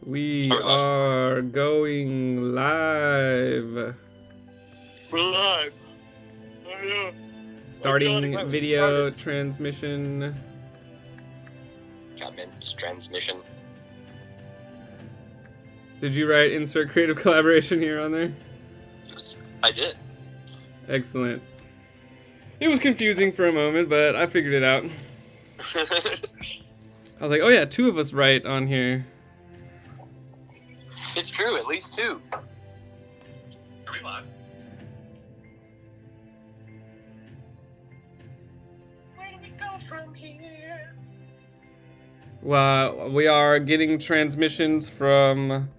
We are going live. We're live. Oh, yeah. Starting video transmission. Comments transmission. Did you write insert creative collaboration here on there? I did. Excellent. It was confusing for a moment, but I figured it out. I was like, oh yeah, 2 of us write on here. It's true, at least 2. Are we live? Where do we go from here? Well, we are getting transmissions from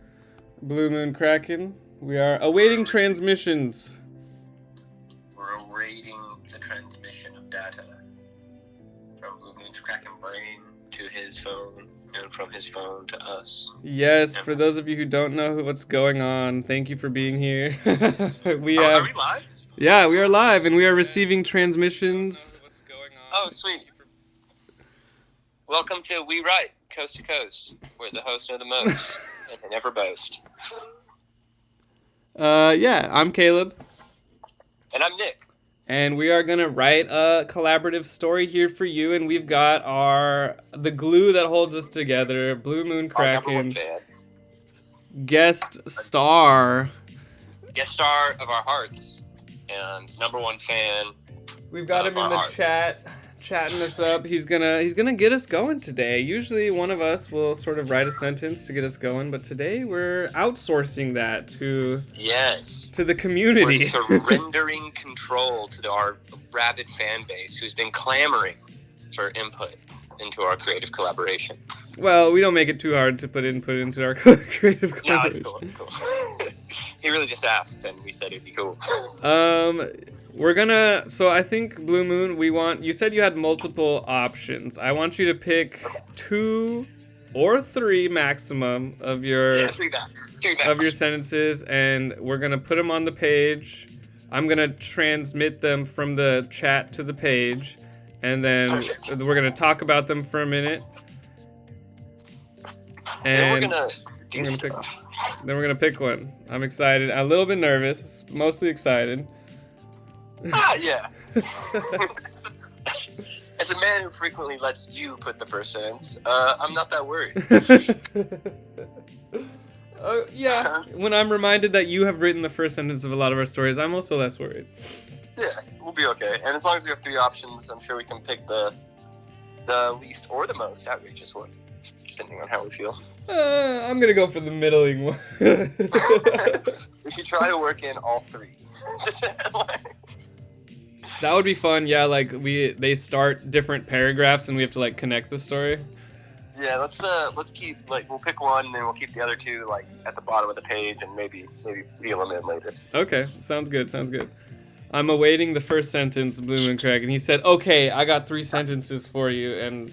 Blue Moon Kraken. We are awaiting transmissions. We're awaiting the transmission of data from Blue Moon's Kraken brain to his phone, and from his phone to us. Yes, for those of you who don't know what's going on, thank you for being here. Are we live? Yeah, we are live, and we are receiving transmissions. Oh, sweet. Welcome to WeWrite, Coast to Coast, where the hosts know the most, and they never boast. Yeah, I'm Caleb. And I'm Nick. And we are gonna write a collaborative story here for you, and we've got the glue that holds us together, Blue Moon Kraken, guest star of our hearts, and #1 fan. We've got him in the chat, chatting us up. He's gonna get us going today. Usually one of us will sort of write a sentence to get us going, but today we're outsourcing that to the community. We're surrendering control to our rabid fan base who's been clamoring for input into our creative collaboration. Well, we don't make it too hard to put input into our creative collaboration. No, it's cool. He really just asked, and we said it'd be cool. So I think Blue Moon, you said you had multiple options. I want you to pick 2 or 3 maximum of your 3 of your sentences, and we're gonna put them on the page. I'm gonna transmit them from the chat to the page, and then we're gonna talk about them for a minute. And we're gonna pick one. I'm excited. I'm a little bit nervous, mostly excited. Yeah. As a man who frequently lets you put the first sentence, I'm not that worried. Yeah. When I'm reminded that you have written the first sentence of a lot of our stories, I'm also less worried. Yeah, we'll be okay. And as long as we have 3 options, I'm sure we can pick the least or the most outrageous one, depending on how we feel. I'm gonna go for the middling one. We should try to work in all 3. That would be fun. Yeah, like they start different paragraphs and we have to like connect the story. Yeah, let's keep we'll pick one and then we'll keep the other 2 like at the bottom of the page and maybe reel them in later. Okay, sounds good. I'm awaiting the first sentence, Blue Moon Kraken. He said, "Okay, I got 3 sentences for you." And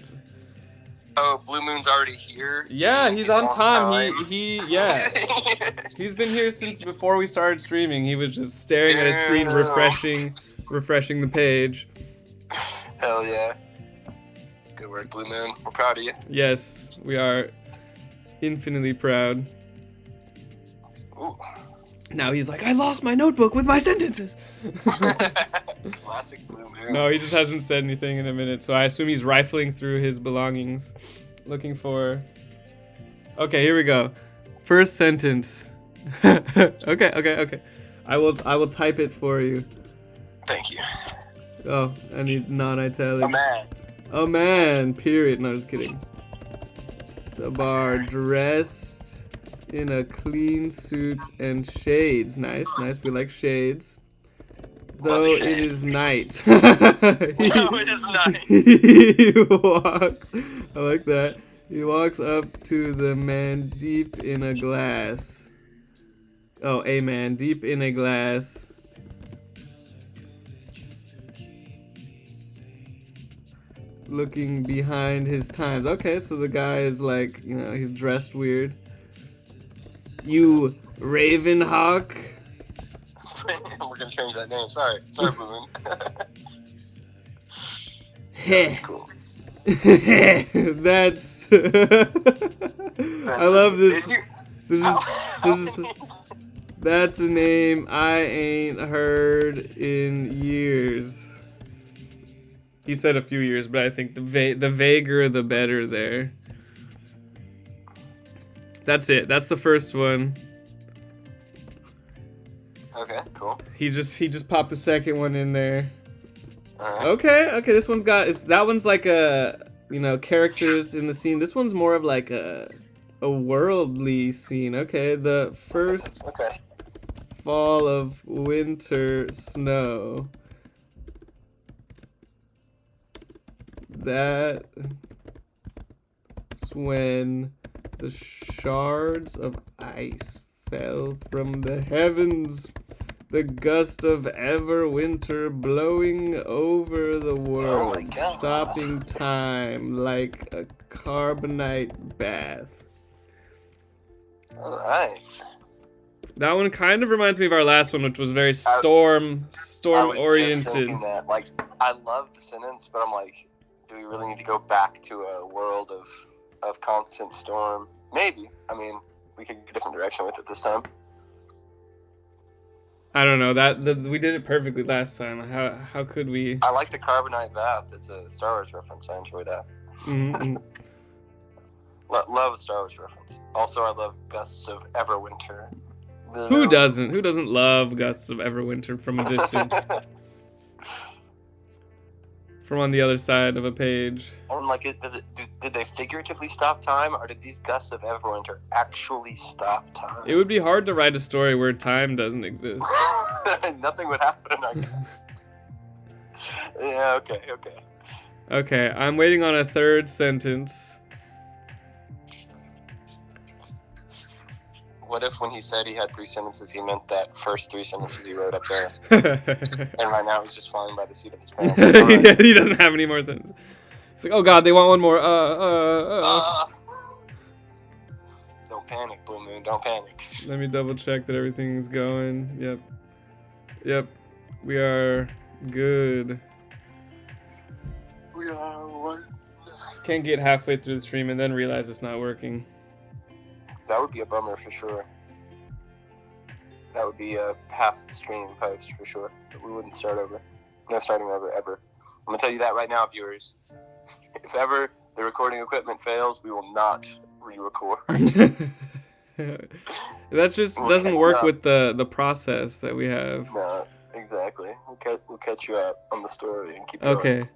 Blue Moon's already here. Yeah, he's on time. He's been here since before we started streaming. He was just staring at his screen, refreshing the page. Hell yeah. Good work, Blue Moon. We're proud of you. Yes, we are infinitely proud. Ooh. Now he's like, I lost my notebook with my sentences. Classic Blue Moon. No, he just hasn't said anything in a minute, so I assume he's rifling through his belongings, looking for... Okay, here we go. First sentence. Okay. I will type it for you. Thank you. Oh, I need non-italic. A man. Man, period. No, just kidding. The bar dressed in a clean suit and shades. Nice. We like shades. Though it is night. It is night. He walks. I like that. He walks up to the man deep in a glass. Oh, a man deep in a glass. Looking behind his times. Okay, so the guy is like, he's dressed weird. You Ravenhawk. We're gonna change that name. Sorry, Blue Moon. That's cool. That's I love this. Is you, This is that's a name I ain't heard in years. He said a few years, but I think the vaguer the better there. That's it. That's the first one. Okay, cool. He just popped the second one in there. Alright. Okay. This one's got that one's like a characters in the scene. This one's more of like a worldly scene. Okay, the first fall of winter snow. That's when the shards of ice fell from the heavens, the gust of ever winter blowing over the world, stopping time like a carbonite bath. Alright. That one kind of reminds me of our last one, which was very storm oriented. Just thinking that, like, I love the sentence, but I'm like, do we really need to go back to a world of constant storm? Maybe. I mean, we could go a different direction with it this time. I don't know, we did it perfectly last time. How could we? I like the carbonite bath. It's a Star Wars reference. I enjoy that. Mm-hmm. Love a Star Wars reference. Also, I love gusts of Everwinter. Who doesn't? Who doesn't love gusts of Everwinter from a distance? From on the other side of a page. And like, did they figuratively stop time, or did these gusts of Everwinter actually stop time? It would be hard to write a story where time doesn't exist. Nothing would happen, I guess. Yeah, okay. Okay, I'm waiting on a third sentence. What if when he said he had 3 sentences, he meant that first 3 sentences he wrote up there? And right now he's just flying by the seat of his pants. Right. Yeah, he doesn't have any more sentences. It's like, oh god, they want one more. Don't panic, Blue Moon, don't panic. Let me double check that everything's going. Yep. We are good. We are what? Can't get halfway through the stream and then realize it's not working. That would be a bummer for sure. That would be half the stream post for sure. We wouldn't start over. No starting over ever. I'm gonna tell you that right now, viewers. If ever the recording equipment fails, we will not re-record. That just doesn't work with the process that we have. No, exactly. We'll catch you up on the story and keep going. Okay,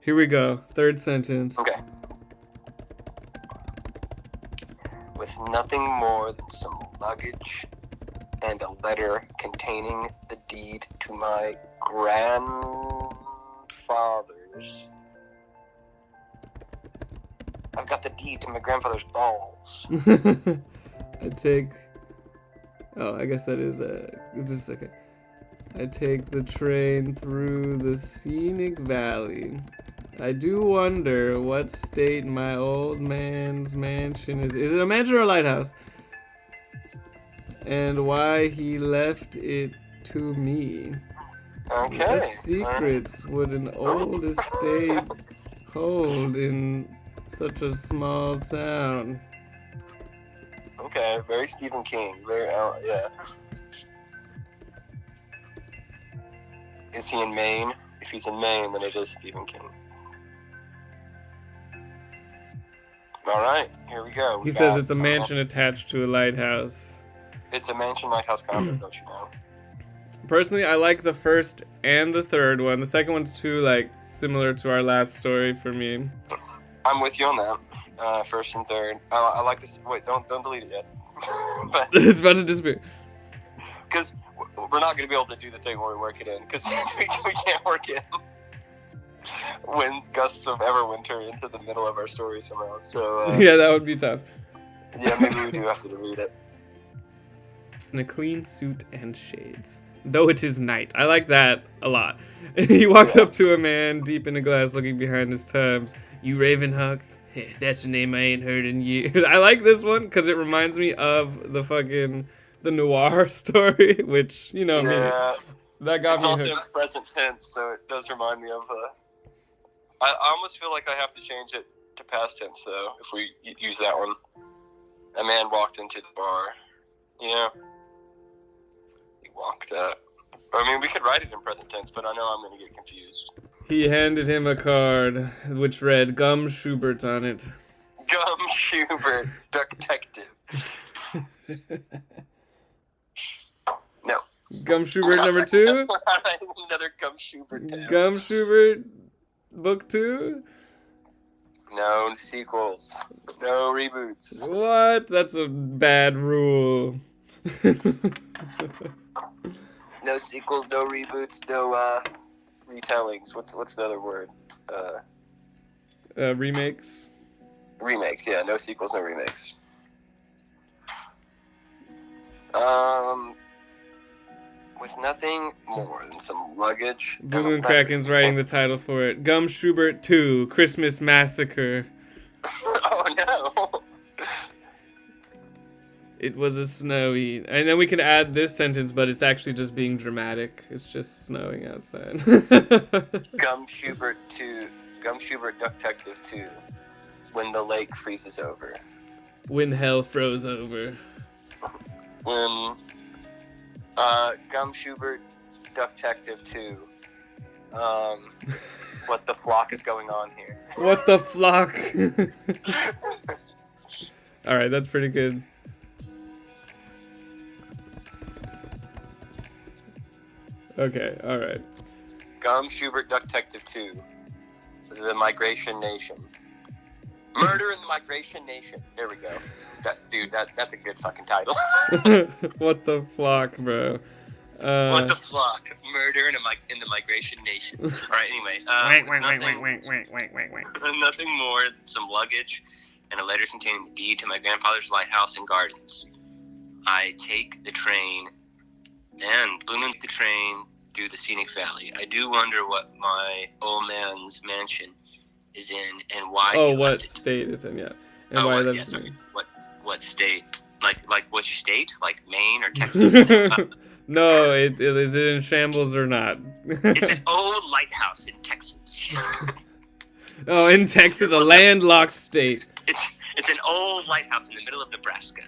here we go. Third sentence. Okay. With nothing more than some luggage and a letter containing the deed to my grandfather's. I've got the deed to my grandfather's balls. I take. Oh, I guess that is just a second. I take the train through the scenic valley. I do wonder what state my old man's mansion is. Is it a mansion or a lighthouse? And why he left it to me. Okay. What secrets would an old estate hold in such a small town? Okay, very Stephen King. Very, yeah. Is he in Maine? If he's in Maine, then it is Stephen King. Alright, here we go. He says it's a mansion attached to a lighthouse. It's a mansion lighthouse combo, don't you know? Personally, I like the first and the third one. The second one's too, like, similar to our last story for me. I'm with you on that. First and third. I like this. Wait, don't delete it yet. But it's about to disappear. Because we're not going to be able to do the thing where we work it in. Because we can't work in wind gusts of Everwinter into the middle of our story somehow. So yeah, that would be tough. Yeah, maybe we do have to delete it. In a clean suit and shades, though it is night. I like that a lot. He walks up to a man deep in a glass, looking behind his tubs. You Ravenhawk? That's a name I ain't heard in years. I like this one because it reminds me of the noir story, which, you know, yeah, that got me. It's also in present tense, so it does remind me of. I almost feel like I have to change it to past tense, though, if we use that one. A man walked into the bar. You know? He walked up. I mean, we could write it in present tense, but I know I'm going to get confused. He handed him a card, which read Gum Schubert on it. Gum Schubert, detective. No. Gum Schubert number 2? Another Gum Schubert tale. Gum Schubert book 2? No sequels. No reboots. What? That's a bad rule. No sequels, no reboots, no retellings. What's the other word? Remakes? Remakes, yeah. No sequels, no remakes. With nothing more than some luggage. Blue Moon Kraken's writing the title for it. Gum Schubert 2, Christmas Massacre. Oh no! It was a snowy... And then we can add this sentence, but it's actually just being dramatic. It's just snowing outside. Gum Schubert 2. Gum Schubert Detective 2. When the lake freezes over. When hell froze over. When... Gum Schubert Detective 2. What the flock is going on here? What the flock? Alright, that's pretty good. Okay, alright. Gum Schubert Detective 2. The Migration Nation. Murder in the Migration Nation. There we go. That's a good fucking title. What the flock, bro? What the flock? Murder in the Migration Nation. Alright, anyway. Nothing more than some luggage and a letter containing the deed to my grandfather's lighthouse and gardens. I take the train and Blue Moon the train through the scenic valley. I do wonder what my old man's mansion is in and why. Oh, what state it's in? Yeah. And why what, that? Yeah, sorry. What state? Like which state? Like Maine or Texas? No, is it in shambles or not? It's an old lighthouse in Texas. Oh, in Texas, a landlocked state. It's an old lighthouse in the middle of Nebraska.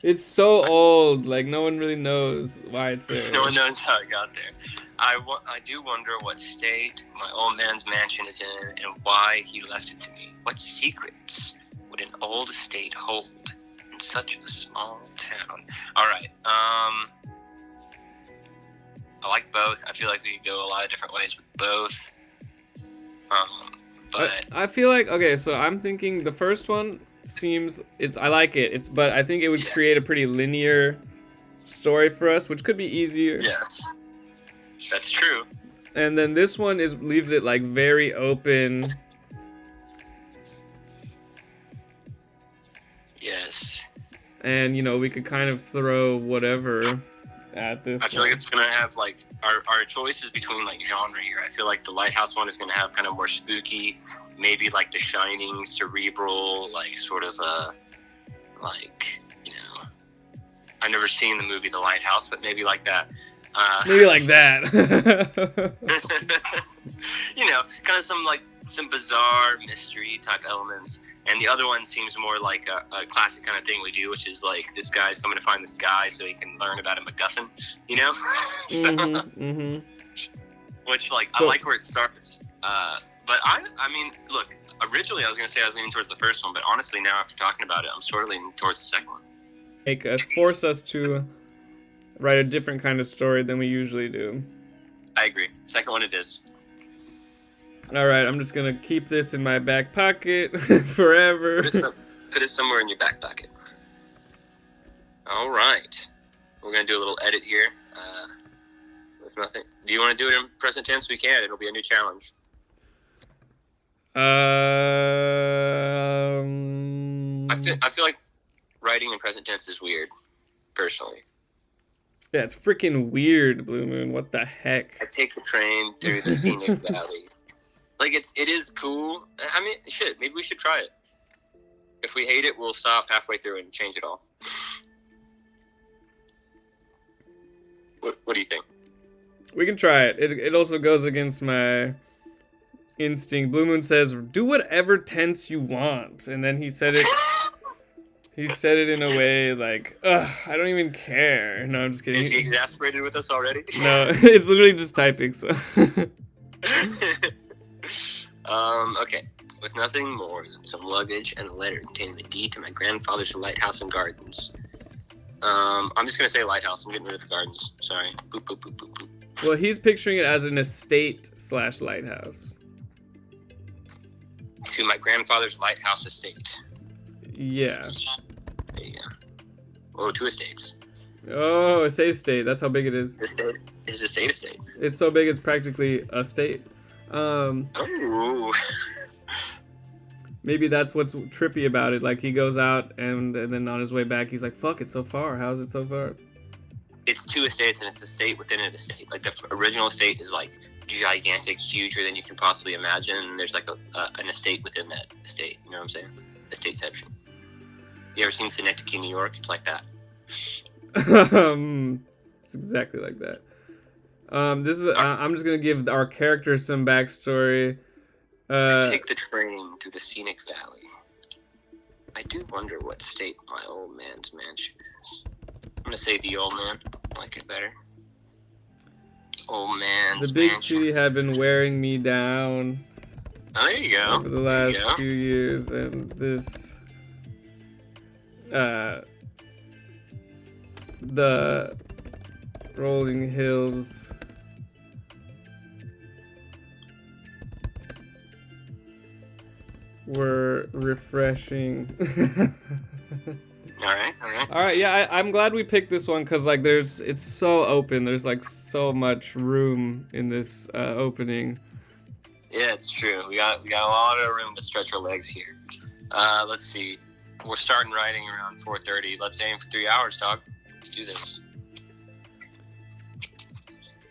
It's so old, like no one really knows why it's there. No one knows how it got there. I do wonder what state my old man's mansion is in and why he left it to me. What secrets would an old estate hold in such a small town? All right. I like both. I feel like we could go a lot of different ways with both. But I feel like, okay, so I'm thinking the first one I like it. But I think it would create a pretty linear story for us, which could be easier. Yes. That's true. And then this one leaves it like very open. Yes. And we could kind of throw whatever at this. I feel like it's gonna have like our choices between like genre here. I feel like the Lighthouse one is gonna have kind of more spooky, maybe like The Shining, cerebral, like sort of I've never seen the movie The Lighthouse, but maybe like that. Maybe like that. Kind of some bizarre mystery type elements. And the other one seems more like a classic kind of thing we do, which is like this guy's coming to find this guy so he can learn about a MacGuffin, Which I like where it starts. But I mean, look, originally I was going to say I was leaning towards the first one, but honestly now after talking about it, I'm sort of leaning towards the second one. Force us to write a different kind of story than we usually do. I agree. Second one it is. Alright, I'm just gonna keep this in my back pocket forever. Put it somewhere in your back pocket. Alright. We're gonna do a little edit here. With nothing. Do you want to do it in present tense? We can. It'll be a new challenge. I feel like writing in present tense is weird, personally. Yeah, it's freaking weird, Blue Moon. What the heck? I take the train through the scenic valley. Like, it is cool. I mean, shit, maybe we should try it. If we hate it, we'll stop halfway through and change it all. What do you think? We can try it. It also goes against my instinct. Blue Moon says, "Do whatever tense you want," and then he said it. He said it in a way like, "Ugh, I don't even care." No, I'm just kidding. Is he exasperated with us already? No, it's literally just typing. So. Okay. With nothing more than some luggage and a letter containing the deed to my grandfather's lighthouse and gardens. I'm just gonna say lighthouse. I'm getting rid of the gardens. Sorry. Boop, boop, boop, boop, boop. Well, he's picturing it as an estate/lighthouse. To my grandfather's lighthouse estate. Yeah. There you go. Oh, 2 estates. Oh, a safe state. That's how big it is. Estate. His estate. It's so big it's practically a state. Oh. Maybe that's what's trippy about it. Like he goes out and then on his way back he's like, "Fuck, it's so far. How is it so far?" It's 2 estates and it's a state within an estate. Like the original estate is like gigantic, huger than you can possibly imagine. And there's like an estate within that estate. You know what I'm saying? Estateception. You ever seen Synecdoche, New York? It's like that. It's exactly like that. This is. I'm just gonna give our characters some backstory. I take the train through the scenic valley. I do wonder what state my old man's mansion is. I'm gonna say the old man. I like it better. Old man's The big mansion. city had been wearing me down. Oh, there you go. Over the last few years, and this. The rolling hills were refreshing. All right. Yeah, I'm glad we picked this one because like it's so open. There's like so much room in this opening. Yeah, it's true. We got a lot of room to stretch our legs here. Let's see. We're starting writing around 4:30. Let's aim for 3 hours, dog. Let's do this.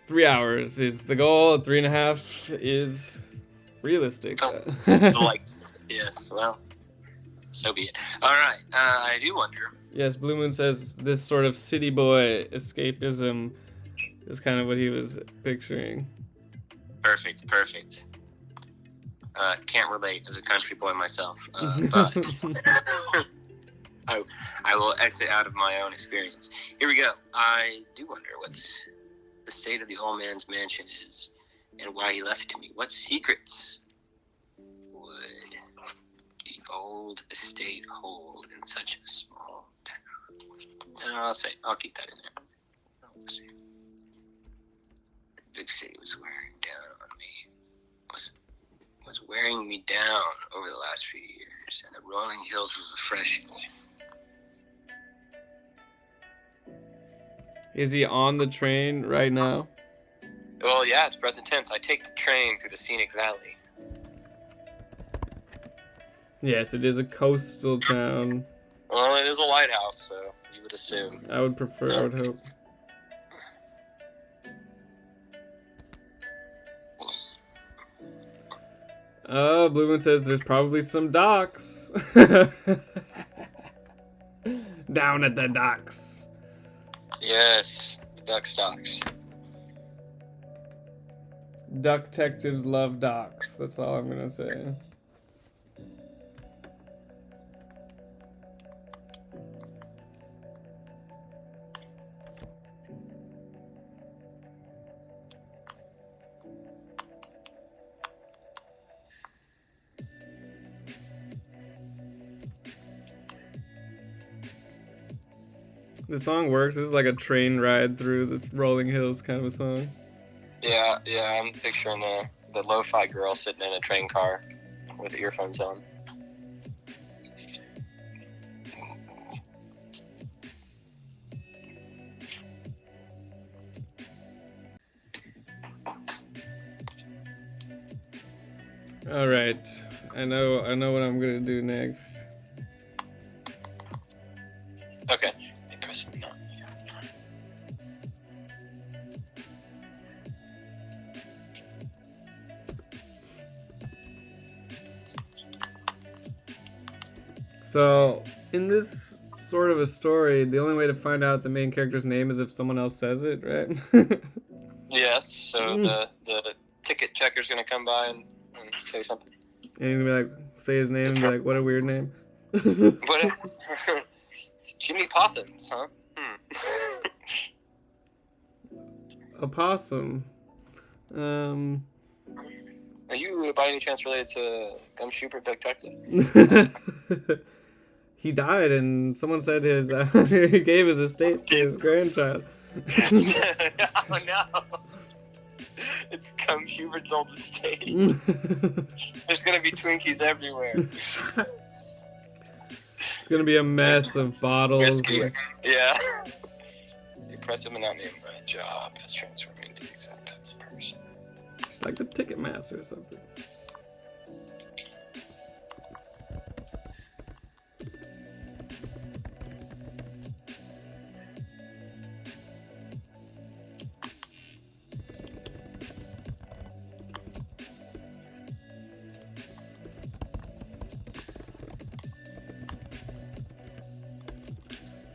3 hours is the goal. 3.5 is realistic. Like, yes. Well, so be it. All right. I do wonder. Yes, Blue Moon says this sort of city boy escapism is kind of what he was picturing. Perfect. Can't relate as a country boy myself, but I will exit out of my own experience. Here we go. I do wonder what the state of the old man's mansion is and why he left it to me. What secrets would the old estate hold in such a small town? And I'll keep that in there. Let's see. The big city was wearing down on me. Was wearing me down over the last few years, and the rolling hills were refreshing. Is he on the train right now? Well, yeah, it's present tense. I take the train through the scenic valley. Yes, it is a coastal town. Well, it is a lighthouse, so you would assume. I would prefer, I would hope. Oh, Blue Moon says there's probably some docks. Down at the docks. Yes, the duck stocks. Duck detectives love docks. That's all I'm gonna say. The song works. This is like a train ride through the rolling hills kind of a song. Yeah, I'm picturing the lo-fi girl sitting in a train car with earphones on. All right, I know what I'm gonna do next. Okay. So, in this sort of a story, the only way to find out the main character's name is if someone else says it, right? Yes, so the ticket checker's gonna come by and say something. And he's gonna be like, say his name and be like, what a weird name. What? Jimmy Possums, huh? A possum. Are you by any chance related to Gum Schubert Detective? He died, and someone said his he gave his estate to his grandchild. Oh no! It's Gum Schubert's old estate. There's gonna be Twinkies everywhere. It's gonna be a mess of bottles. Yeah. The oppressive and outnamed by a job has transformed into the exact type of person. It's like the Ticketmaster or something.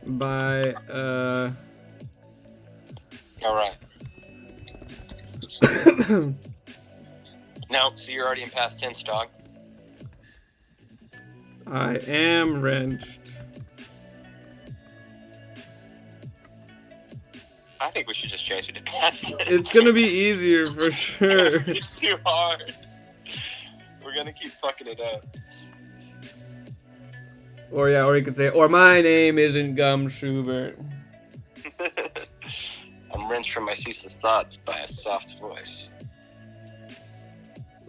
By All right. No, so you're already in past tense, dog. I am wrenched. I think we should just change it to past tense. It's gonna be easier for sure. It's too hard. We're gonna keep fucking it up. Or you could say, or my name isn't Gum Schubert. I'm wrenched from my ceaseless thoughts by a soft voice.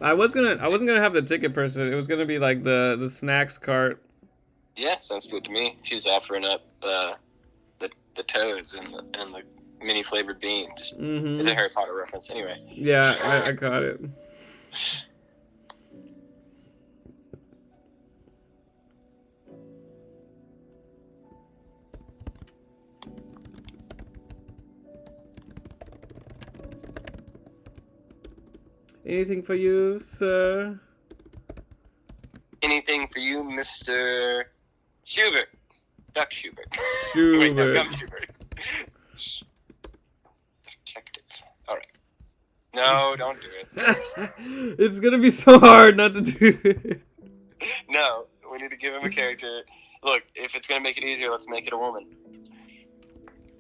I wasn't gonna have the ticket person. It was gonna be like the snacks cart. Yeah, sounds good to me. She's offering up the toads and the mini flavored beans. Mm-hmm. It's a Harry Potter reference, anyway. Yeah, I caught it. Anything for you, sir? Anything for you, Mr. Schubert. Duck Schubert. Schubert. Wait, no, Gum Schubert. Detective. Alright. No, don't do it. It's gonna be so hard not to do it. No, we need to give him a character. Look, if it's gonna make it easier, let's make it a woman.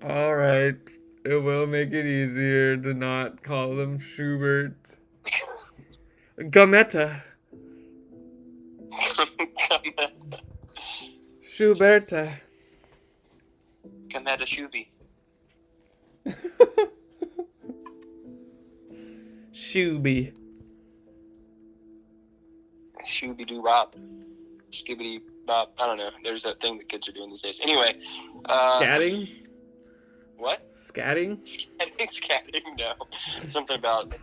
Alright. It will make it easier to not call them Schubert. Gumetta. Schuberta. Gametta Shuby. Shuby. Shooby doo bop. Skibbity bop. I don't know. There's that thing that kids are doing these days. Anyway. Scatting? What? Scatting? Scatting? No. Something about.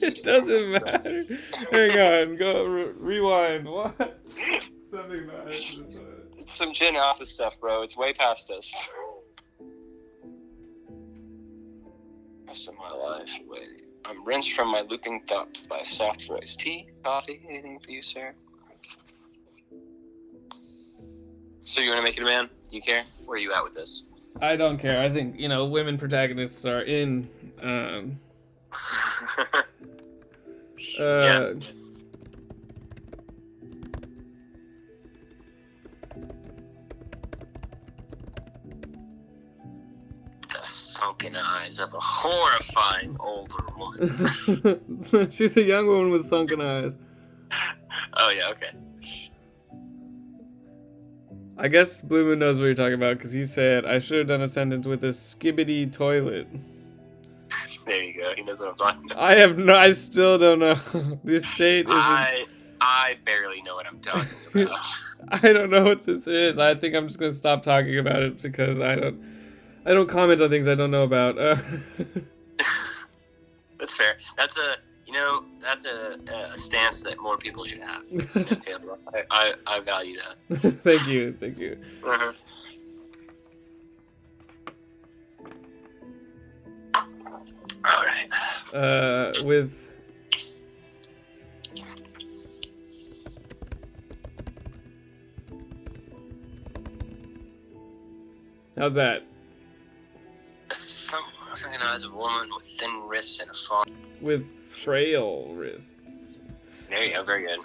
It doesn't matter. Hang on. Go rewind. What? Something about it. It's some Gen Alpha stuff, bro. It's way past us. Rest of my life. Wait. I'm wrenched from my looping thoughts by a soft voice. Tea? Coffee? Anything for you, sir? So you want to make it a man? Do you care? Where are you at with this? I don't care. I think, women protagonists are in. Yeah. The sunken eyes of a horrifying older woman. She's a young woman with sunken eyes. Oh, yeah, okay. I guess Blue Moon knows what you're talking about because he said I should have done a sentence with a skibbity toilet. There you go. He knows what I'm talking about. I still don't know. The estate is. I barely know what I'm talking about. I don't know what this is. I think I'm just gonna stop talking about it because I don't comment on things I don't know about. That's fair. That's a stance that more people should have. I value that. Thank you. Uh-huh. All right. With how's that? Sunken eyes of a woman with thin wrists and a fawn. With frail wrists. There you go. Very good.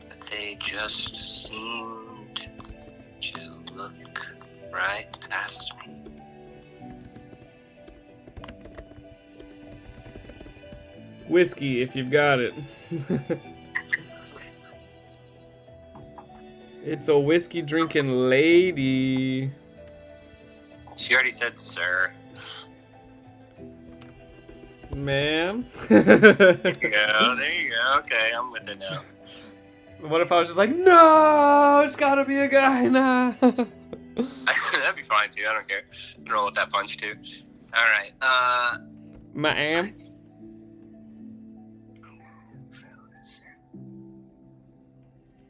But they just seemed to look right past me. Whiskey, if you've got it. It's a whiskey drinking lady. She already said, sir. Ma'am? There you go. Okay, I'm with it now. What if I was just like, no, it's gotta be a guy now. That'd be fine too. I don't care. Roll with that punch too. All right. Ma'am?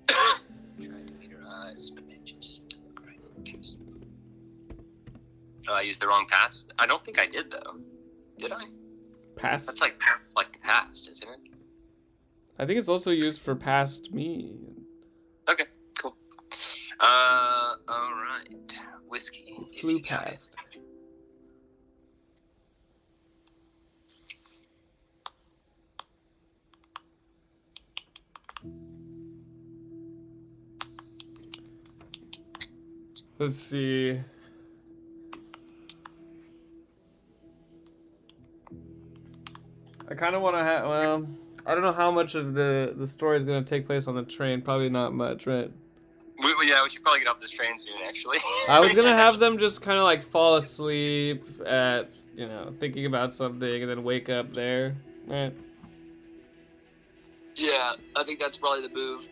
Tried to meet her eyes, but they just look right past me. Oh, I used the wrong pass. I don't think I did though. Did I? Past? That's like the past, isn't it? I think it's also used for past me. Okay, cool. All right. Whiskey. Flew past. Let's see. I kind of want to have, well, I don't know how much of the story is going to take place on the train. Probably not much, right? We should probably get off this train soon, actually. I was going to have them just kind of like fall asleep at, thinking about something and then wake up there, right? Yeah, I think that's probably the move.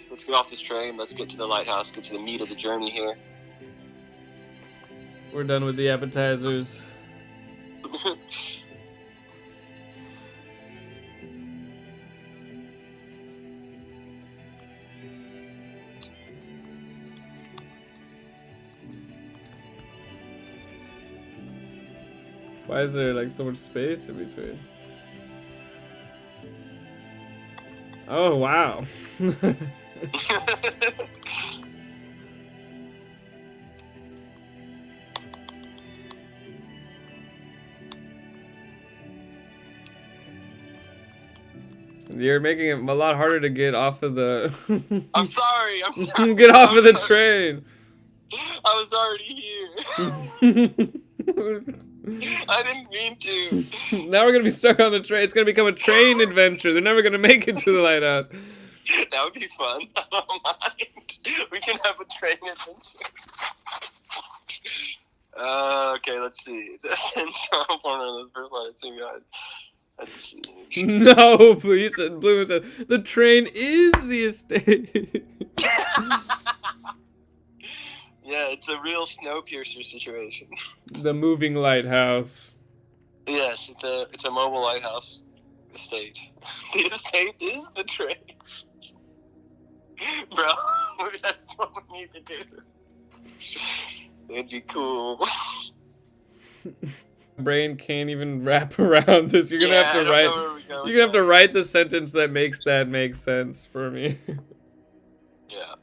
Let's get off this train. Let's get to the lighthouse. Get to the meat of the journey here. We're done with the appetizers. Why is there like so much space in between? Oh, wow. You're making it a lot harder to get off of the... I'm sorry. Get off of the train. I was already here. I didn't mean to. Now we're gonna be stuck on the train. It's gonna become a train adventure. They're never gonna make it to the lighthouse. That would be fun. I don't mind. We can have a train adventure. Okay, let's see. The first line I'd seen behind. Let's see. No, please. Bloom said, the train is the estate. Yeah, it's a real Snowpiercer situation. The moving lighthouse. Yes, it's a mobile lighthouse estate. The estate is the train. Bro, that's what we need to do. It'd be cool. Brain can't even wrap around this. You're gonna have to write. You're gonna have to write the sentence that makes that make sense for me. Yeah.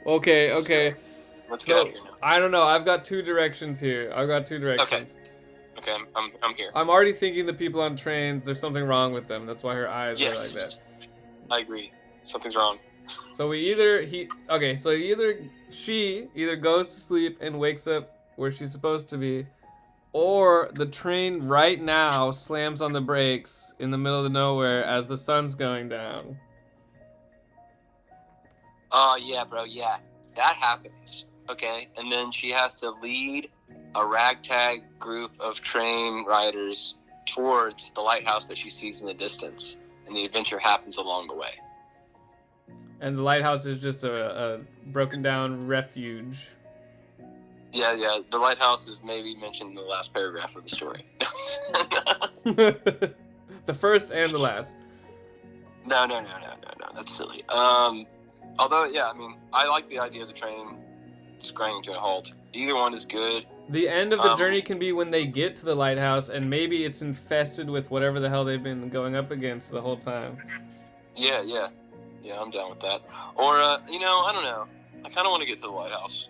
Okay. Let's get out of here now. I don't know. I've got two directions here. Okay, I'm here. I'm already thinking the people on trains, there's something wrong with them. That's why her eyes are like that. I agree. Something's wrong. So she either goes to sleep and wakes up where she's supposed to be, or the train right now slams on the brakes in the middle of the nowhere as the sun's going down. Oh, yeah, bro, yeah. That happens, okay? And then she has to lead a ragtag group of train riders towards the lighthouse that she sees in the distance. And the adventure happens along the way. And the lighthouse is just a broken down refuge. Yeah, the lighthouse is maybe mentioned in the last paragraph of the story. The first and the last. No, that's silly. Although, yeah, I mean, I like the idea of the train just grinding to a halt. Either one is good. The end of the journey can be when they get to the lighthouse, and maybe it's infested with whatever the hell they've been going up against the whole time. Yeah, I'm down with that. Or, you know, I don't know. I kind of want to get to the lighthouse.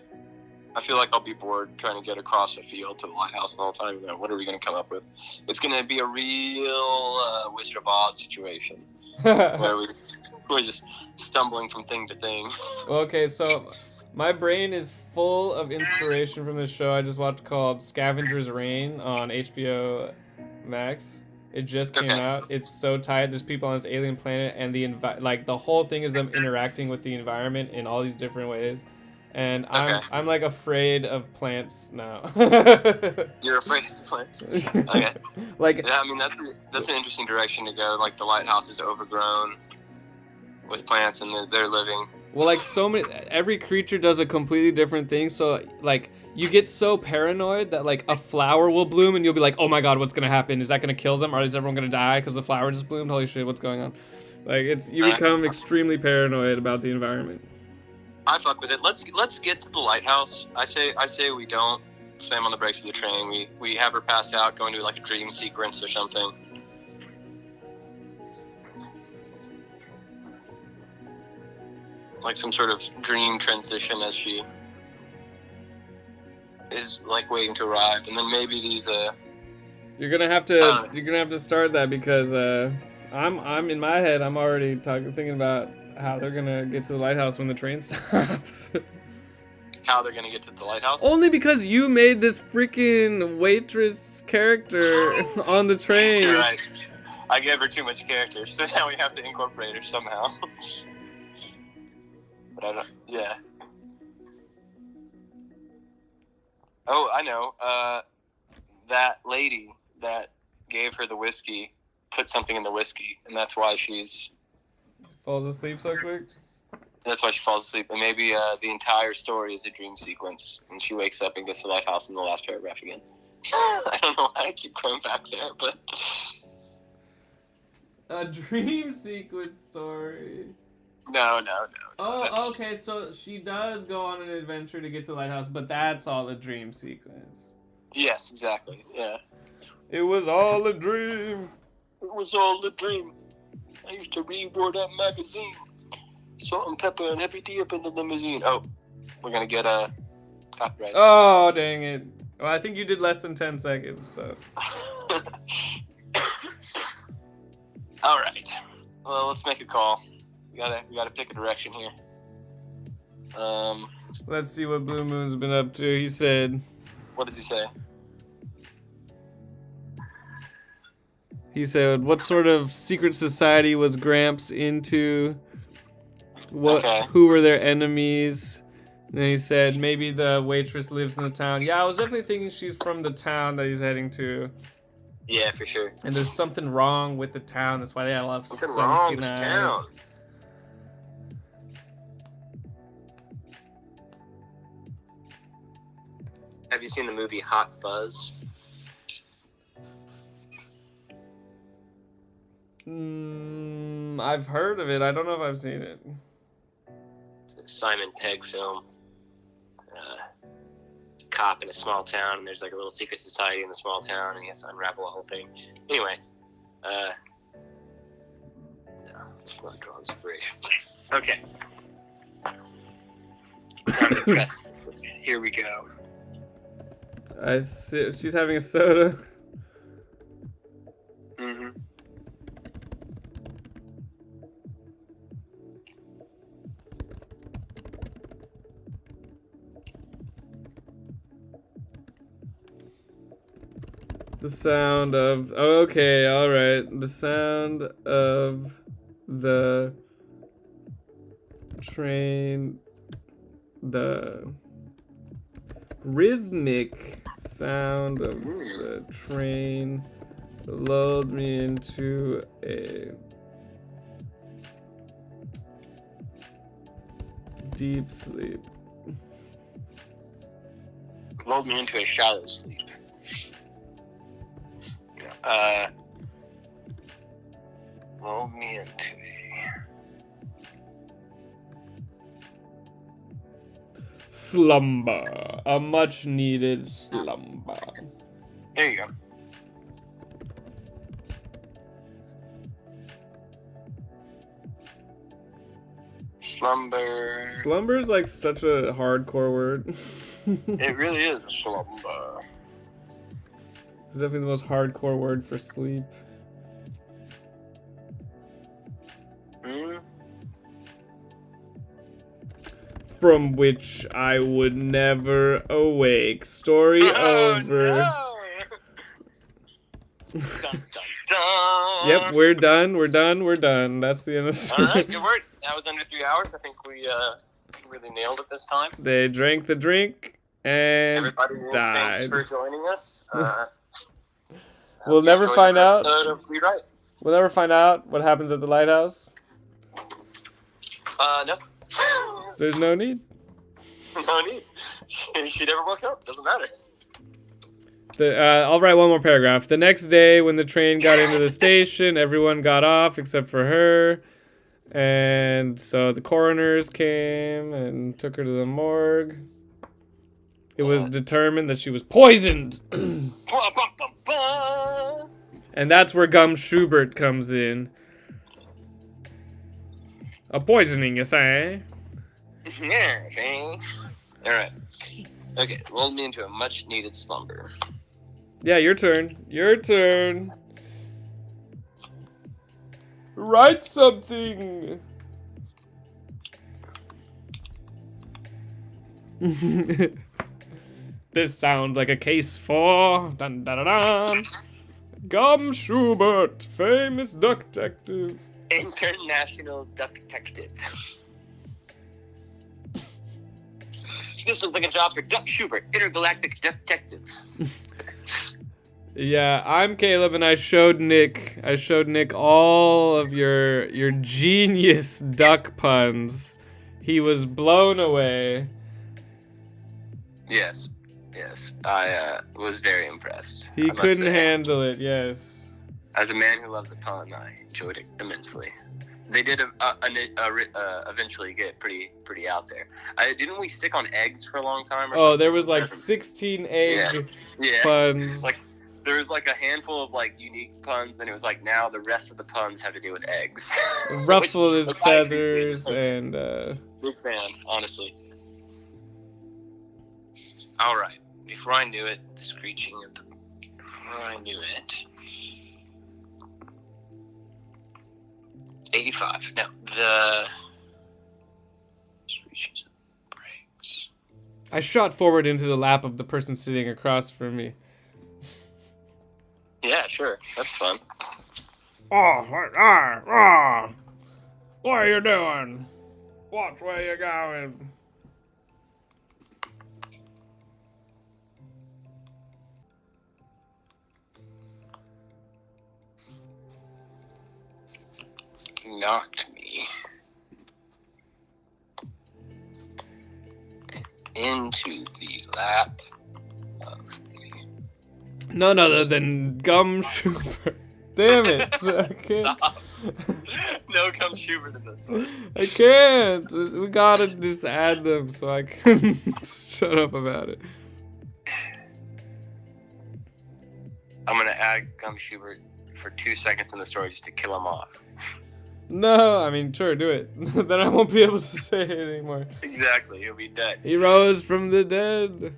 I feel like I'll be bored trying to get across a field to the lighthouse the whole time. You know, what are we going to come up with? It's going to be a real Wizard of Oz situation where we're just stumbling from thing to thing. Okay, so my brain is full of inspiration from this show I just watched called Scavenger's Reign on HBO Max. It just came out. It's so tight. There's people on this alien planet, and the whole thing is them interacting with the environment in all these different ways. And I'm like afraid of plants now. You're afraid of plants? Okay. Like, yeah, I mean that's an interesting direction to go. Like the lighthouse is overgrown with plants, and they're living. Well, like every creature does a completely different thing. So like you get so paranoid that like a flower will bloom, and you'll be like, oh my god, what's gonna happen? Is that gonna kill them, or is everyone gonna die because the flower just bloomed? Holy shit, what's going on? Like you become extremely paranoid about the environment. I fuck with it. Let's get to the lighthouse. I say we don't slam on the brakes of the train. We have her pass out, go into like a dream sequence or something. Like some sort of dream transition as she is like waiting to arrive, and then maybe these You're gonna have to start that because I'm in my head. I'm already thinking about how they're gonna get to the lighthouse when the train stops. How they're gonna get to the lighthouse? Only because you made this freaking waitress character on the train. You're right. I gave her too much character, so now we have to incorporate her somehow. But I don't. Yeah. Oh, I know. That lady that gave her the whiskey put something in the whiskey, and that's why she's falls asleep so quick. That's why she falls asleep, and maybe the entire story is a dream sequence, and she wakes up and gets to the lighthouse in the last paragraph again. I don't know why I keep going back there, but a dream sequence story. No. Oh, okay. So she does go on an adventure to get to the lighthouse, but that's all a dream sequence. Yes, exactly. Yeah. It was all a dream. It was all a dream. I used to read that magazine. Salt and pepper and heavy tea up in the limousine. Oh, we're gonna get a copyright. Oh, dang it. Well, I think you did less than 10 seconds, so. All right. Well, let's make a call. We gotta pick a direction here. Let's see what Blue Moon's been up to. He said. What does he say? He said, "What sort of secret society was Gramps into? Who were their enemies?" And then he said, "Maybe the waitress lives in the town." Yeah, I was definitely thinking she's from the town that he's heading to. Yeah, for sure. And there's something wrong with the town. That's why they have a lot of something wrong with the town. Have you seen the movie Hot Fuzz? I've heard of it. I don't know if I've seen it. It's a Simon Pegg film. Cop in a small town, and there's like a little secret society in the small town, and he has to unravel the whole thing. Anyway, no, it's not draw inspiration. Okay. Time to press. Here we go. I see. She's having a soda. Mm-hmm. The sound of... Okay, alright. The sound of the train... The rhythmic sound of the train lulled me into a deep sleep. Lulled me into a shallow sleep. Lulled me into slumber. A much needed slumber. There you go. Slumber. Slumber is like such a hardcore word. It really is a slumber. It's definitely the most hardcore word for sleep. From which I would never awake. Story over. No. Dun, dun, dun. Yep, we're done. That's the end of the story. Alright, good work. That was under 3 hours. I think we really nailed it this time. They drank the drink and Everybody, died. thanks for joining us. We'll never find out. Of WeWrite. We'll never find out what happens at the lighthouse. No. There's no need. No need. She never woke up. Doesn't matter. I'll write one more paragraph. The next day, when the train got into the station, everyone got off except for her. And so the coroners came and took her to the morgue. It was determined that she was poisoned. And that's where Gum Schubert comes in. A poisoning, you say? Yeah, okay. Alright. Okay, rolled me into a much needed slumber. Yeah, your turn. Your turn. Write something. This sounds like a case for dun dun dun dun. Gum Schubert, famous duck detective. International Duck Detective. This looks like a job for Duck Schubert, Intergalactic Duck Detective. Yeah, I'm Caleb, and I showed Nick all of your genius duck puns. He was blown away. Yes, I was very impressed. He couldn't handle it. Yes. As a man who loves a pun, I enjoyed it immensely. They did eventually get pretty out there. Didn't we stick on eggs for a long time? Or something? There was like 16 egg puns. Like there was like a handful of like unique puns, and it was like now the rest of the puns have to do with eggs. Ruffle his feathers and. Big fan, honestly. All right. Before I knew it, the screeching of the. Before I knew it. 85. No, the screeches of the brakes. I shot forward into the lap of the person sitting across from me. Yeah, sure. That's fun. What are you doing? Watch where you're going. Knocked me into the lap of the... None other than Gum Schubert. Damn it. I can't. Stop. No Gum Schubert in this one. I can't. We gotta just add them so I can shut up about it. I'm gonna add Gum Schubert for 2 seconds in the story just to kill him off. No, I mean, sure, do it. Then I won't be able to say it anymore. Exactly, he'll be dead. He rose from the dead.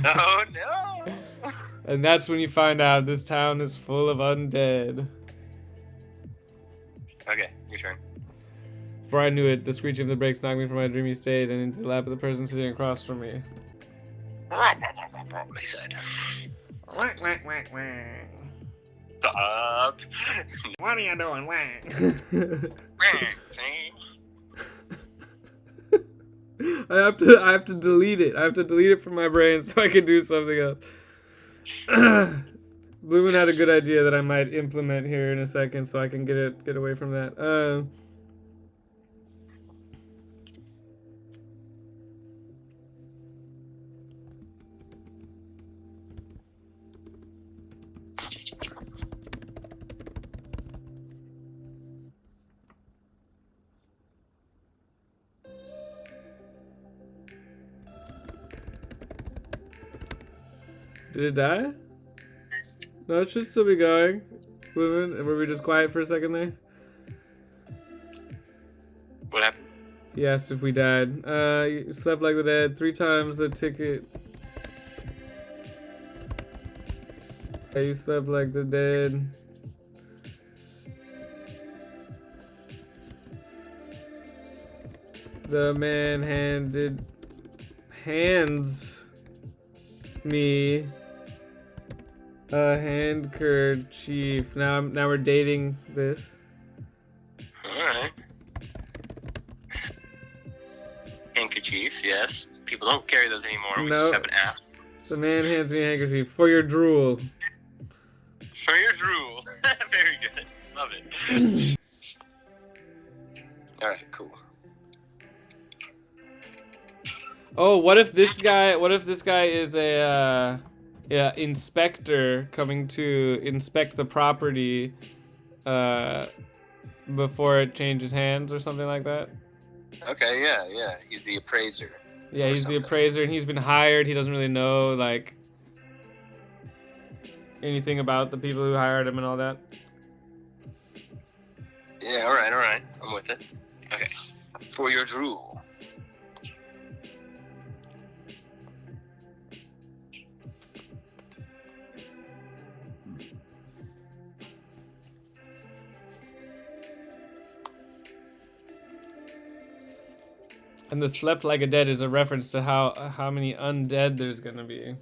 Oh no! And that's when you find out this town is full of undead. Okay, your turn. Before I knew it, the screeching of the brakes knocked me from my dreamy state and into the lap of the person sitting across from me. He said. Stop. What are you doing? I have to delete it. I have to delete it from my brain so I can do something else. Blumen had a good idea that I might implement here in a second so I can get away from that. Did it die? No, it should still be going. Moving. Were we just quiet for a second there? What happened? He asked if we died. You slept like the dead 3 times the ticket. Yeah, you slept like the dead. The man hands me a handkerchief. Now we're dating this. Alright. Handkerchief, yes. People don't carry those anymore. We Nope. just have an app. The man hands me a handkerchief for your drool. For your drool. Very good. Love it. Alright, cool. Oh, what if this guy is a inspector coming to inspect the property before it changes hands or something like that? Okay, yeah. He's the appraiser. Yeah, he's the appraiser and he's been hired. He doesn't really know like anything about the people who hired him and all that. Yeah, alright. I'm with it. Okay. For your drool. And the slept like a dead is a reference to how many undead there's gonna be.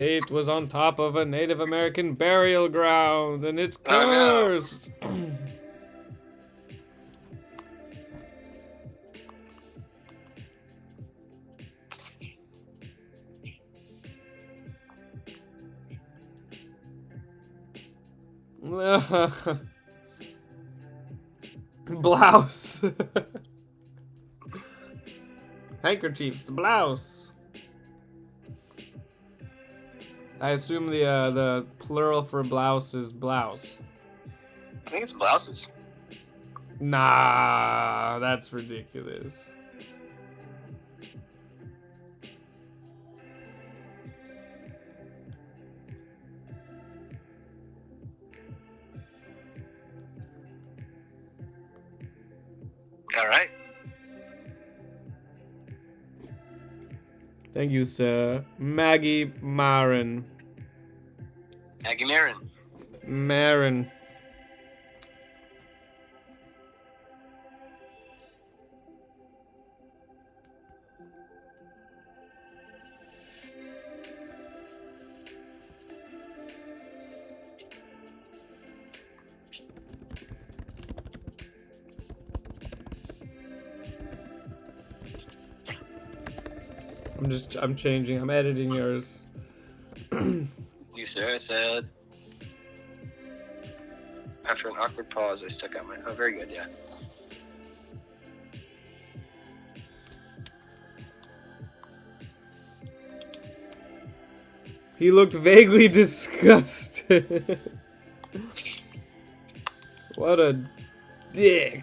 It was on top of a Native American burial ground, and it's cursed. Blouse. Handkerchiefs, blouse. I assume the plural for blouse is blouse. I think it's blouses. Nah, that's ridiculous. Alright. Thank you, sir. Maggie Marin. Maggie Marin. Marin. I'm changing. I'm editing yours. You sir said. After an awkward pause, I stuck out my. Oh, very good, yeah. He looked vaguely disgusted. What a dick.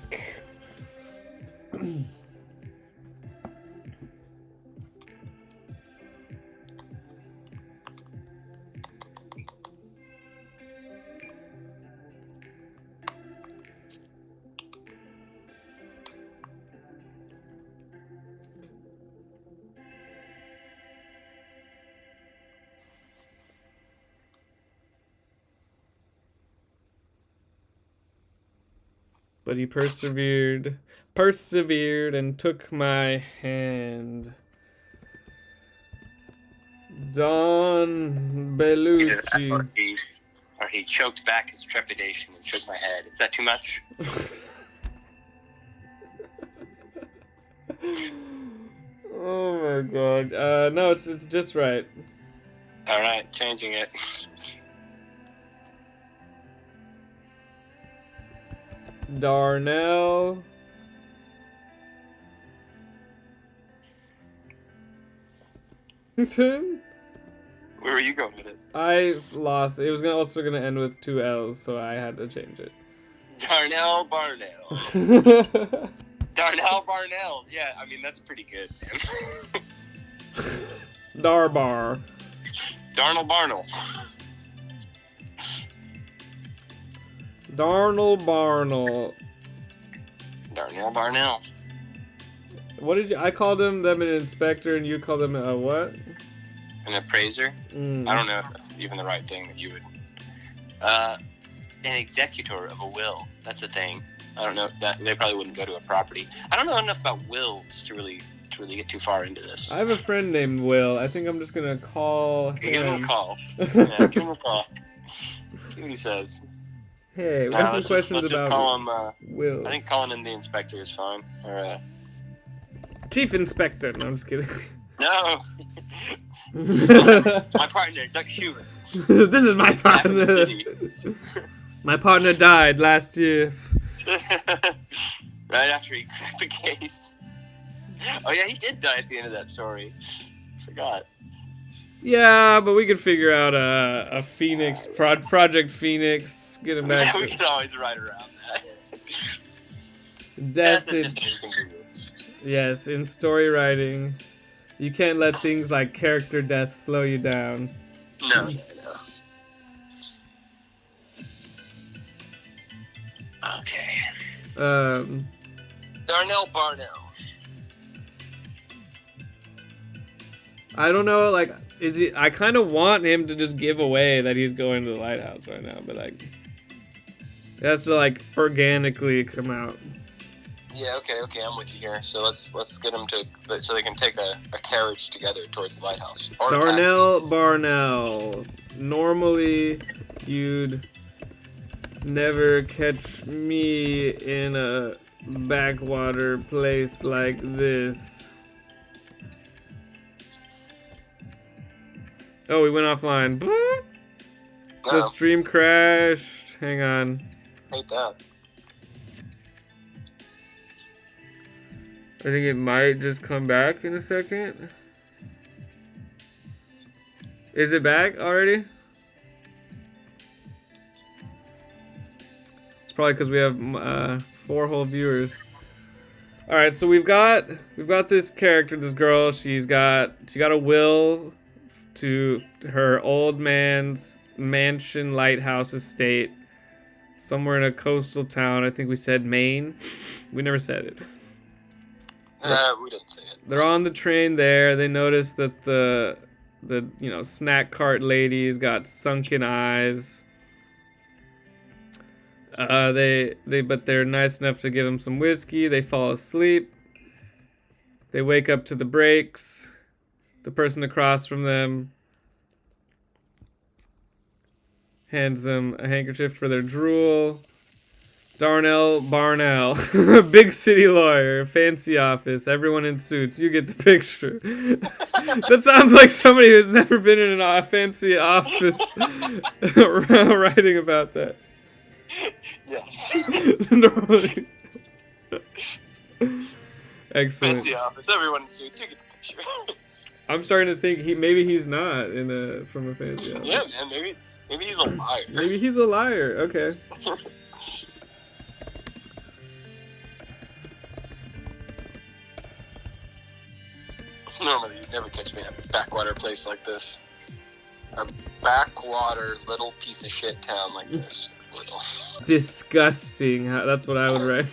But he persevered and took my hand. Don Bellucci. Or he choked back his trepidation and shook my head. Is that too much? Oh my god. No, it's just right. Alright, changing it. Darnell. Where were you going with it? I lost. It was also gonna end with 2 L's, so I had to change it. Darnell Barnell. Darnell Barnell. Yeah, I mean, that's pretty good, man. Darbar. Darnell Barnell. Darnell Barnell. Darnell Barnell. What did you? I called them an inspector, and you called them a what? An appraiser? Mm. I don't know if that's even the right thing that you would. An executor of a will. That's a thing. I don't know if that they probably wouldn't go to a property. I don't know enough about wills to really get too far into this. I have a friend named Will. I think I'm just gonna call him. Give him a call. Yeah, give him a call. See what he says. Hey, we have some questions let's about just call him, Will. I think calling him the inspector is fine. Or, Chief Inspector. No, I'm just kidding. No! My partner, Duck Schumer. This is my partner. My partner died last year. Right after he cracked the case. Oh yeah, he did die at the end of that story. Forgot. Yeah, but we could figure out a Phoenix Project Phoenix. Get him back. Yeah, we can always ride around that. Death That's in, just anything he does. yes, in story writing, you can't let things like character death slow you down. No. Okay. Darnell Barnell. I don't know, like, is he? I kind of want him to just give away that he's going to the lighthouse right now, but like, it has to like organically come out. Yeah, okay, I'm with you here. So let's get them to so they can take a carriage together towards the lighthouse. Or Darnell Barnell. Normally, you'd never catch me in a backwater place like this. Oh, we went offline. The stream crashed. Hang on. Hate that. I think it might just come back in a second. Is it back already? It's probably because we have 4 whole viewers. All right, so we've got this character, this girl. She got a will to her old man's mansion lighthouse estate somewhere in a coastal town. I think we said Maine. We never said it. We didn't say it. They're on the train there. They notice that the snack cart lady's got sunken eyes. But they're nice enough to give them some whiskey. They fall asleep. They wake up to the brakes. The person across from them hands them a handkerchief for their drool. Darnell Barnell, big city lawyer, fancy office, everyone in suits. You get the picture. That sounds like somebody who's never been in a fancy office writing about that. Yes. Normally. Excellent. Fancy office, everyone in suits. You get the picture. I'm starting to think maybe he's not from a fancy office. Yeah, man, maybe he's a liar. Maybe he's a liar. Okay. Normally, you'd never catch me in a backwater place like this. A backwater little piece of shit town like this. Little. Disgusting. That's what I would write.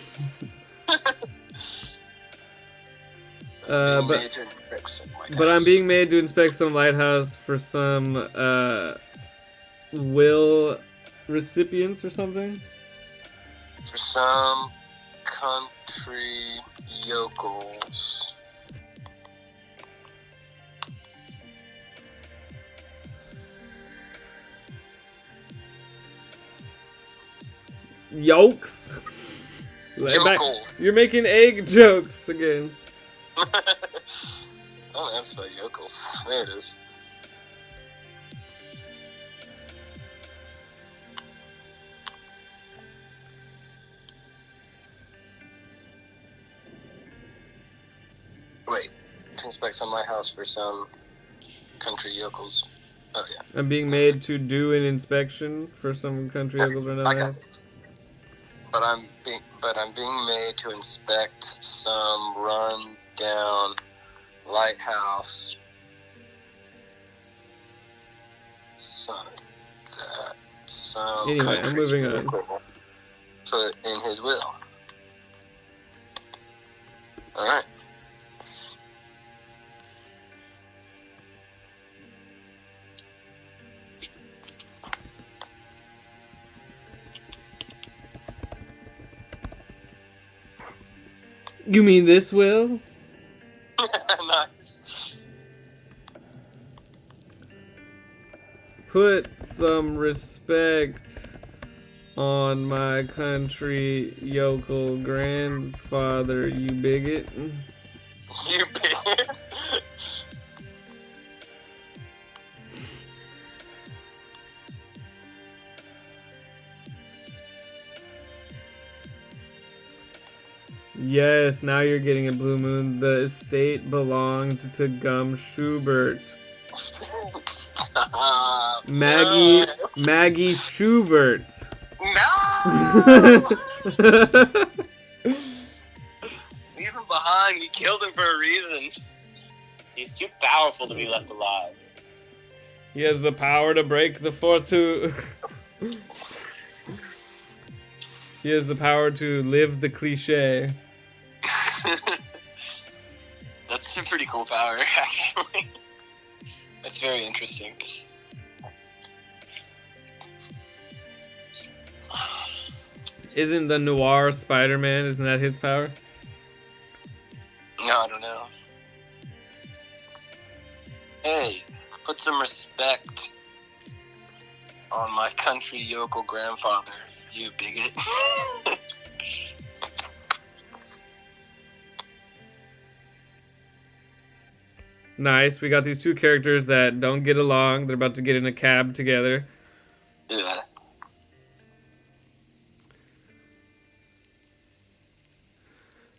But I'm being made to inspect some lighthouse for some will recipients or something. For some country yokels. Yolks. Yokels. You're making egg jokes again. Oh, that's about yokels. There it is. Wait, to inspect some lighthouse for some country yokels. Oh yeah. I'm being made to do an inspection for some country yokels or I another. got this. But I'm being made to inspect some run down lighthouse. Some that some Anyway, I'm country moving on. vehicle put in his will. All right. You mean this will? Nice. Put some respect on my country yokel grandfather, you bigot. You bigot. Yes, now you're getting a blue moon. The estate belonged to Gum Schubert. Stop. Maggie No. Maggie Schubert. No! Leave him behind. You killed him for a reason. He's too powerful to be left alive. He has the power to break the fortune. He has the power to live the cliche. That's a pretty cool power, actually. That's very interesting. Isn't the noir Spider-Man, isn't that his power? No, I don't know. Hey, put some respect on my country yokel grandfather, you bigot. Nice. We got these two characters that don't get along. They're about to get in a cab together. Yeah.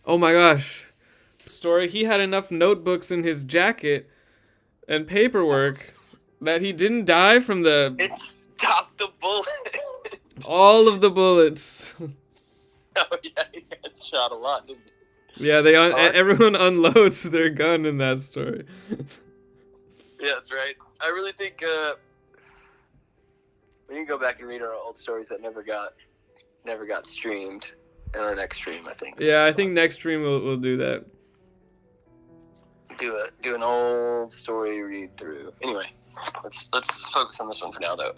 Oh my gosh. Story, he had enough notebooks in his jacket and paperwork that he didn't die from the... It stopped the bullet. all of the bullets. Oh yeah, he got shot a lot, didn't he? Yeah, everyone unloads their gun in that story. Yeah, that's right. I really think we need to go back and read our old stories that never got streamed in our next stream, I think. Yeah, I think next stream we'll do that. Do an old story read through. Anyway, let's focus on this one for now, though.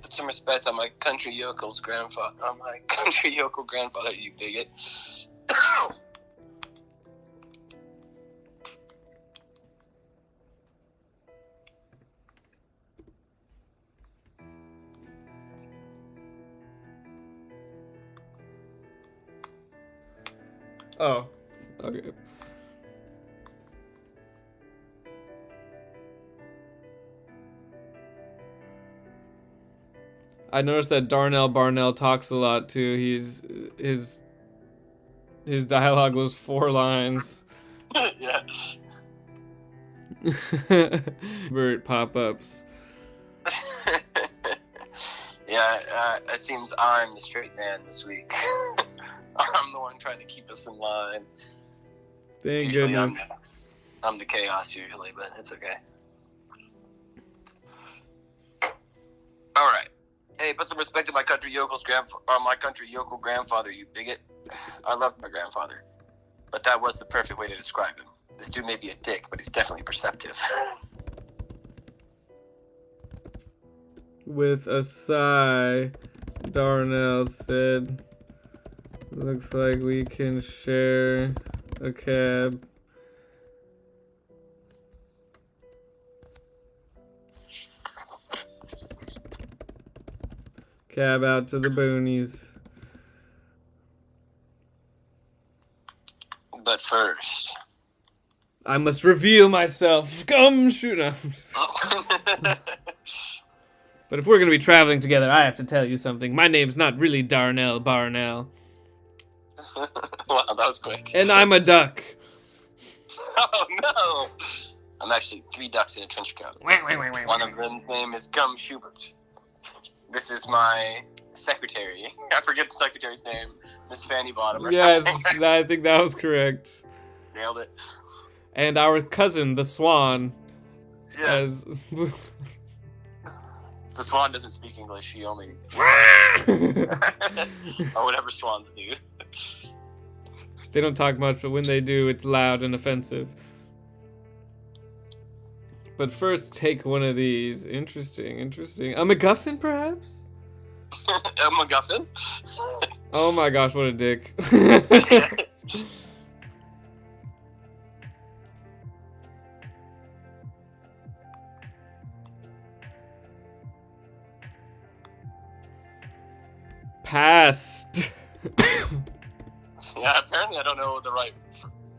Put some respect on my country yokel grandfather, you bigot. Oh, okay. I noticed that Darnell Barnell talks a lot too. His dialogue was 4 lines. Yeah. Bert pop-ups. Yeah, it seems I'm the straight man this week. I'm the one trying to keep us in line. Thank Usually goodness. I'm the chaos usually, but it's okay. All right. Hey, put some respect to my country yokel grandfather, you bigot. I loved my grandfather, but that was the perfect way to describe him. This dude may be a dick, but he's definitely perceptive. With a sigh, Darnell said, "Looks like we can share a cab." Cab out to the boonies. But first, I must reveal myself. Come shoot. No, I'm just- But if we're going to be traveling together, I have to tell you something. My name's not really Darnell Barnell. wow, that was quick. And I'm a duck. Oh no! I'm actually 3 ducks in a trench coat. One of them's name is Gum Schubert. This is my secretary. I forget the secretary's name. Miss Fanny Bottom or something. Yes, I think that was correct. Nailed it. And our cousin, the swan. Yes. As... The swan doesn't speak English. He only... or whatever swans do. They don't talk much, but when they do, it's loud and offensive. But first, take one of these. Interesting. A MacGuffin, perhaps? A MacGuffin? Oh my gosh, what a dick. Past. Yeah, apparently I don't know the right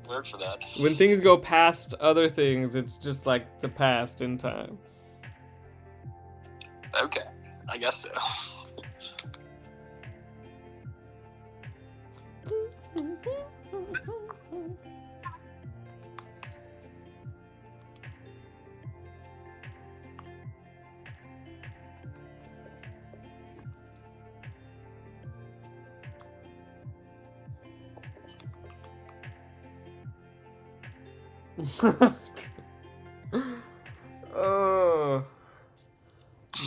word for that. When things go past other things, it's just like the past in time. Okay, I guess so. Oh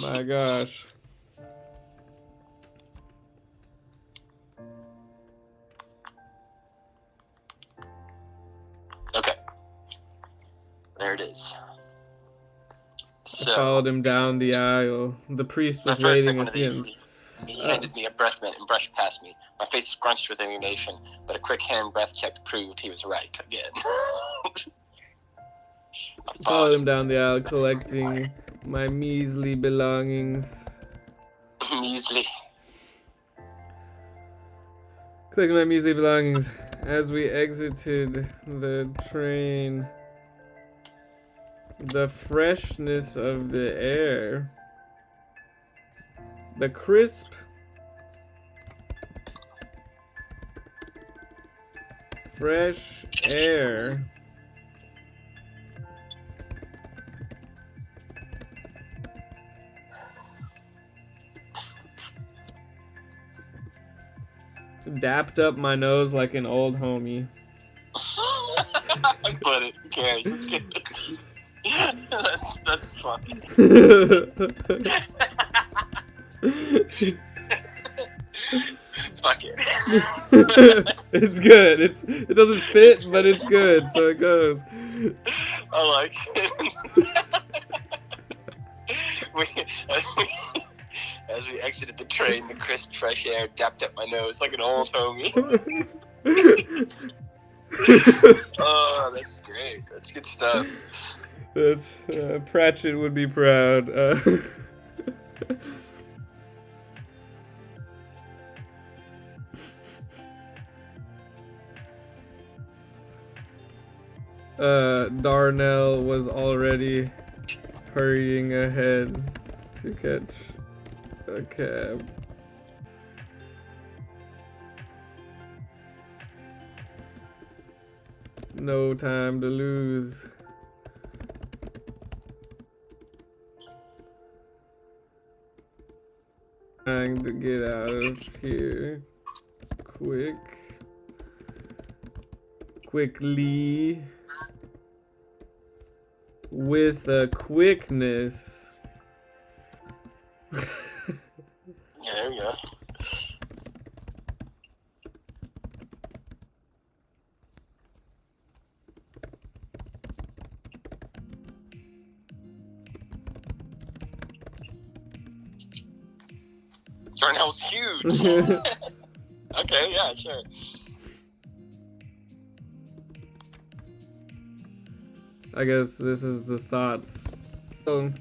my gosh. Okay. There it is. So, I followed him down the aisle. The priest was the first waiting one at of the these, end. he handed me a breath mint and brushed past me. My face scrunched with indignation, but a quick hand breath check proved he was right again. I followed him down the aisle, collecting my measly belongings. Measly. Collecting my measly belongings as we exited the train. The freshness of the air. The crisp fresh air. Dapped up my nose like an old homie. But it, who cares? It's good. that's fun. Fuck it. It's good. It doesn't fit, but it's good, so it goes. I like it. As we exited the train, the crisp fresh air dapped up my nose like an old homie. Oh, that's great. That's good stuff. That's Pratchett would be proud. Darnell was already hurrying ahead to catch a cab. No time to lose. Trying to get out of here quickly, with a quickness. Yeah, there we go. Darnell's huge. Okay, yeah, sure. I guess this is the thoughts. Oh.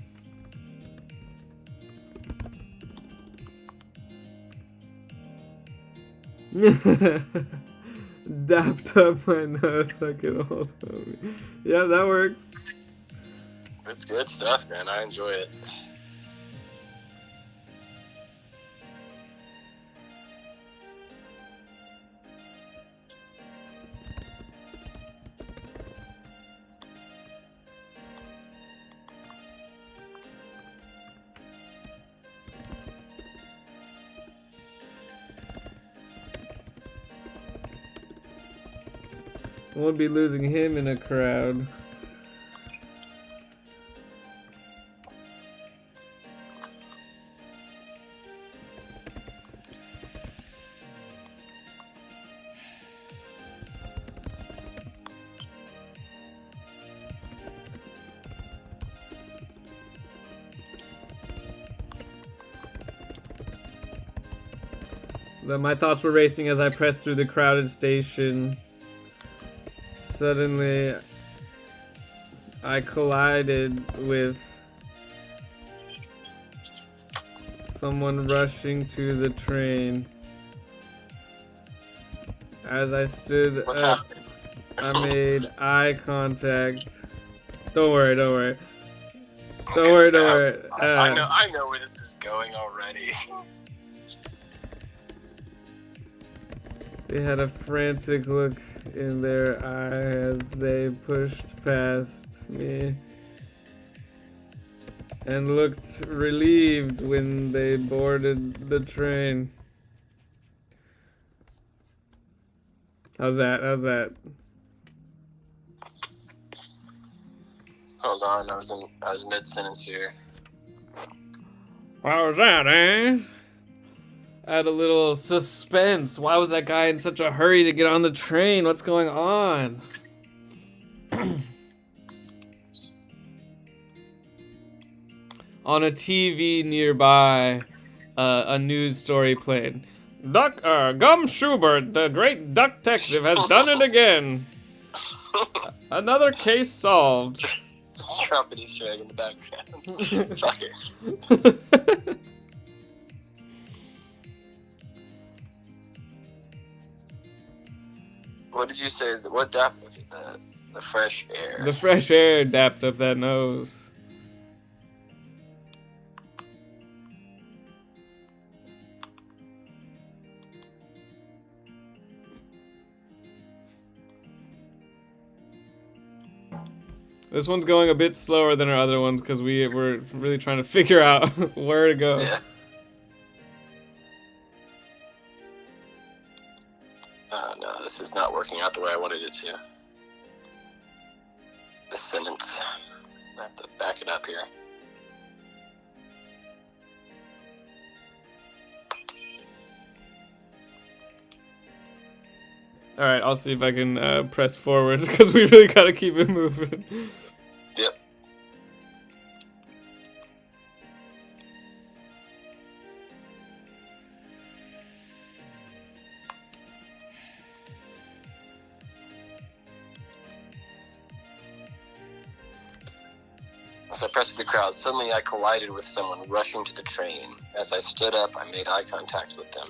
Dapped up my nose like an old homie. Yeah, that works. It's good stuff, man. I enjoy it. Won't be losing him in a crowd. My thoughts were racing as I pressed through the crowded station. Suddenly, I collided with someone rushing to the train. As I stood up, I made eye contact. Don't worry, don't worry. Don't worry, don't worry. I know where this is going already. They had a frantic look in their eye as they pushed past me and looked relieved when they boarded the train. How's that? How's that? Hold on, I was mid-sentence here. How was that, eh? Add a little suspense. Why was that guy in such a hurry to get on the train? What's going on? On a TV nearby, a news story played. Gum Schubert, the great duck detective, has done it again. Another case solved. Just drop an Easter egg in the background. Fuck it. What did you say? What dapped the fresh air? The fresh air dapped up that nose. This one's going a bit slower than our other ones because we're really trying to figure out where to go. Yeah. No, this is not working out the way I wanted it to. This sentence. I have to back it up here. Alright, I'll see if I can press forward because we really gotta keep it moving. Yep. As I pressed through the crowd, suddenly I collided with someone rushing to the train. As I stood up, I made eye contact with them.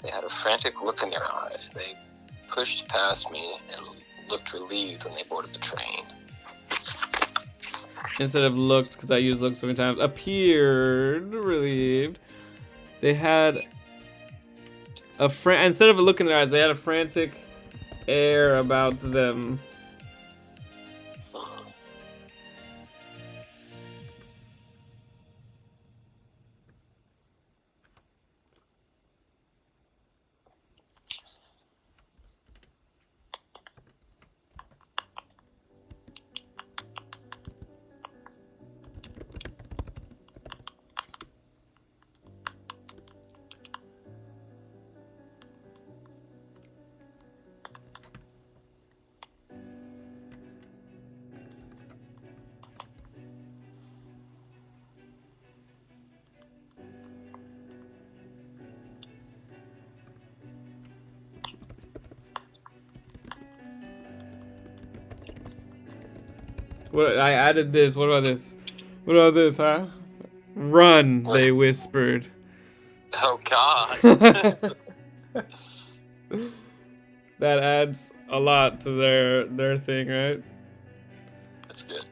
They had a frantic look in their eyes. They pushed past me and looked relieved when they boarded the train. Instead of looked, because I use looked so many times, appeared relieved. They had instead of a look in their eyes, they had a frantic air about them. What I added this. What about this? What about this, huh? Run, they whispered. Oh God. That adds a lot to their thing, right? That's good.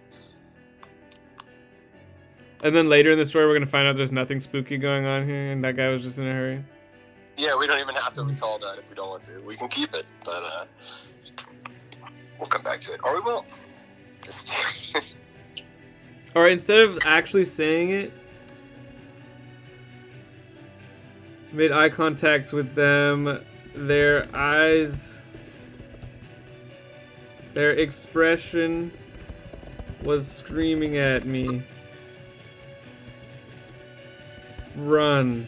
And then later in the story, we're gonna find out there's nothing spooky going on here, and that guy was just in a hurry. Yeah, we don't even have to recall that if we don't want to. We can keep it, but we'll come back to it, or we won't. Or instead of actually saying it, made eye contact with them. Their eyes Their expression was screaming at me. Run.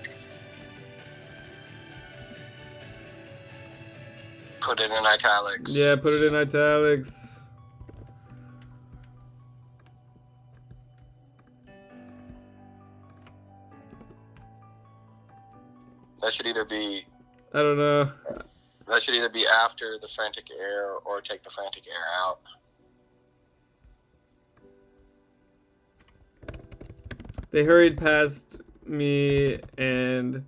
Put it in italics. Yeah, put it in italics. That should either be... I don't know. That should either be after the frantic air or take the frantic air out. They hurried past me and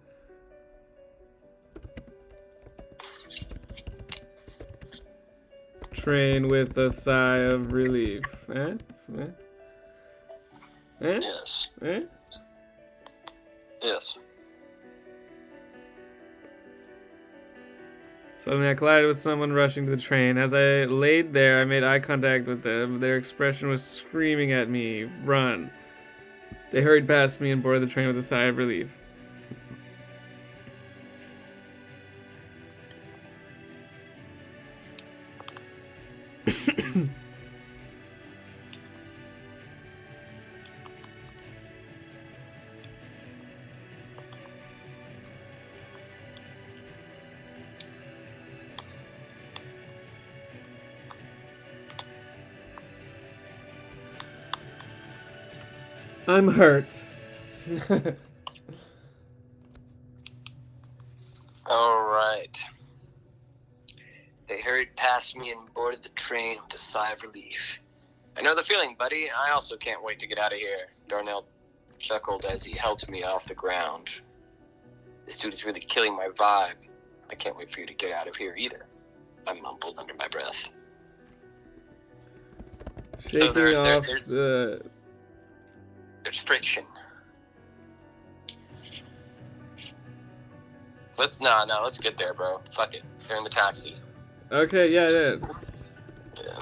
train with a sigh of relief. Eh? Eh? Eh? Yes. Eh? Yes. Suddenly I collided with someone rushing to the train. As I laid there, I made eye contact with them. Their expression was screaming at me, run. They hurried past me and boarded the train with a sigh of relief. I'm hurt. Alright. They hurried past me and boarded the train with a sigh of relief. I know the feeling, buddy. I also can't wait to get out of here. Darnell chuckled as he helped me off the ground. This dude is really killing my vibe. I can't wait for you to get out of here either. I mumbled under my breath. Shaking off the... There's friction. Let's get there, bro. Fuck it. They're in the taxi. Okay, yeah.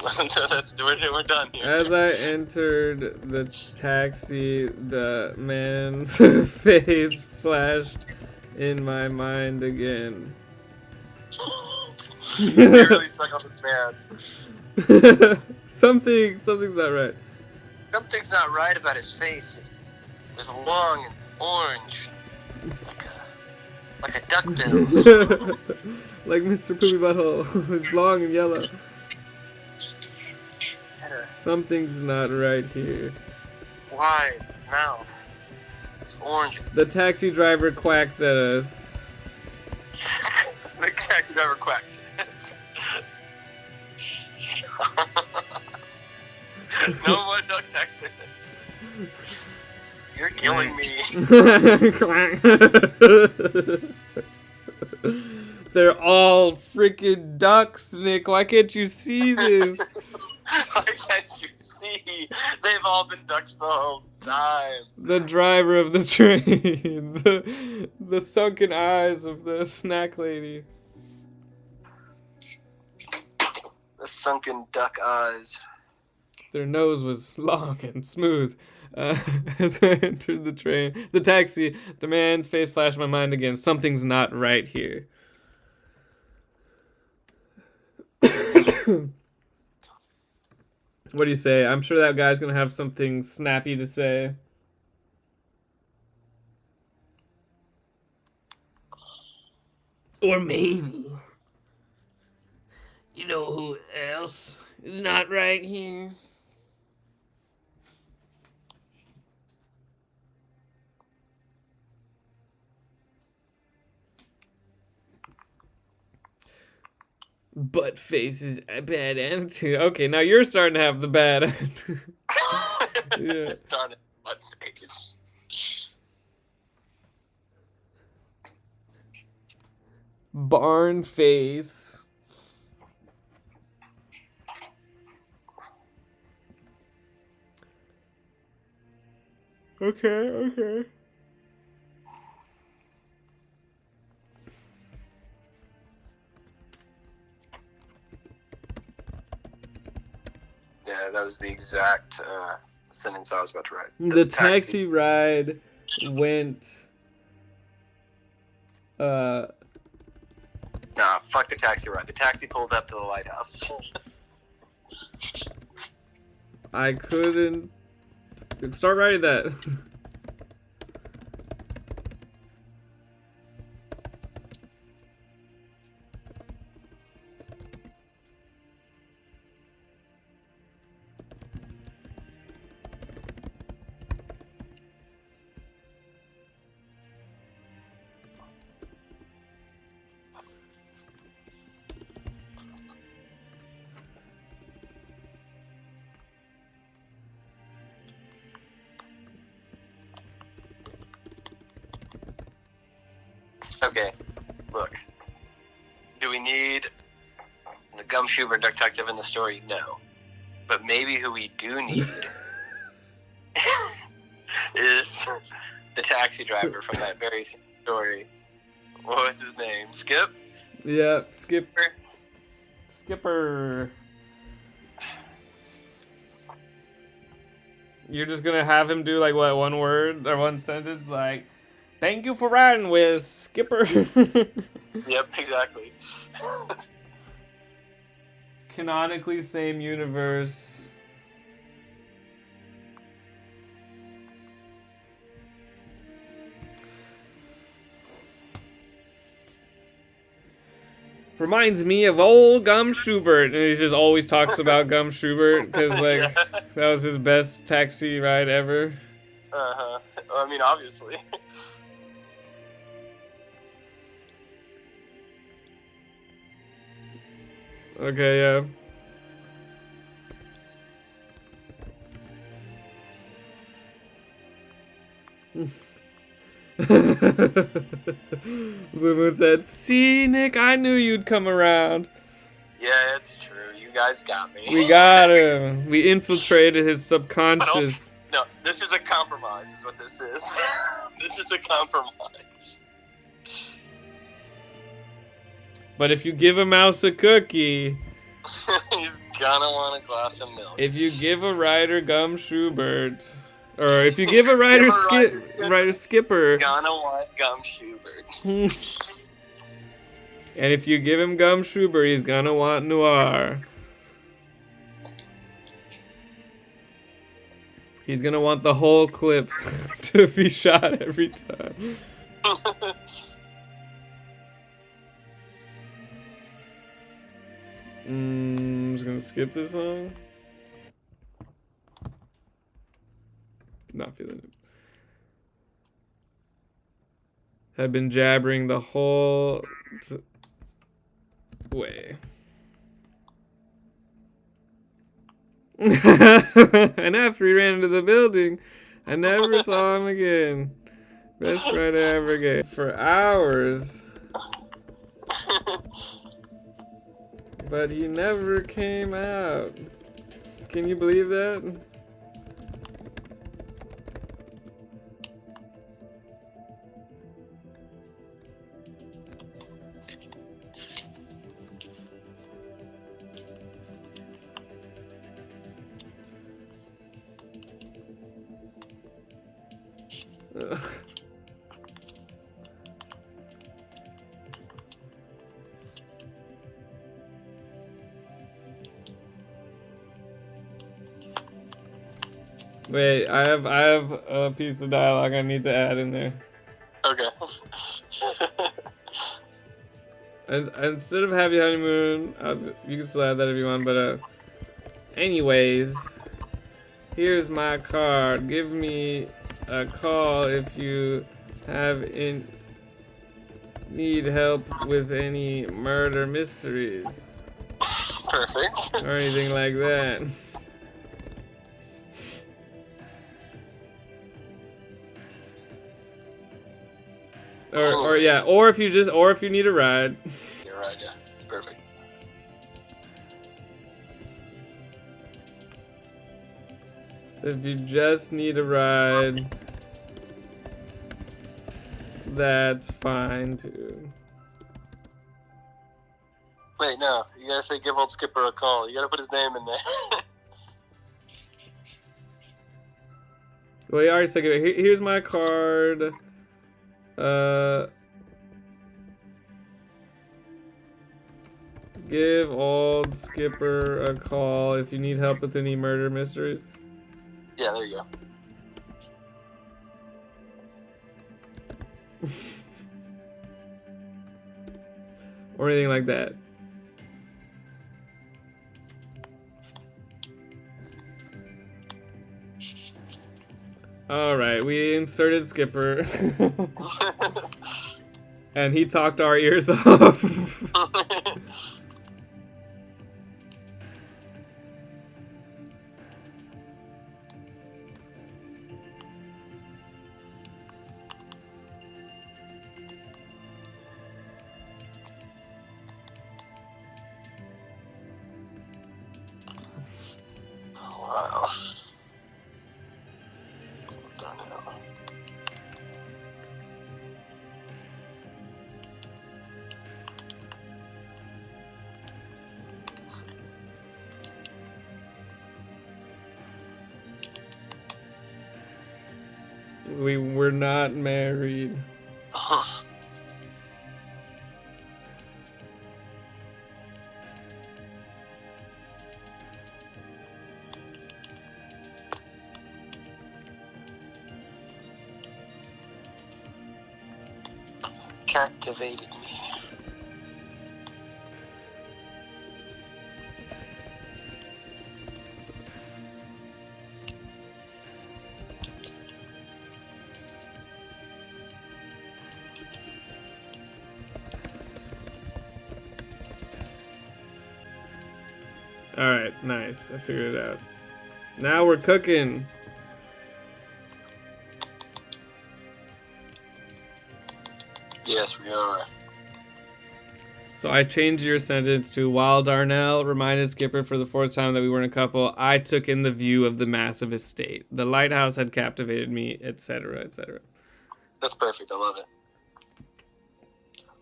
Let's do it. We're done here. As I entered the taxi, the man's face flashed in my mind again. You're really stuck on this man. Something's not right. Something's not right about his face. It was long and orange, like a duckbill. Like Mr. Poopy Butthole. It's long and yellow. Something's not right here. Wide mouth. It's orange. The taxi driver quacked at us. The taxi driver quacked. No more duck tactic. You're killing me. They're all freaking ducks, Nick. Why can't you see this? Why can't you see? They've all been ducks the whole time. The driver of the train. The sunken eyes of the snack lady. The sunken duck eyes. Their nose was long and smooth. As I entered the taxi, the man's face flashed in my mind again. Something's not right here. What do you say? I'm sure that guy's gonna have something snappy to say. Or maybe, you know who else is not right here? Buttface is a bad attitude. Okay, now you're starting to have the bad attitude. Yeah. Darn it, buttface. Barn face. Okay. Yeah, that was the exact sentence I was about to write. The taxi ride went... Nah, fuck the taxi ride. The taxi pulled up to the lighthouse. I couldn't start writing that. Okay, look. Do we need the gumshoe detective in the story? No. But maybe who we do need is the taxi driver from that very same story. What was his name? Skip? Yeah, Skipper. You're just gonna have him do like what, one word or one sentence, like, "Thank you for riding with Skipper." Yep, exactly. Canonically same universe. Reminds me of old Gum Schubert, and he just always talks about Gum Schubert because like Yeah. that was his best taxi ride ever. Uh-huh. I mean, obviously. Okay, yeah. Blue Moon said, "See, Nick, I knew you'd come around. Yeah, it's true. You guys got me. We got him. We infiltrated his subconscious." No, this is a compromise, is what this is. This is a compromise. But if you give a mouse a cookie, He's gonna want a glass of milk. if you give a rider Gum Schubert, or if you give a rider Skipper, Gonna want Gum Schubert. and if you give him Gum Schubert, he's gonna want Noir. He's gonna want the whole clip to be shot every time. I'm just gonna skip this song. Not feeling it. Had been jabbering the whole way. And after he ran into the building, I never saw him again. Best writer ever gave. For hours. But he never came out. Can you believe that? Wait, I have a piece of dialogue I need to add in there. Okay. Instead of happy honeymoon, you can still add that if you want, but anyways, here's my card. Give me a call if you need help with any murder mysteries. Perfect. Or anything like that. Or yeah, or if you need a ride. You're right, yeah. Perfect. If you just need a ride, that's fine too. Wait, no. You gotta say give old Skipper a call. You gotta put his name in there. Well, you already said it. Here's my card. Give old Skipper a call if you need help with any murder mysteries. Yeah, there you go. Or anything like that. Alright, we inserted Skipper. And he talked our ears off. Wow. Darn it. We were not married. Captivated me. Alright, nice. I figured it out. Now we're cooking. Yes, we are. So I changed your sentence to, while Darnell reminded Skipper for the fourth time that we weren't a couple, I took in the view of the massive estate. The lighthouse had captivated me, etc., etc. That's perfect. I love it.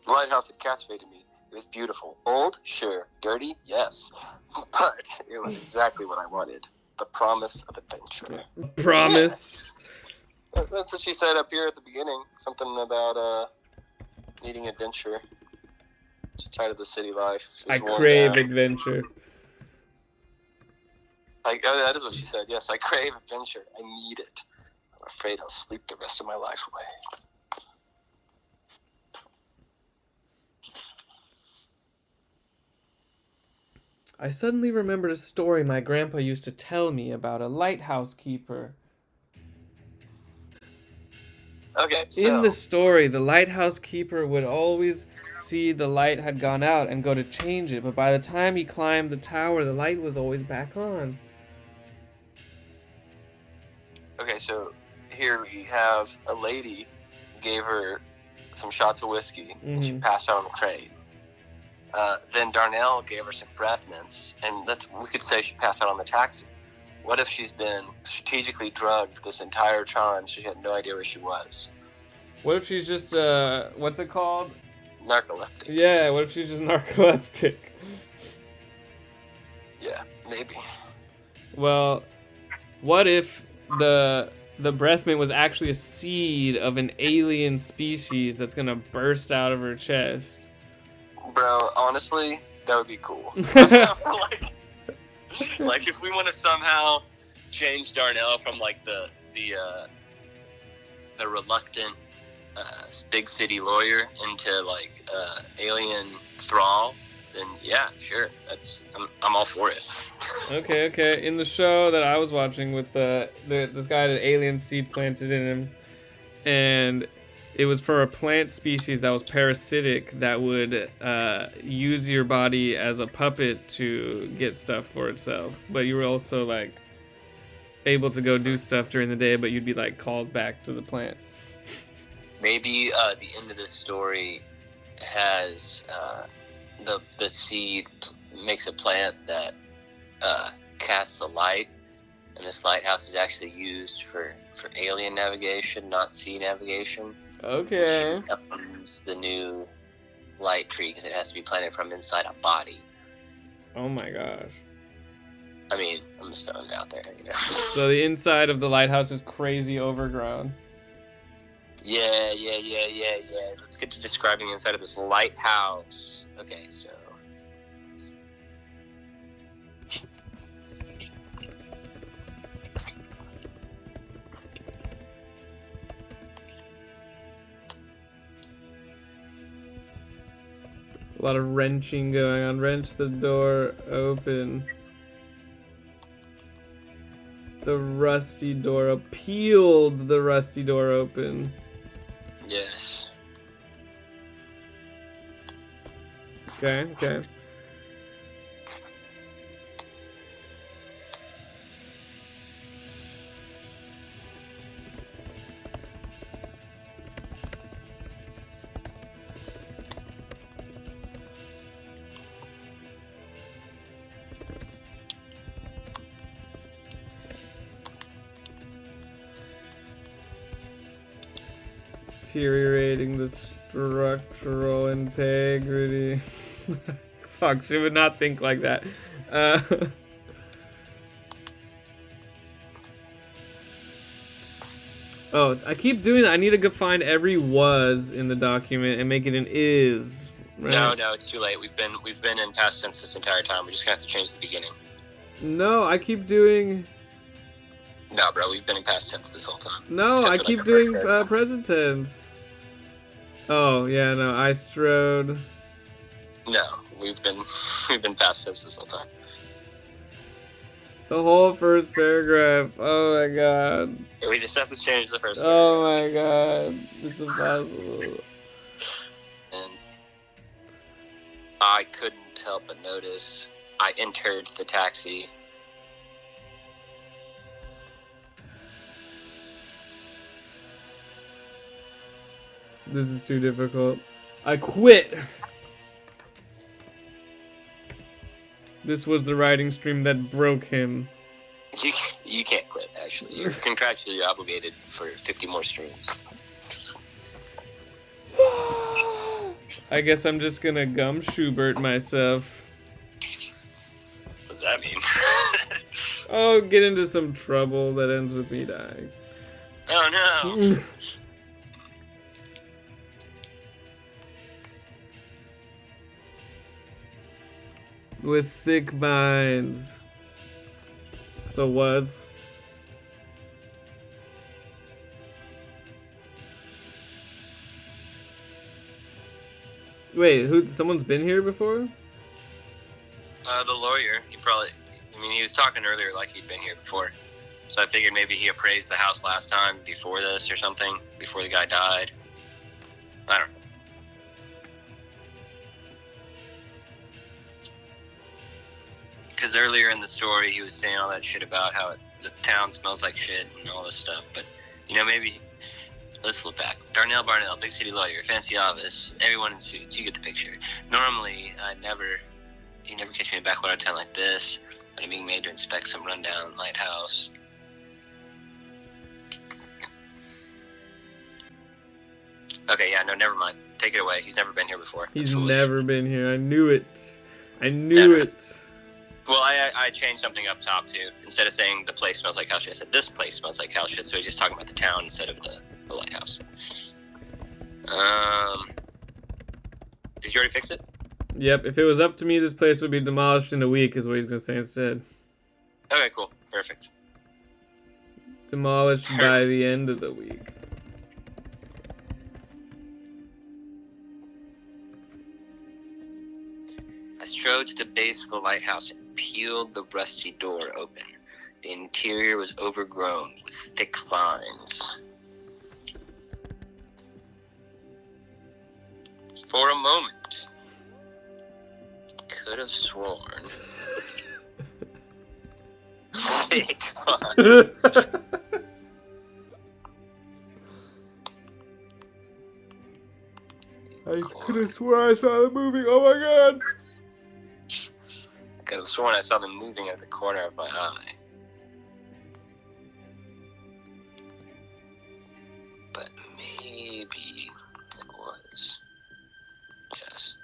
The lighthouse had captivated me. It was beautiful. Old? Sure. Dirty? Yes. But it was exactly what I wanted. The promise of adventure. Promise. Yeah. That's what she said up here at the beginning. Something about needing adventure. She's tired of the city life. I crave adventure. That is what she said. Yes, I crave adventure. I need it. I'm afraid I'll sleep the rest of my life away. I suddenly remembered a story my grandpa used to tell me about a lighthouse keeper. Okay, so... In the story, the lighthouse keeper would always see the light had gone out and go to change it, but by the time he climbed the tower, the light was always back on. Okay, so here we have a lady gave her some shots of whiskey, and she passed out on the train. Then Darnell gave her some breath mints, and we could say she passed out on the taxi. What if she's been strategically drugged this entire time, so she had no idea where she was? What if she's just, what's it called? Narcoleptic. Yeah, what if she's just narcoleptic? Yeah, maybe. Well, what if the breath mint was actually a seed of an alien species that's gonna burst out of her chest? Bro, honestly, that would be cool. like if we want to somehow change Darnell from like the reluctant big city lawyer into like alien thrall, then yeah, sure, I'm all for it. Okay. In the show that I was watching with this guy had an alien seed planted in him, and it was for a plant species that was parasitic that would use your body as a puppet to get stuff for itself. But you were also like able to go do stuff during the day, but you'd be like called back to the plant. Maybe the end of this story has the seed makes a plant that casts a light, and this lighthouse is actually used for alien navigation, not sea navigation. Okay. She becomes the new light tree because it has to be planted from inside a body. Oh my gosh. I mean, I'm just throwing it out there, you know. So the inside of the lighthouse is crazy overgrown. Yeah. Let's get to describing the inside of this lighthouse. Okay, so A lot of wrenching going on. Wrench the door open. The rusty door. Peeled the rusty door open. Yes. Okay, okay. Deteriorating the structural integrity. Fuck, she would not think like that. Oh, I keep doing that. I need to go find every was in the document and make it an is. Right? No, it's too late. We've been in past tense this entire time. We just have to change the beginning. No, I keep doing. No, bro, we've been in past tense this whole time. No, Except I for, keep like, doing the first present tense. Oh yeah, no, I strode. No, we've been past tense this whole time. The whole first paragraph. Oh my god. We just have to change the first Oh my god. It's impossible. And I couldn't help but notice I entered the taxi. This is too difficult. I quit. This was the writing stream that broke him. You can't quit, actually. You're contractually obligated for 50 more streams. I guess I'm just gonna gum Schubert myself. What does that mean? Oh, get into some trouble that ends with me dying. Oh no! With thick minds. So was. Wait, someone's been here before? The lawyer, he was talking earlier like he'd been here before. So I figured maybe he appraised the house last time before this or something, before the guy died. I don't know. Because earlier in the story he was saying all that shit about how the town smells like shit and all this stuff. But, maybe... Let's look back. Darnell Barnell, big city lawyer, fancy office, everyone in suits. You get the picture. Normally, you never catch me in a backwater town like this, but I'm being made to inspect some rundown lighthouse. Okay, yeah, no, never mind. Take it away. He's never been here before. He's never been here. I knew it. I knew it. Well, I changed something up top, too. Instead of saying the place smells like cow shit, I said this place smells like cow shit, so he's just talking about the town instead of the lighthouse. Did you already fix it? Yep, if it was up to me, this place would be demolished in a week, is what he's gonna say instead. Okay, cool. Perfect. Demolished by the end of the week. I strode to the base of the lighthouse and peeled the rusty door open. The interior was overgrown with thick vines. For a moment, could have sworn. Thick vines. I could have sworn I saw them moving. Oh my god! I could have sworn I saw them moving at the corner of my eye. But maybe it was just...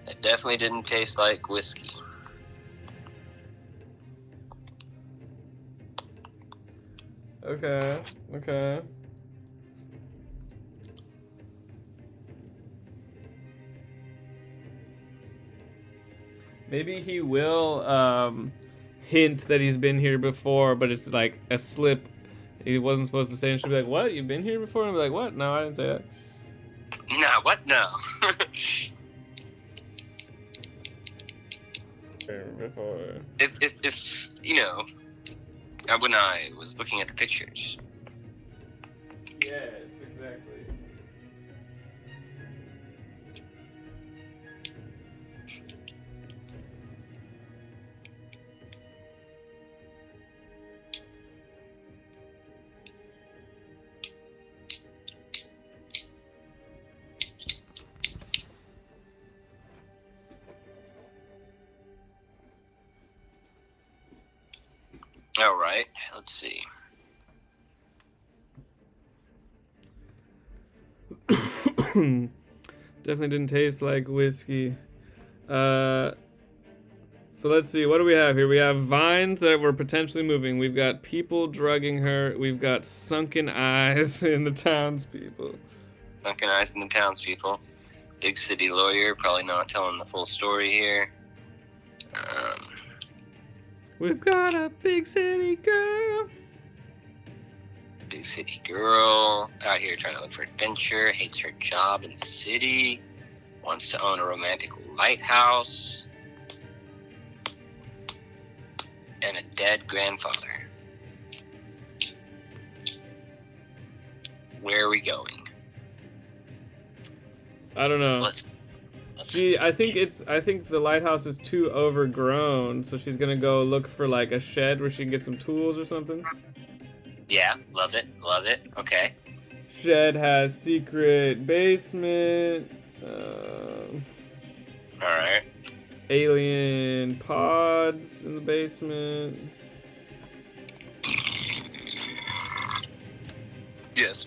It definitely didn't taste like whiskey. Okay, okay. Maybe he will hint that he's been here before, but it's like a slip. He wasn't supposed to say, and she'll be like, "What? You've been here before?" And I'll be like, "What? No, I didn't say that." Nah, what? No. Before. If you know, when I was looking at the pictures. Yes, exactly. All right, let's see. Definitely didn't taste like whiskey. So let's see. What do we have here? We have vines that were potentially moving. We've got people drugging her. We've got sunken eyes in the townspeople. Sunken eyes in the townspeople. Big city lawyer, probably not telling the full story here. We've got a big city girl. Big city girl out here trying to look for adventure, hates her job in the city, wants to own a romantic lighthouse, and a dead grandfather. Where are we going? I don't know. Let's I think the lighthouse is too overgrown, so she's gonna go look for like a shed where she can get some tools or something. Yeah, love it. Okay. Shed has secret basement. Alright. Alien pods in the basement. Yes.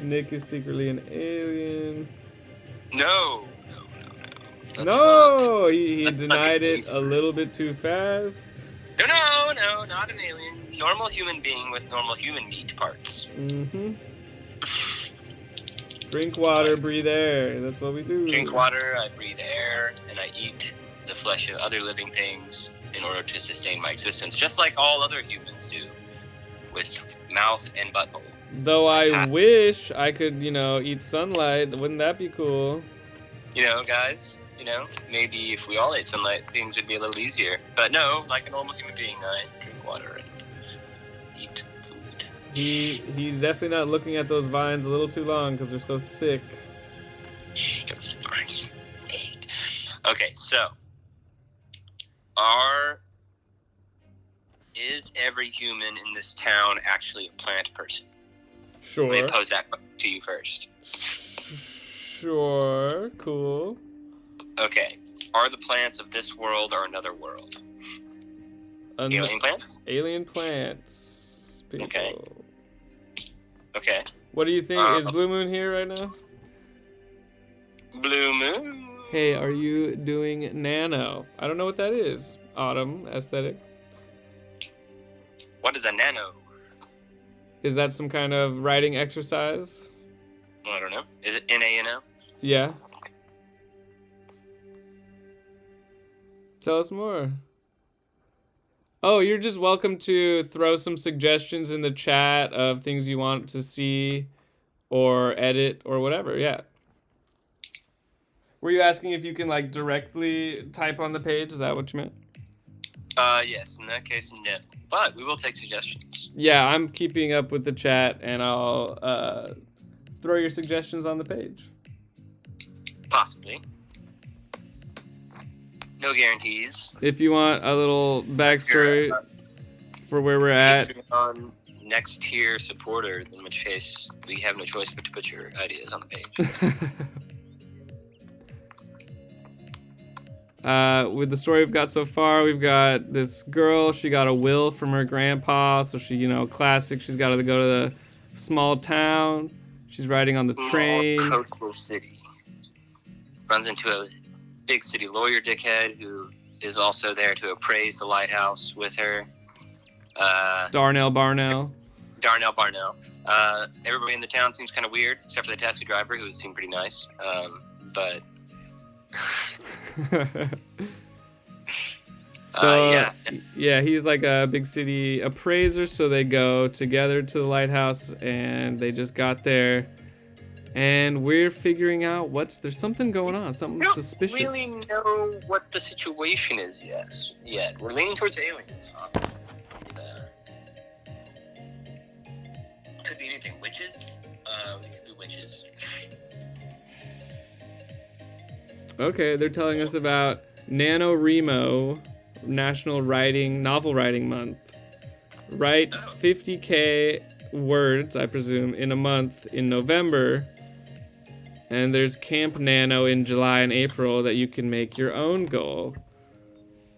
Nick is secretly an alien. No. No, he denied it a little bit too fast. No, not an alien. Normal human being with normal human meat parts. Mm-hmm. Drink water, breathe air. That's what we do. Drink water, I breathe air, and I eat the flesh of other living things in order to sustain my existence, just like all other humans do, with mouth and butthole. Though I wish I could, eat sunlight. Wouldn't that be cool? Guys, maybe if we all ate sunlight, things would be a little easier. But no, like a normal human being, I drink water and eat food. He's definitely not looking at those vines a little too long because they're so thick. Okay, so is every human in this town actually a plant person? Sure. Let me pose that to you first. Sure, cool. Okay, are the plants of this world or another world? Alien plants? Alien plants. People. Okay. What do you think? Is Blue Moon here right now? Blue Moon? Hey, are you doing nano? I don't know what that is. Autumn aesthetic. What is a nano? Is that some kind of writing exercise? I don't know. Is it N-A-N-O? Yeah. Tell us more. Oh, you're just welcome to throw some suggestions in the chat of things you want to see or edit or whatever, yeah. Were you asking if you can like directly type on the page? Is that what you meant? Yes, in that case, no. But we will take suggestions. Yeah, I'm keeping up with the chat and I'll throw your suggestions on the page. Possibly. No guarantees. If you want a little backstory for where we're at. Patreon next tier supporter, in which case we have no choice but to put your ideas on the page. With the story we've got so far, we've got this girl. She got a will from her grandpa, so she, classic. She's got to go to the small town. She's riding on the train. Coastal city. Runs into a big city lawyer dickhead who is also there to appraise the lighthouse with her. Darnell Barnell. Everybody in the town seems kind of weird, except for the taxi driver, who seemed pretty nice. But So yeah, he's like a big city appraiser, so they go together to the lighthouse, and they just got there, and we're figuring out there's something going on, something suspicious. We don't really know what the situation is yet. We're leaning towards aliens, obviously. Could be anything. Witches? We could do witches. Okay, they're telling us about NaNoWriMo, National Novel Writing Month. Write 50K words, I presume, in a month in November. And there's Camp Nano in July and April that you can make your own goal.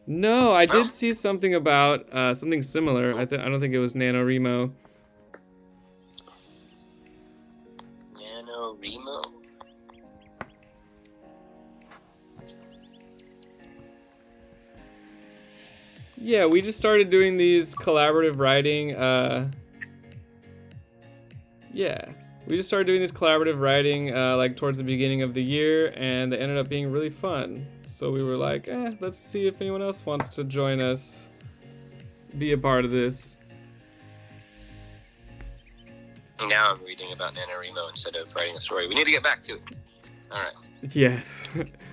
No, I did see something about something similar. I don't think it was NaNoWriMo. NaNoWriMo? Yeah, we just started doing these collaborative writing. We just started doing this collaborative writing like towards the beginning of the year, and they ended up being really fun. So we were like, let's see if anyone else wants to join us, be a part of this. Now I'm reading about NaNoWriMo instead of writing a story. We need to get back to it. All right. Yes.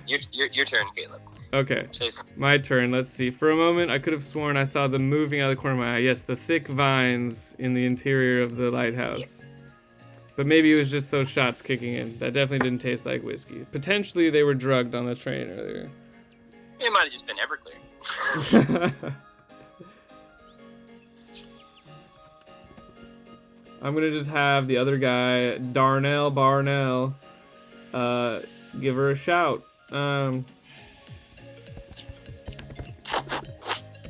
Your turn, Caleb. Okay, my turn. Let's see. For a moment, I could have sworn I saw them moving out of the corner of my eye. Yes, the thick vines in the interior of the lighthouse. But maybe it was just those shots kicking in. That definitely didn't taste like whiskey. Potentially, they were drugged on the train earlier. It might have just been Everclear. I'm gonna just have the other guy, Darnell Barnell, give her a shout.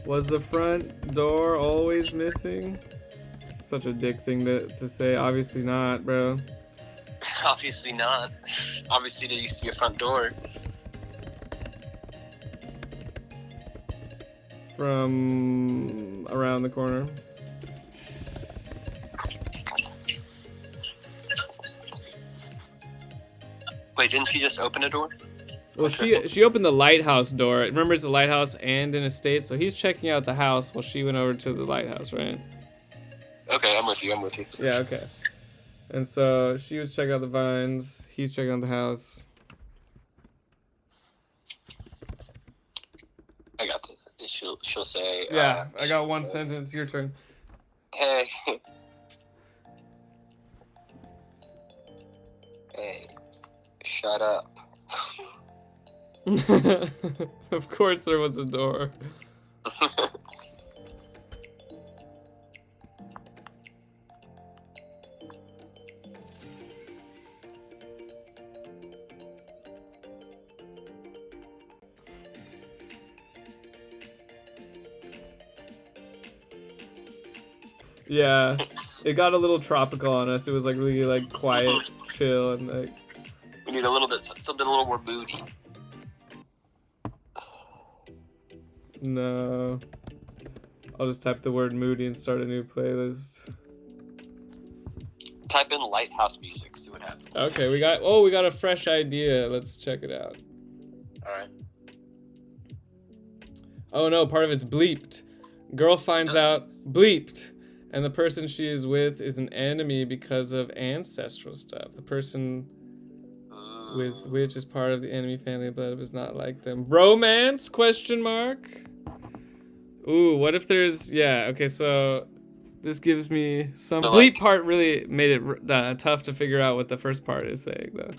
Was the front door always missing? Such a dick thing to say. Obviously not, bro. Obviously not. Obviously there used to be a front door. From around the corner. Wait, didn't she just open a door? Well, she opened the lighthouse door. Remember, it's a lighthouse and an estate, so he's checking out the house while she went over to the lighthouse, right? Okay, I'm with you. Yeah, okay. And so she was checking out the vines, he's checking out the house. I got this. She'll say... Yeah, I got one sentence. Your turn. Hey. Hey. Shut up. Of course there was a door. Yeah, it got a little tropical on us. It was like really like quiet, chill, and like... We need a little bit, something a little more moody. No. I'll just type the word moody and start a new playlist. Type in lighthouse music, see what happens. Okay, we got a fresh idea. Let's check it out. Alright. Oh no, part of it's bleeped. Girl finds out, bleeped. And the person she is with is an enemy because of ancestral stuff. The person with which is part of the enemy family but was not like them. Romance? Question mark? Ooh, what if there's... Yeah, okay, so this gives me some... So bleep part really made it tough to figure out what the first part is saying, though.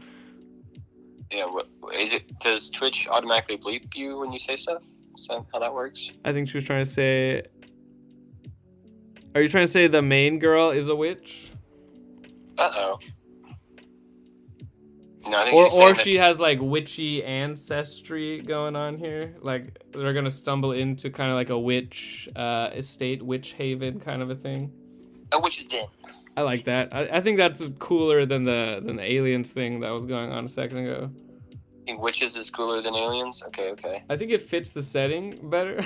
Yeah, what is it? Does Twitch automatically bleep you when you say stuff? Is that how that works? I think she was trying to say... Are you trying to say the main girl is a witch? Uh-oh. No, I think or she has like witchy ancestry going on here. Like they're gonna stumble into kind of like a witch estate, witch haven kind of a thing. A witch's den. I like that. I think that's cooler than the aliens thing that was going on a second ago. You think witches is cooler than aliens? Okay. I think it fits the setting better.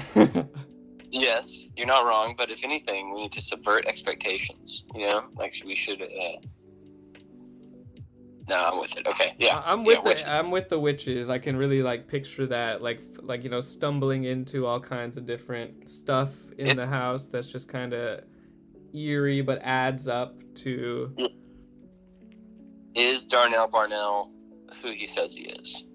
Yes, you're not wrong, but if anything, we need to subvert expectations, you know? Like, we should, No, I'm with it. Okay, yeah. I'm with I'm with the witches. I can really like picture that, like you know, stumbling into all kinds of different stuff in the house that's just kind of eerie, but adds up to. Is Darnell Barnell who he says he is?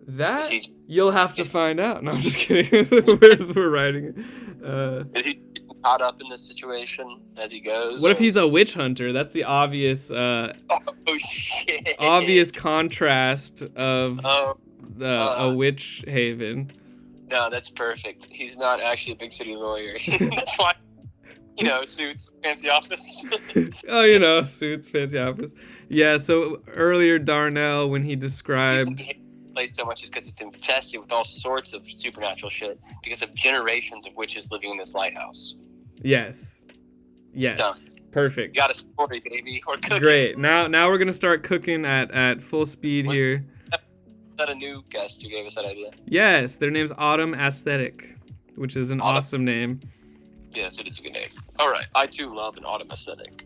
That you'll have to find out. No, I'm just kidding. We're writing it. Is he caught up in this situation as he goes? What if he's a witch hunter? That's the obvious shit. Obvious contrast of a witch haven. No, that's perfect. He's not actually a big city lawyer. That's why, you know, suits, fancy office. Oh, you know, suits, fancy office. Yeah, so earlier Darnell, when he described... place so much is because it's infested with all sorts of supernatural shit because of generations of witches living in this lighthouse. Yes. Done. Perfect. You got a story, baby. We're cooking. Great. Now we're gonna start cooking at full speed here. Is that a new guest who gave us that idea? Yes, their name's Autumn Aesthetic, which is an awesome name. Yes, it is a good name. All right, I too love an Autumn Aesthetic.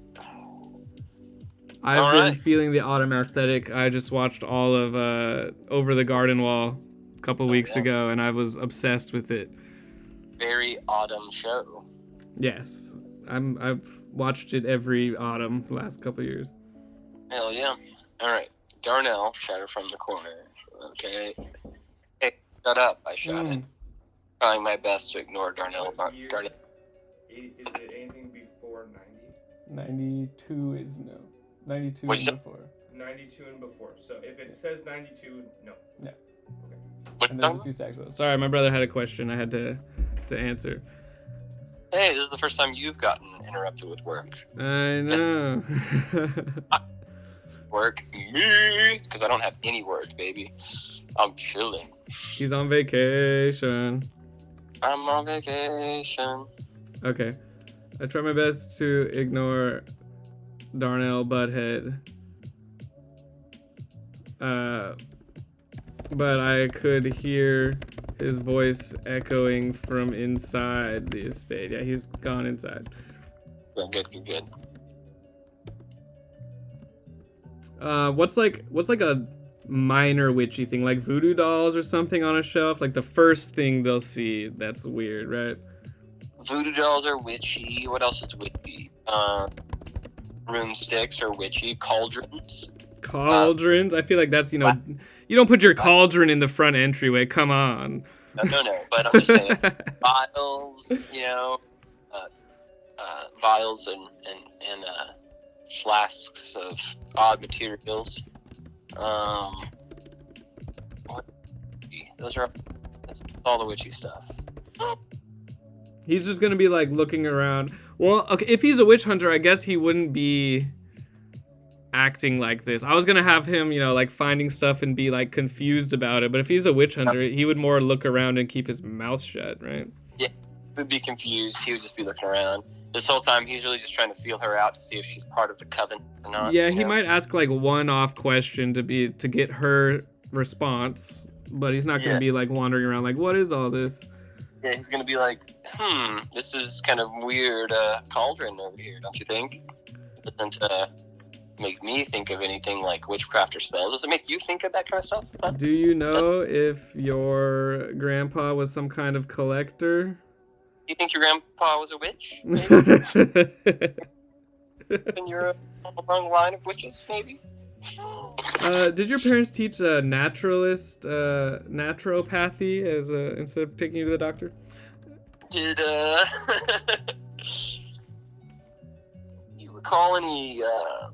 I've been feeling the Autumn Aesthetic. I just watched all of Over the Garden Wall a couple weeks ago, and I was obsessed with it. Very autumn show. Yes, I've watched it every autumn the last couple years. Hell yeah! All right, Darnell shouted from the corner. Okay, hey, shut up! I shouted. Trying my best to ignore Darnell. Darnell. Is it anything before 90? 92 is no. 92 and before. 92 and before. So if it says 92, no. Yeah. Okay. And there's a few stacks though. Sorry, my brother had a question I had to answer. Hey, this is the first time you've gotten interrupted with work. I know. Work me, because I don't have any work, baby. I'm chilling. He's on vacation. I'm on vacation. Okay. I try my best to ignore Darnell Butthead. But I could hear his voice echoing from inside the estate. Yeah, he's gone inside. Good. What's like a minor witchy thing, like voodoo dolls or something on a shelf? Like the first thing they'll see that's weird, right? Voodoo dolls are witchy. What else is witchy? Broomsticks are witchy. Cauldrons. Cauldrons? I feel like that's, you know, you don't put your cauldron in the front entryway. Come on. No. But I'm just saying, vials, you know, vials and flasks of odd materials. That's all the witchy stuff. He's just gonna be like looking around. Well, okay, if he's a witch hunter, I guess he wouldn't be acting like this. I was gonna have him, you know, like finding stuff and be like confused about it. But if he's a witch hunter, he would more look around and keep his mouth shut, right? Yeah, he would be confused. He would just be looking around. This whole time, he's really just trying to feel her out to see if she's part of the coven or not. Yeah, he might ask like one-off question to get her response, but he's not gonna be like wandering around like, what is all this? Yeah, he's gonna be like, this is kind of weird cauldron over here, don't you think? It doesn't make me think of anything like witchcraft or spells. Does it make you think of that kind of stuff? Huh? Do you know if your grandpa was some kind of collector? You think your grandpa was a witch? Maybe? And you're a long line of witches, maybe? Did your parents teach naturopathy as instead of taking you to the doctor? Did you recall any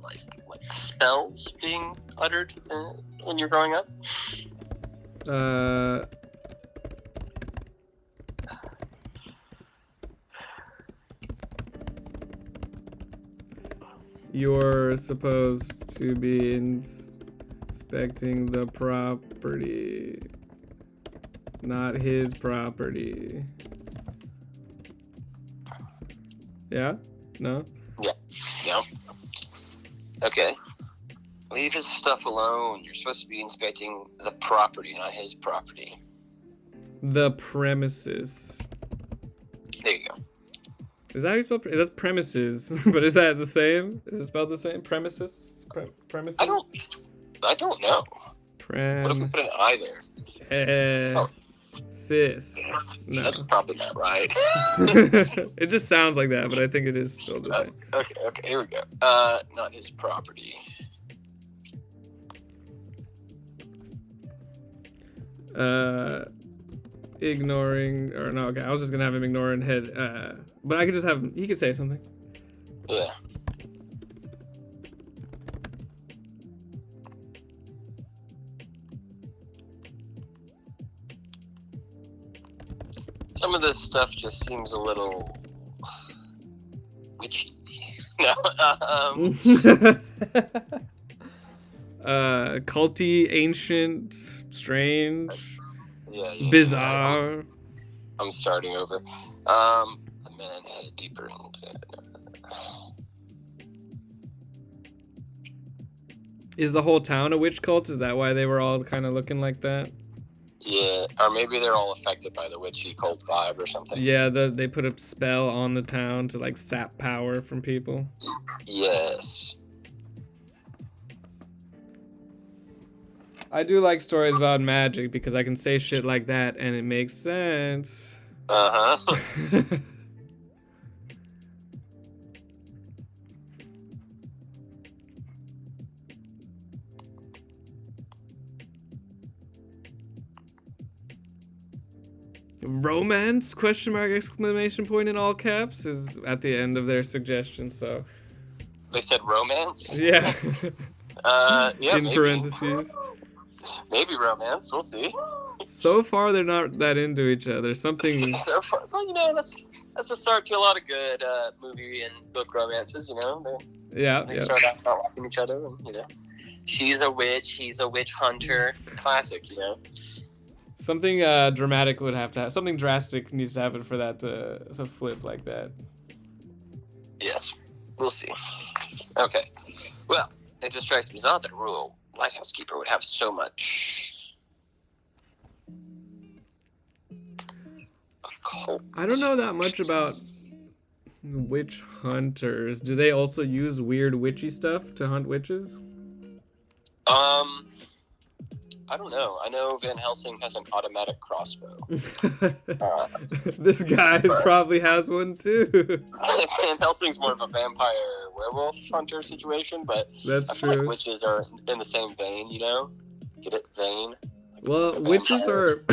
like spells being uttered when you're growing up? You're supposed to be inspecting the property, not his property. Yeah? No? Yeah. Okay. Leave his stuff alone. You're supposed to be inspecting the property, not his property. The premises. There you go. Is that how you spell? That's premises, but is that the same? Is it spelled the same? Premises? Premises? I don't know. What if we put an I there? Sis. No. That's probably not right. It just sounds like that, but I think it is spelled the same. Okay, here we go. Not his property. Ignoring, or no, okay, I was just gonna have him ignoring head, but I could just have him, he could say something. Yeah. Some of this stuff just seems a little witchy. No, culty, ancient, strange, yeah, bizarre. I'm starting over. The man had a deeper into... Is the whole town a witch cult? Is that why they were all kind of looking like that? Yeah, or maybe they're all affected by the witchy cult vibe or something. Yeah, they put a spell on the town to like sap power from people. Yes. I do like stories about magic because I can say shit like that and it makes sense. Uh-huh. Romance ? Exclamation point in all caps is at the end of their suggestion, so. They said romance? Yeah. Yeah, in maybe. parentheses. Maybe romance, we'll see. So far, they're not that into each other. Something. So far, well, you know, that's a start to a lot of good movie and book romances, you know? They start out not liking each other, and, you know. She's a witch, he's a witch hunter. Classic, you know? Something dramatic would have to have. Something drastic needs to happen for that to flip like that. Yes, we'll see. Okay. Well, it just strikes me as odd that a rural lighthouse keeper would have so much occult. I don't know that much about witch hunters. Do they also use weird witchy stuff to hunt witches? I don't know. I know Van Helsing has an automatic crossbow. This guy probably has one too. Van Helsing's more of a vampire werewolf hunter situation, but that's I feel true. like witches are in the same vein, you know? Get it? Vein? Like Well, witches are...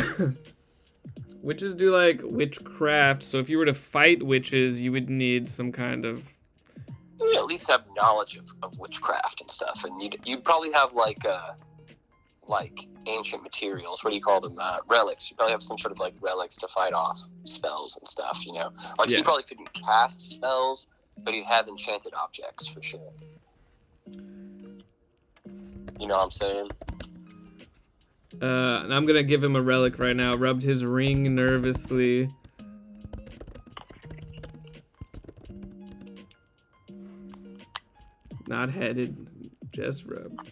witches do like witchcraft, so if you were to fight witches, you would need some kind of... You at least have knowledge of witchcraft and stuff, and you'd probably have like ancient materials. What do you call them? Relics. You probably have some sort of like relics to fight off spells and stuff, you know? Like he probably couldn't cast spells, but he'd have enchanted objects for sure. You know what I'm saying? And I'm gonna give him a relic right now. Rubbed his ring nervously. Not headed, just rubbed.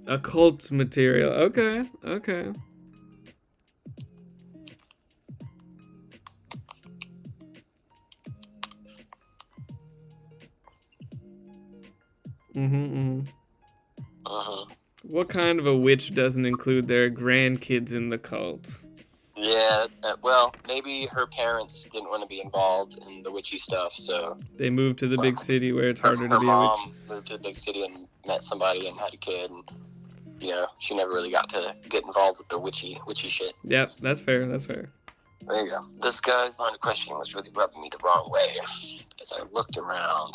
Occult material. Okay. What kind of a witch doesn't include their grandkids in the cult? Yeah, well, maybe her parents didn't want to be involved in the witchy stuff, so... They moved to the big city where it's harder to be a witch. Her mom moved to the big city and met somebody and had a kid, and, you know, she never really got to get involved with the witchy shit. Yep, that's fair. There you go. This guy's line of questioning was really rubbing me the wrong way as I looked around.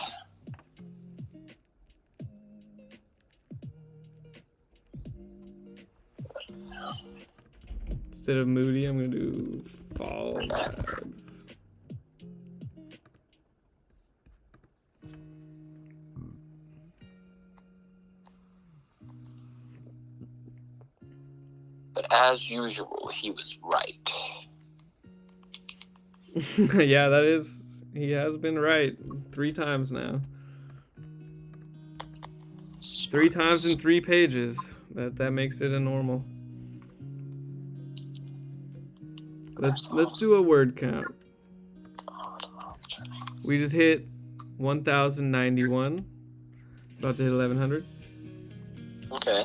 Instead of moody, I'm gonna do fall vibes. But as usual, he was right. Yeah, that is. He has been right 3 times now. 3 times in 3 pages. That makes it a normal. Let's do a word count. We just hit 1,091. About to hit 1,100. Okay.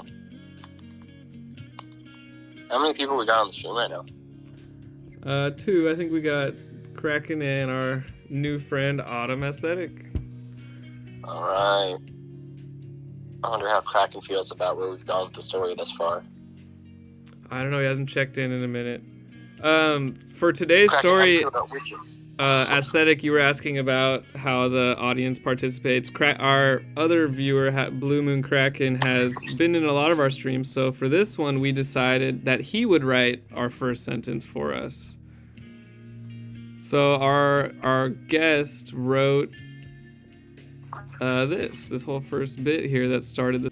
How many people we got on the stream right now? 2. I think we got Kraken and our new friend Autumn Aesthetic. All right. I wonder how Kraken feels about where we've gone with the story thus far. I don't know. He hasn't checked in a minute. For today's Kraken, how do you story, feel about witches? Aesthetic, you were asking about how the audience participates. Our other viewer, Blue Moon Kraken, has been in a lot of our streams. So for this one, we decided that he would write our first sentence for us. So our guest wrote this whole first bit here that started the.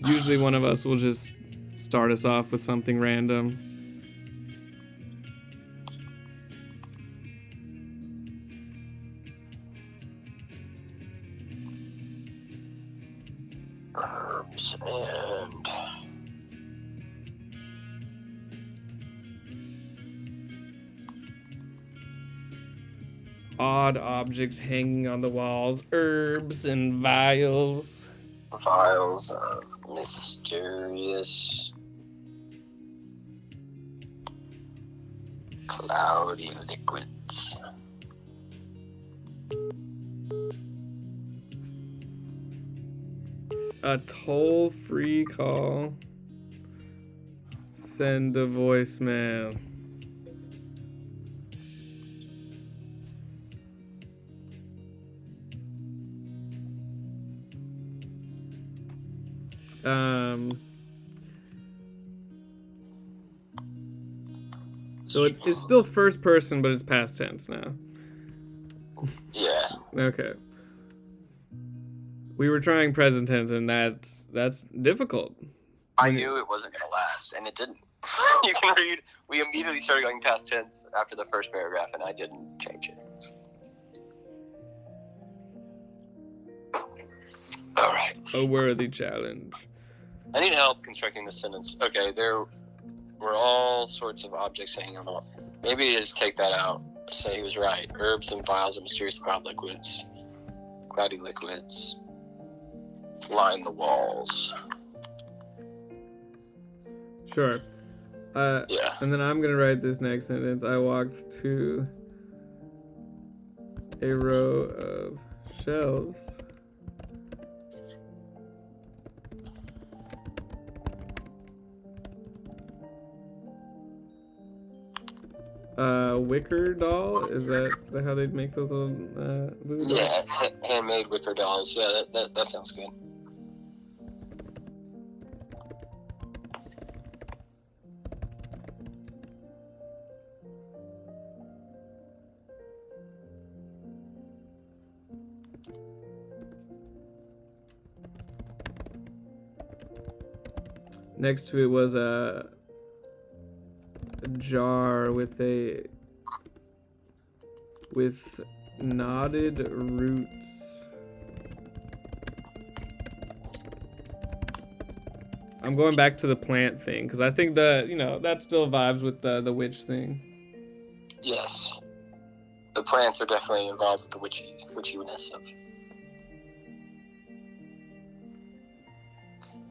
Usually one of us will just start us off with something random. Herbs and Odd objects hanging on the walls, herbs and vials. vials of mysterious cloudy liquids. A toll-free call. Send a voicemail. So it's still first person, but it's past tense now. Yeah. Okay. We were trying present tense, and that's difficult. I knew it wasn't going to last, and it didn't. You can read. We immediately started going past tense after the first paragraph, and I didn't change it. All right. A worthy challenge. I need help constructing this sentence. Okay, there were all sorts of objects hanging on the wall. Maybe just take that out. Say he was right. Herbs and vials of mysterious cloudy liquids line the walls. Sure. Yeah. And then I'm gonna write this next sentence. I walked to a row of shelves. Wicker doll? Is that how they make those little voodoo dolls? Yeah, handmade wicker dolls. Yeah, that sounds good. Next to it was a jar with knotted roots. I'm going back to the plant thing because I think that still vibes with the witch thing. Yes. The plants are definitely involved with the witchiness of.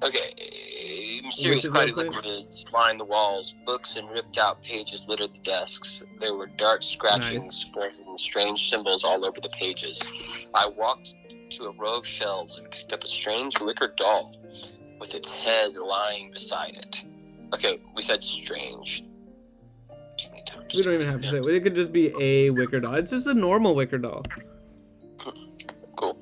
Okay, mysterious cloudy liquids lined the walls. Books and ripped out pages littered the desks. There were dark scratchings and strange symbols all over the pages. I walked to a row of shelves and picked up a strange wicker doll with its head lying beside it. Okay, we said strange too many times. We don't even have to say it. It could just be a wicker doll. It's just a normal wicker doll. Cool.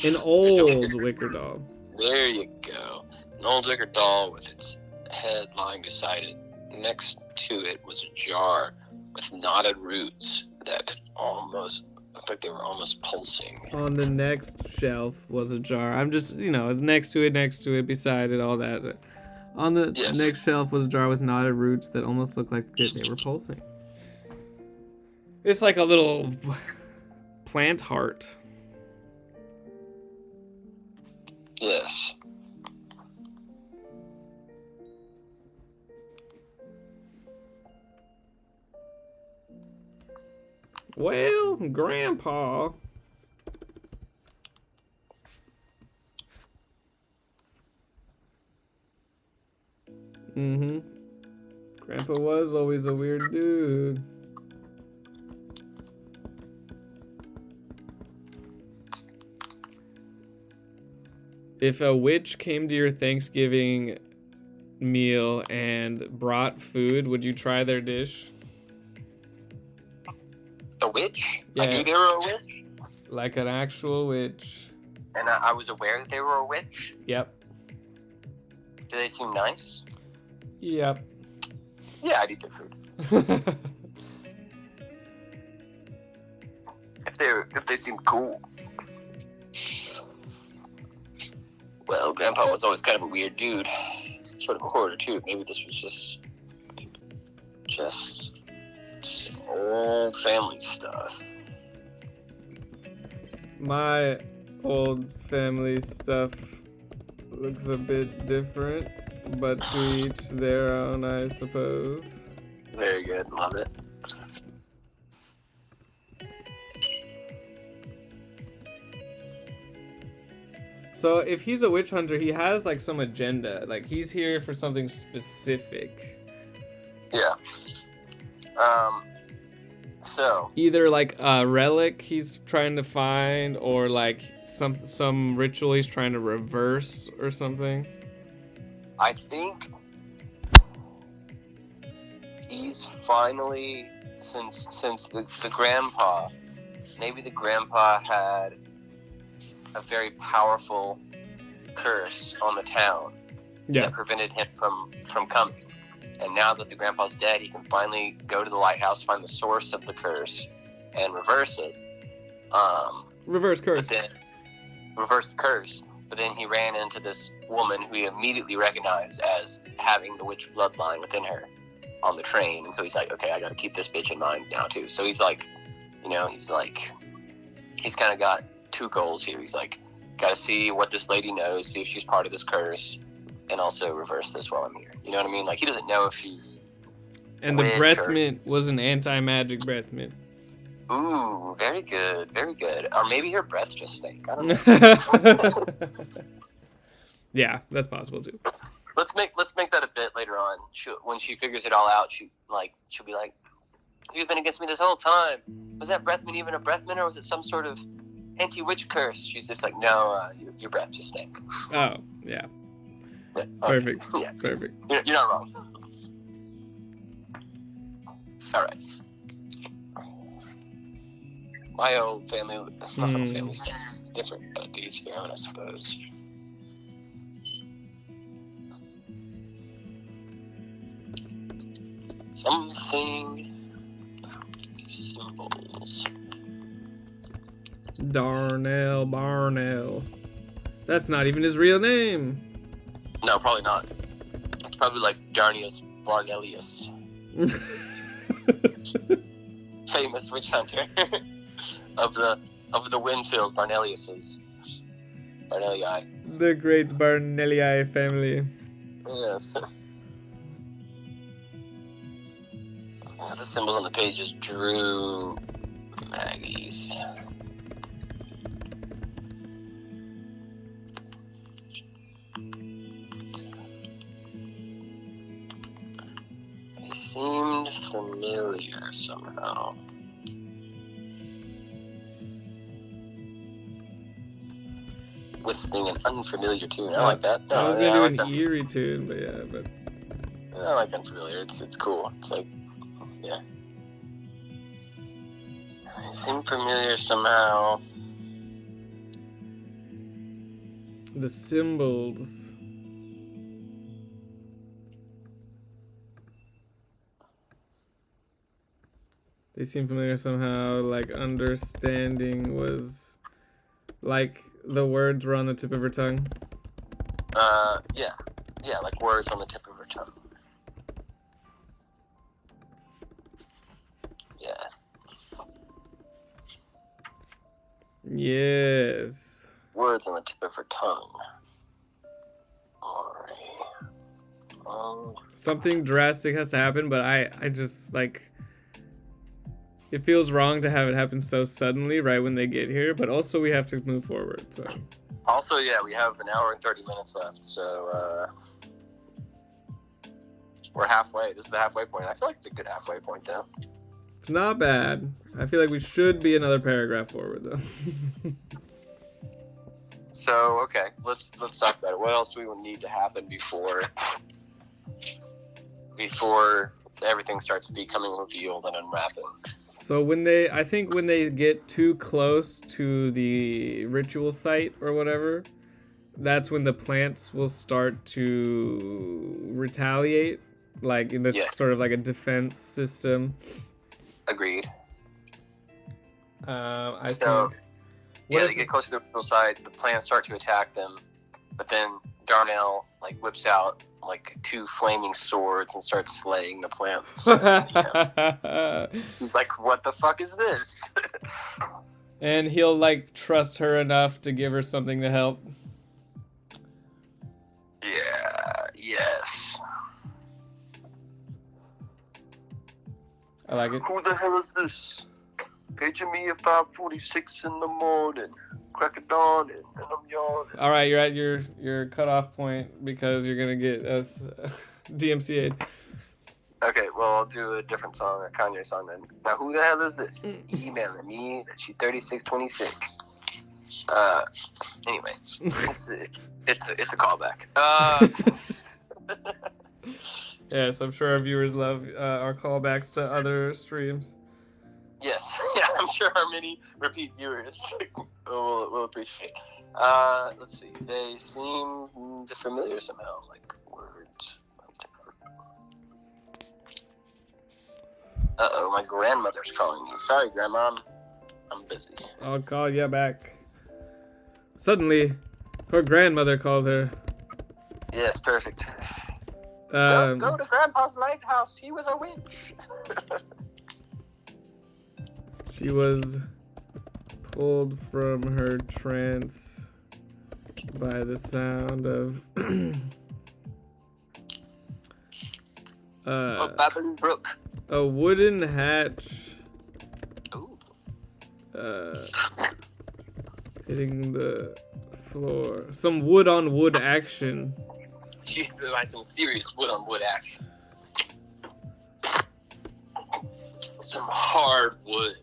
An old wicker doll. There you go. An old wicker doll with its head lying beside it. Next to it was a jar with knotted roots that almost looked like they were almost pulsing. On the next shelf was a jar. I'm just, next to it, beside it, all that. On the next shelf was a jar with knotted roots that almost looked like they were pulsing. It's like a little plant heart. Yes. Well, Grandpa. Mm-hmm. Grandpa was always a weird dude. If a witch came to your Thanksgiving meal and brought food, would you try their dish? A witch? Yeah. I knew they were a witch. Like an actual witch. And I was aware that they were a witch. Yep. Do they seem nice? Yep. Yeah, I'd eat their food. If they seem cool. Well, Grandpa was always kind of a weird dude. Sort of a hoarder too. Maybe this was just some old family stuff. My old family stuff looks a bit different, but to each their own, I suppose. Very good, love it. So if he's a witch hunter, he has like some agenda. Like he's here for something specific. Yeah. So Either like a relic he's trying to find, or like some ritual he's trying to reverse or something. I think he's finally, since the grandpa, maybe the grandpa had a very powerful curse on the town that prevented him from coming. And now that the grandpa's dead, he can finally go to the lighthouse, find the source of the curse, and reverse it. Reverse curse. Reverse the curse. But then he ran into this woman who he immediately recognized as having the witch bloodline within her on the train. And so he's like, okay, I gotta keep this bitch in mind now too. So he's like, he's kind of got two goals here. He's like, gotta see what this lady knows, see if she's part of this curse, and also reverse this while I'm here. You know what I mean? Like, he doesn't know if she's And the breath mint was an anti-magic breath mint. Ooh, very good, very good. Or maybe her breath just stank. I don't know. Yeah, that's possible too. Let's make that a bit later on. When she figures it all out, she'll be like, "You've been against me this whole time. Was that breath mint even a breath mint, or was it some sort of anti-witch curse?" She's just like, "No, your breath just stank." Oh, yeah. Okay. Perfect. Yeah. Perfect. You're not wrong. All right. My old family stuff is different, but to each their own, I suppose. Something symbols. Darnell Barnell. That's not even his real name. No, probably not. It's probably like Darnius Barnelius. Famous witch hunter of the Winfield Barneliuses. Barnelii. The great Barnelii family. Yes. The symbols on the page is Drew Maggie's. They seemed familiar somehow. Whistling an unfamiliar tune. I like that. I was gonna do an eerie tune, but I like unfamiliar. It's cool. It's like, yeah. They seem familiar somehow. the symbols. They seem familiar somehow, like understanding was like the words were on the tip of her tongue. Yeah. Yeah, like words on the tip of her tongue. Yeah. Yes. Words on the tip of her tongue. Something drastic has to happen, but I just like it feels wrong to have it happen so suddenly right when they get here, but also we have to move forward. So. Also, yeah, we have an hour and 30 minutes left, so we're halfway. This is the halfway point. I feel like it's a good halfway point, though. It's not bad. I feel like we should be another paragraph forward, though. So, okay, let's talk about it. What else do we need to happen before everything starts becoming revealed and unwrapping? So I think when they get too close to the ritual site or whatever, that's when the plants will start to retaliate, like in this sort of like a defense system. Agreed. I think. They get close to the ritual site, the plants start to attack them, but then Darnell like whips out like 2 flaming swords and starts slaying the plants. He's like, "What the fuck is this?" And he'll like trust her enough to give her something to help. Yeah. Yes. I like it. Who the hell is this? Paging me at 5:46 in the morning. Crack of dawn and I'm yawning. All right, you're at your cutoff point because you're gonna get us DMCA'd. Okay, well, I'll do a different song, a Kanye song then. Now, who the hell is this? Emailing me that she 3626. Anyway, it's a callback. Yes, I'm sure our viewers love our callbacks to other streams. Yes, yeah, I'm sure our many repeat viewers will appreciate. Let's see. They seem familiar somehow, like words. Uh-oh, my grandmother's calling me. Sorry, Grandma, I'm busy. I'll call you back. Suddenly, her grandmother called her. Yes, perfect. Go to Grandpa's lighthouse. He was a witch. She was pulled from her trance by the sound of Babbling Brook. A wooden hatch hitting the floor. Some wood on wood action. She realized some serious wood on wood action. Some hard wood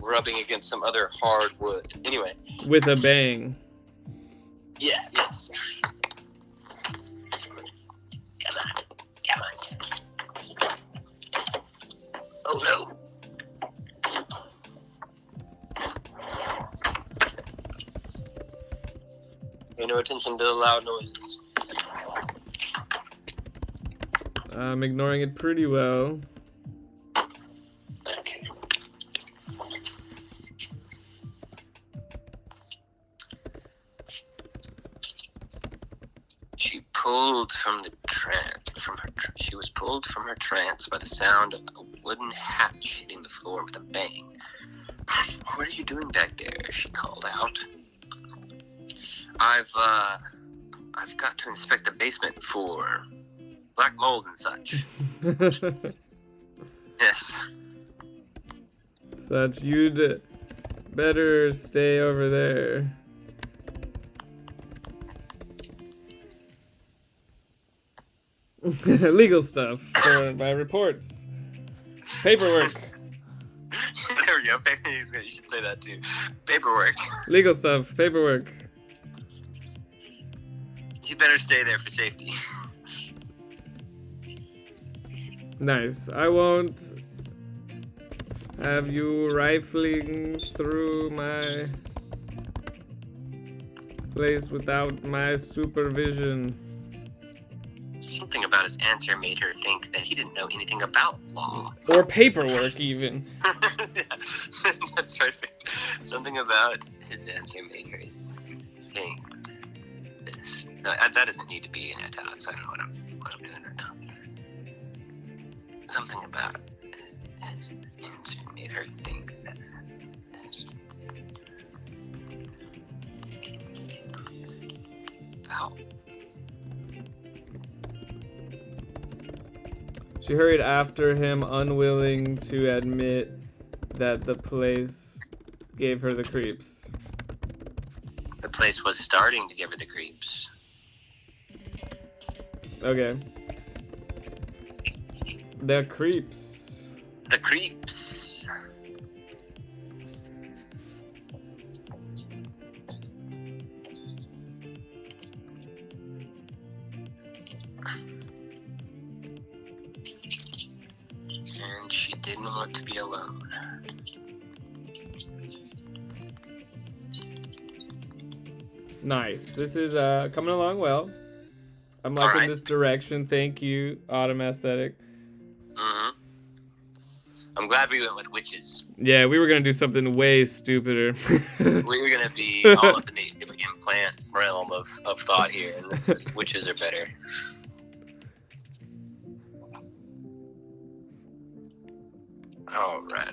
rubbing against some other hard wood. Anyway. With a bang. Yeah, yes. Come on. Oh no. Pay no attention to the loud noises. I'm ignoring it pretty well. Okay. She was pulled from her trance by the sound of a wooden hatch hitting the floor with a bang. "What are you doing back there?" she called out. I've got to inspect the basement for black mold and such." Yes. Such, you'd better stay over there. Legal stuff for my reports. Paperwork. There we go. You should say that too. Paperwork. Legal stuff. Paperwork. You better stay there for safety. Nice. I won't have you rifling through my place without my supervision. Something about his answer made her think that he didn't know anything about law. Or paperwork, even. Yeah, that's perfect. Something about his answer made her think this. No, that doesn't need to be in italics. I don't know what I'm doing right now. Something about his answer made her think that this. About. She hurried after him, unwilling to admit that the place gave her the creeps. The place was starting to give her the creeps. Okay. The creeps. The creeps. And she didn't want to be alone. Nice. This is coming along well. I'm liking this direction. Thank you, Autumn Aesthetic. Mm-hmm. I'm glad we went with witches. Yeah, we were gonna do something way stupider. We were gonna be all up in the implant realm of thought here, and this is witches are better. All right,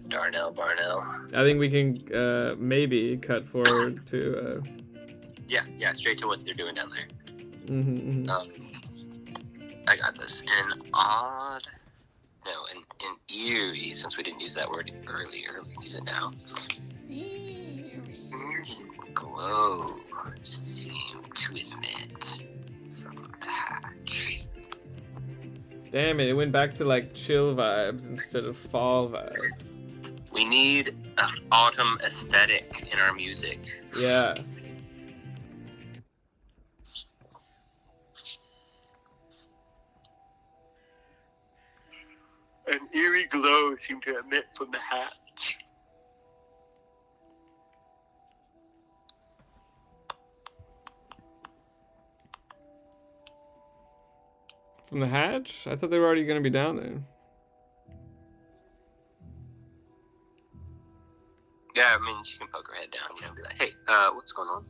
Darnell Barnell. I think we can maybe cut forward to. Yeah, straight to what they're doing down there. Mm-hmm. I got this. An eerie, since we didn't use that word earlier, we can use it now. Eerie glow seem to emit from the hatch. Damn it! It went back to like chill vibes instead of fall vibes. We need an autumn aesthetic in our music. Yeah. An eerie glow seemed to emit from the hatch. From the hatch? I thought they were already gonna be down there. Yeah, I mean, she can poke her head down, and be like, hey, what's going on?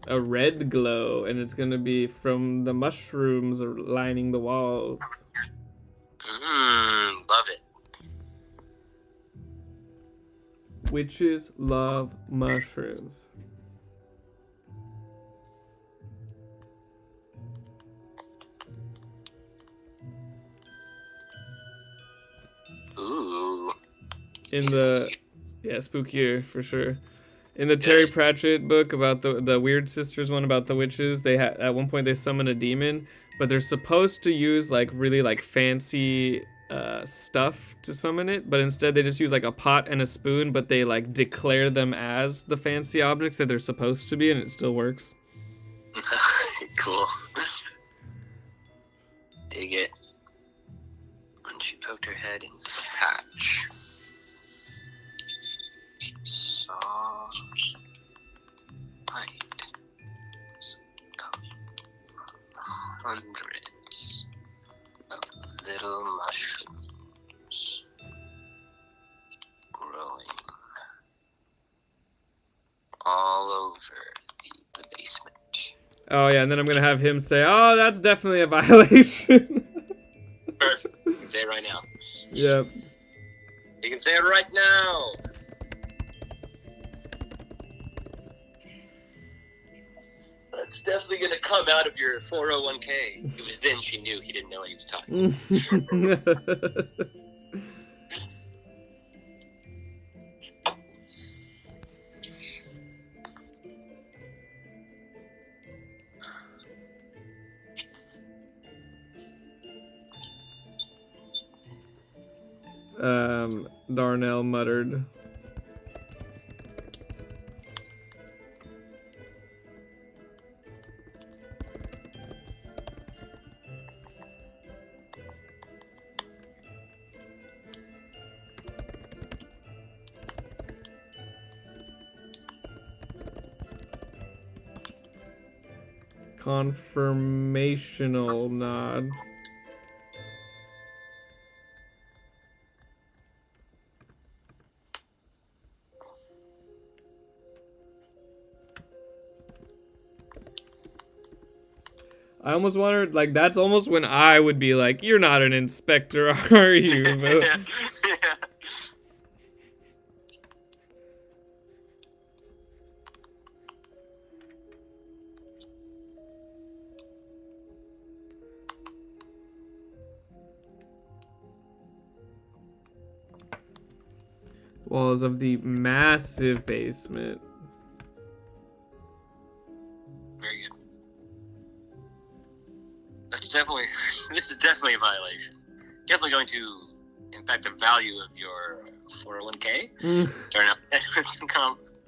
A red glow, and it's gonna be from the mushrooms lining the walls. Love it. Witches love mushrooms. Ooh. In the spookier for sure. In the Terry Pratchett book about the Weird Sisters one about the witches, they at one point they summon a demon, but they're supposed to use like really like fancy stuff to summon it, but instead they just use like a pot and a spoon, but they like declare them as the fancy objects that they're supposed to be, and it still works. Cool. Dig it. And she poked her head into the hatch. Saw light. Hundreds of little mushrooms growing all over the basement. Oh yeah, and then I'm gonna have him say, "Oh, that's definitely a violation." Perfect. You can say it right now. Yep. You can say it right now. That's definitely gonna come out of your 401k. It was then she knew he didn't know what he was talking Darnell muttered. Confirmational nod. I almost wondered, like, that's almost when I would be like, you're not an inspector, are you? But... yeah. walls of the massive basement. Very good. This is definitely a violation. Definitely going to impact the value of your 401k. Turn up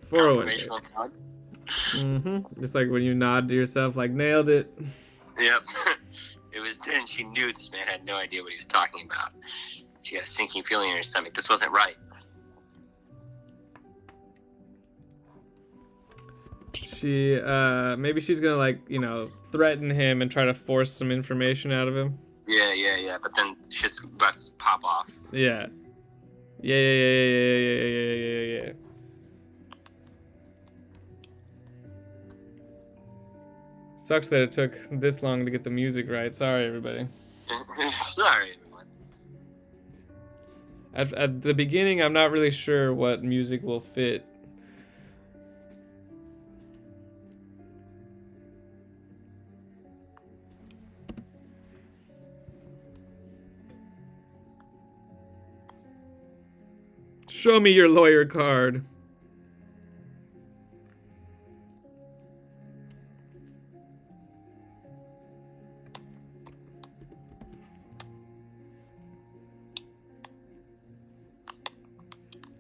confirmation on God. Just like when you nod to yourself, like, nailed it. Yep. It was then she knew this man had no idea what he was talking about. She had a sinking feeling in her stomach. This wasn't right. She, maybe she's gonna, like, you know, threaten him and try to force some information out of him. Yeah. But then shit's about to pop off. Yeah. Sucks that it took this long to get the music right. Sorry, everybody. Sorry, everyone. At the beginning, I'm not really sure what music will fit. Show me your lawyer card.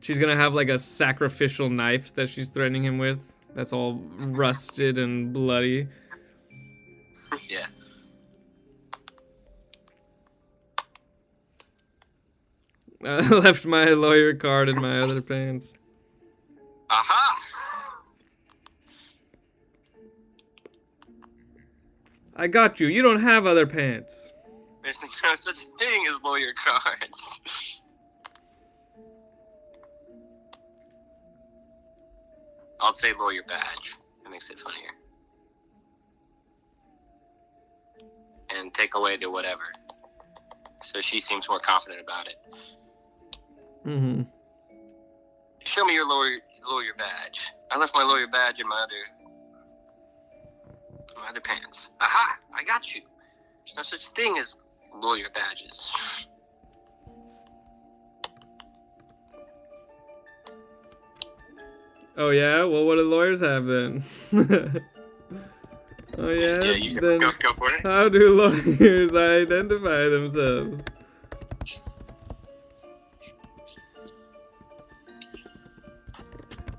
She's gonna have like a sacrificial knife that she's threatening him with. That's all rusted and bloody. Yeah. I left my lawyer card in my other pants. Aha! I got you. You don't have other pants. There's no such thing as lawyer cards. I'll say lawyer badge. That makes it funnier. And take away the whatever. So she seems more confident about it. Show me your lawyer badge. I left my lawyer badge in my other pants. Aha! I got you. There's no such thing as lawyer badges. Oh yeah? Well, what do lawyers have then? Oh yeah? Yeah, you then go for it. how do lawyers identify themselves?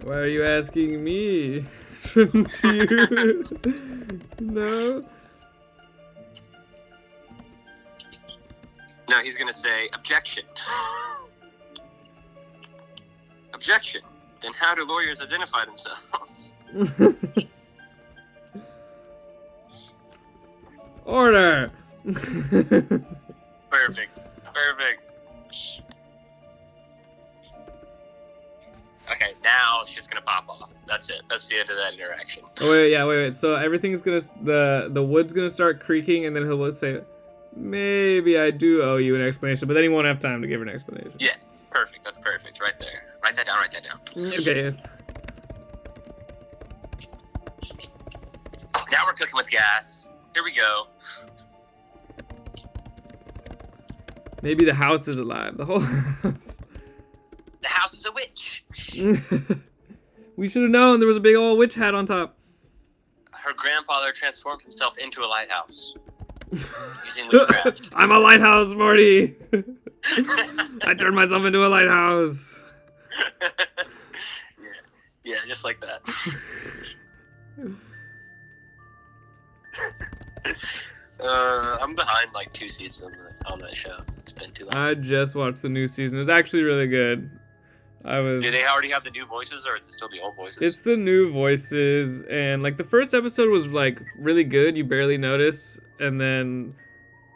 Why are you asking me? Shouldn't you? No? No, he's gonna say, objection. Objection. Then how do lawyers identify themselves? Order! Perfect. Okay, now shit's gonna pop off. That's it. That's the end of that interaction. Oh wait. So everything's gonna, the wood's gonna start creaking, and then he'll say, maybe I do owe you an explanation, but then he won't have time to give an explanation. Yeah, perfect. That's perfect. Right there. Write that down. Okay. Now we're cooking with gas. Here we go. Maybe the house is alive. The whole house. The house is a witch. We should have known there was a big old witch hat on top. Her grandfather transformed himself into a lighthouse. Using witchcraft. I'm a lighthouse, Morty! I turned myself into a lighthouse. Yeah, just like that. I'm behind like 2 seasons on that show. It's been too long. I just watched the new season. It was actually really good. Do they already have the new voices, or is it still the old voices? It's the new voices, and like the first episode was like really good. You barely notice, and then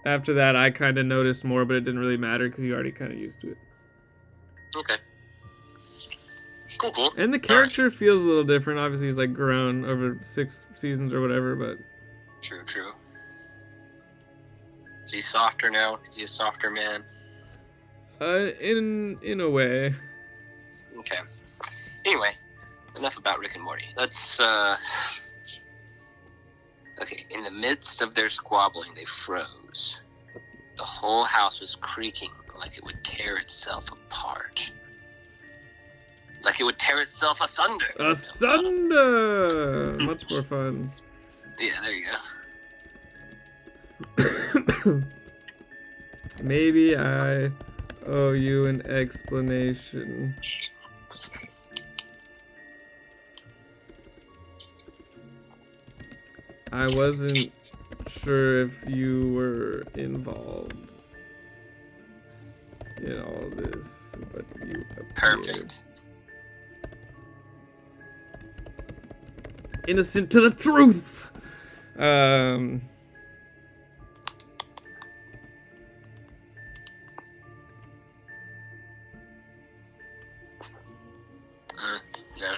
after that, I kind of noticed more, but it didn't really matter because you already kind of used to it. Okay. Cool. And the character feels a little different. Obviously, he's like grown over 6 seasons or whatever, but True. Is he softer now? Is he a softer man? in a way. Okay. Anyway, enough about Rick and Morty. Let's, Okay, in the midst of their squabbling, they froze. The whole house was creaking like it would tear itself apart. Like it would tear itself asunder. Asunder! Much more fun. Yeah, there you go. Maybe I owe you an explanation. I wasn't sure if you were involved in all this, but you appeared. Perfect. Innocent to the truth. No,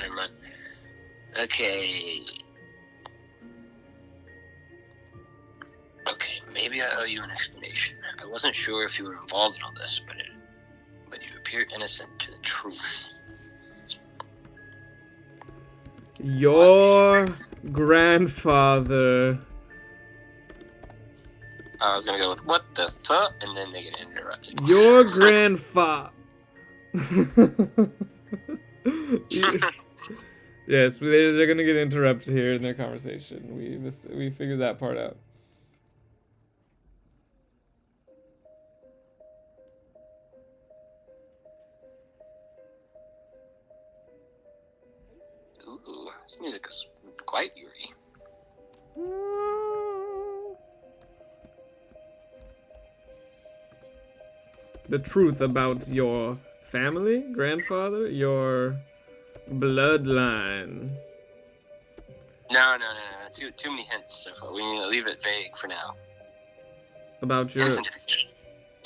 never mind. Okay. Okay, maybe I owe you an explanation. I wasn't sure if you were involved in all this, but you appear innocent to the truth. Your grandfather. I was gonna go with what the fuck, and then they get interrupted. Your grandfather. Yes, they're gonna get interrupted here in their conversation. We figured that part out. Ooh, this music is quite eerie. The truth about your family, grandfather, your bloodline. No. Too many hints so far. We need to leave it vague for now. About your...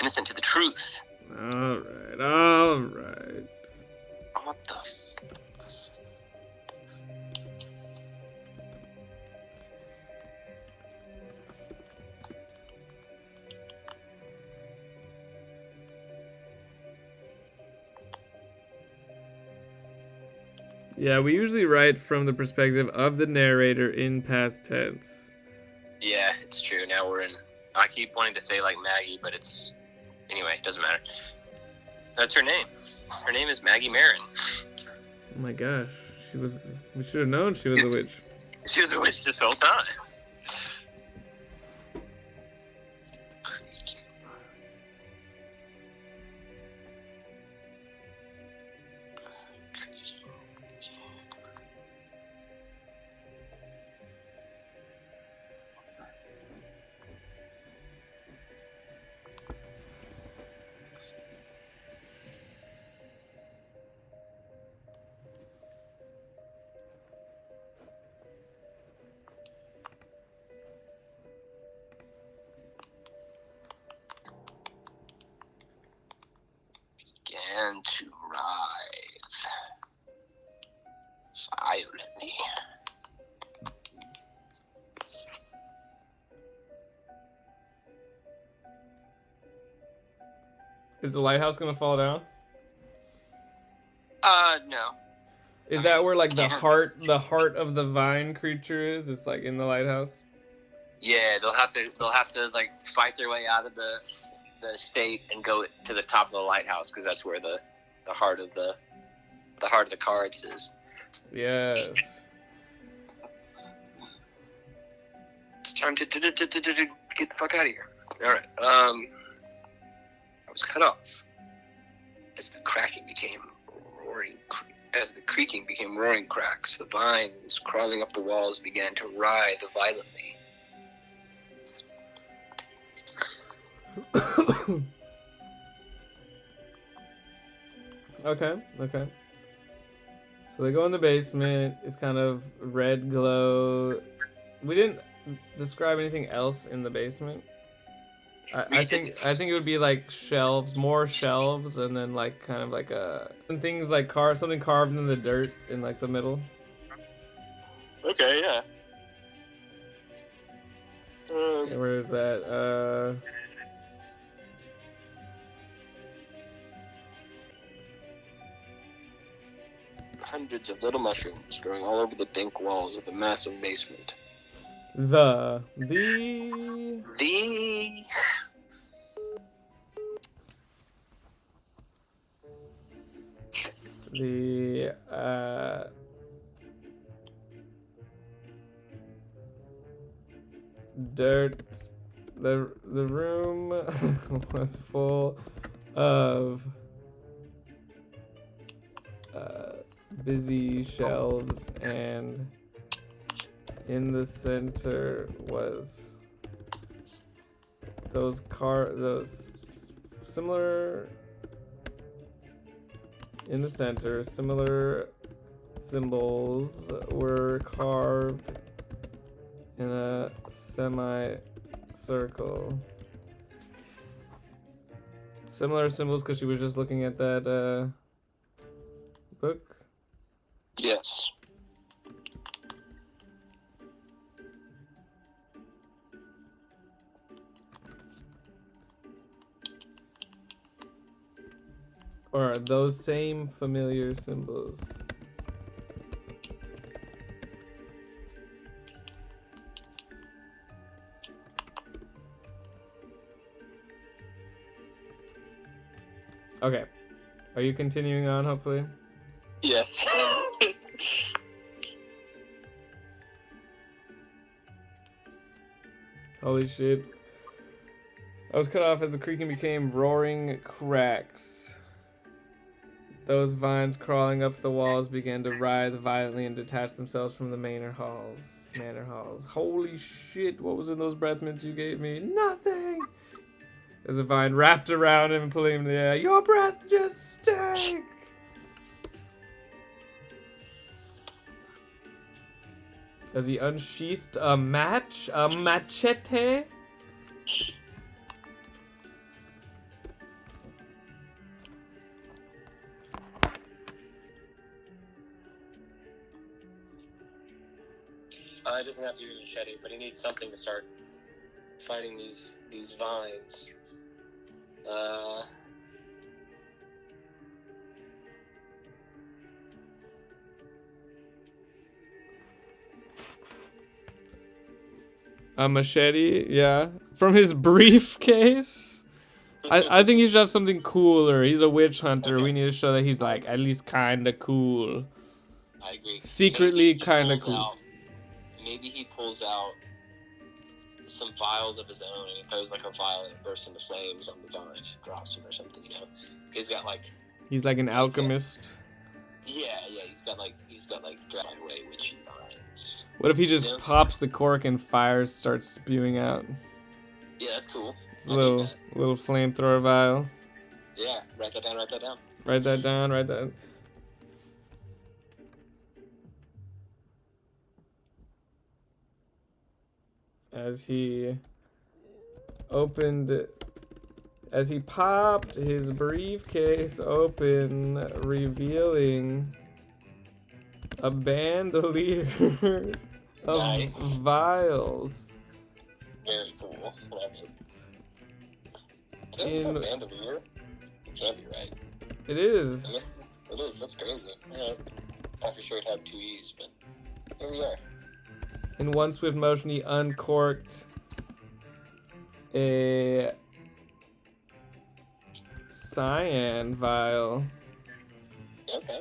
Innocent to the truth. Alright. What the Yeah, we usually write from the perspective of the narrator in past tense. Yeah, it's true. Now we're in... I keep wanting to say like Maggie, but it's... Anyway, it doesn't matter. That's her name. Her name is Maggie Marin. Oh my gosh, she was... We should have known she was a witch. She was a witch this whole time. Began to writhe silently. Is the lighthouse gonna fall down? No. Is that where like the heart of the vine creature is? It's like in the lighthouse? Yeah, they'll have to like fight their way out of the estate and go to the top of the lighthouse because that's where the heart of the cards is. Yes. It's time to get the fuck out of here. All right. I was cut off as the creaking became roaring cracks. The vines crawling up the walls began to writhe violently. Okay. So they go in the basement. It's kind of red glow. We didn't describe anything else in the basement. I think it would be like more shelves, and then like kind of like things like something carved in the dirt in like the middle. Okay, yeah. Yeah, where is that? Hundreds of little mushrooms growing all over the dank walls of the massive basement. The The dirt. The room was full of busy shelves, and in the center was those similar. In the center, similar symbols were carved in a semicircle. Similar symbols because she was just looking at that book. Yes. Or those same familiar symbols. Okay. Are you continuing on, hopefully? Yes. Holy shit. I was cut off as the creaking became roaring cracks. Those vines crawling up the walls began to writhe violently and detach themselves from the manor halls. Holy shit, what was in those breath mints you gave me? Nothing! As a vine wrapped around him and pulling him in the air. Your breath just stank! As he unsheathed a machete. It doesn't have to be a machete, but he needs something to start fighting these vines. A machete, yeah. From his briefcase? I think he should have something cooler. He's a witch hunter. We need to show that he's like at least kinda cool. I agree. Secretly kinda cool. Maybe he pulls out some vials of his own and he throws like a vial and it bursts into flames on the vine and drops him or something, you know? He's like an alchemist. Yeah, he's got like dried away witchy vines. What if he just pops the cork and fire starts spewing out? Yeah, that's cool. It's a little flamethrower vial. Yeah, write that down. Write that down. As he popped his briefcase open, revealing a bandolier of vials. Very cool. Love it. Is that a bandolier? It can't be right. It is. It is. That's crazy. I thought for sure it had 2 E's, but here we are. In one swift motion, he uncorked a cyan vial. Okay.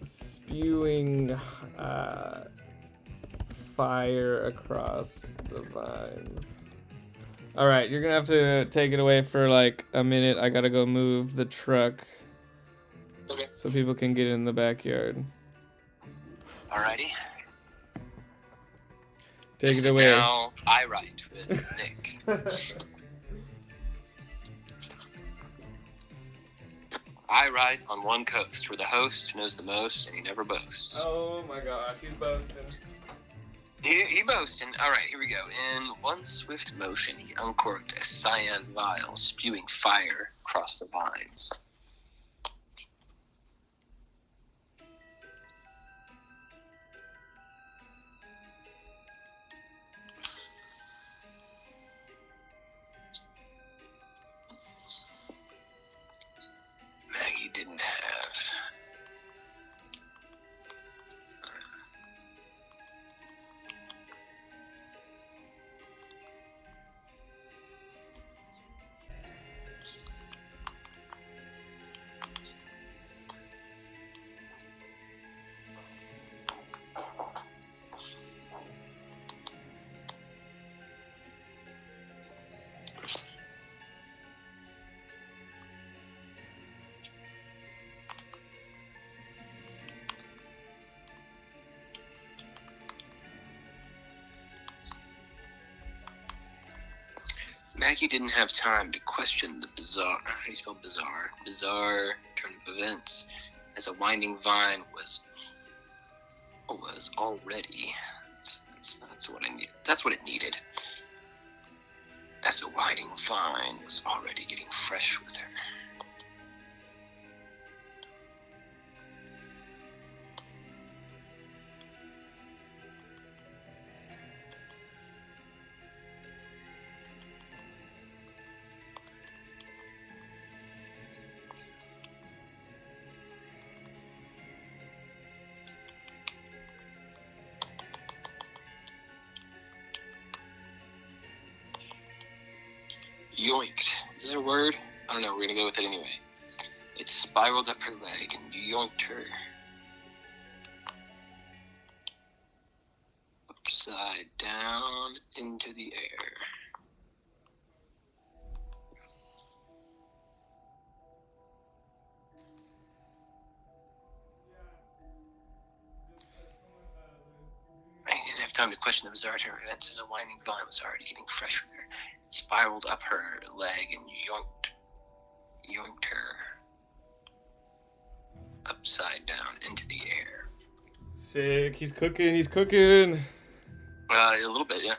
Spewing fire across the vines. Alright, you're gonna have to take it away for like a minute. I gotta go move the truck. Okay. So people can get in the backyard. Alrighty. Take this it away. Is now I write with Nick. I write on one coast where the host knows the most and he never boasts. Oh my gosh, he's boasting. He boasting. Alright, here we go. In one swift motion, he uncorked a cyan vial, spewing fire across the vines. Maggie didn't have. Maggie didn't have time to question the bizarre. How do you spell bizarre? Bizarre turn of events, as a winding vine was already. That's what I need. That's what it needed. As a winding vine was already getting fresh with her. Yoinked. Is that a word? I don't know. We're gonna go with it anyway. It spiraled up her leg and yoinked her upside down into the air. I didn't have time to question the bizarre turn of events, as a winding vine was already getting fresh with her. It spiraled up her leg and yoinked her upside down into the air. Sick. He's cooking. He's cooking. A little bit, yeah.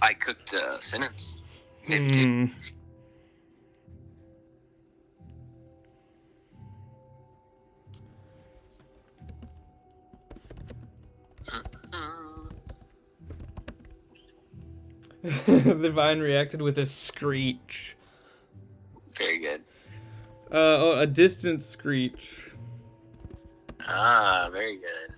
I cooked a sentence. Dude. The vine reacted with a screech. Very good. A distant screech. Ah, very good.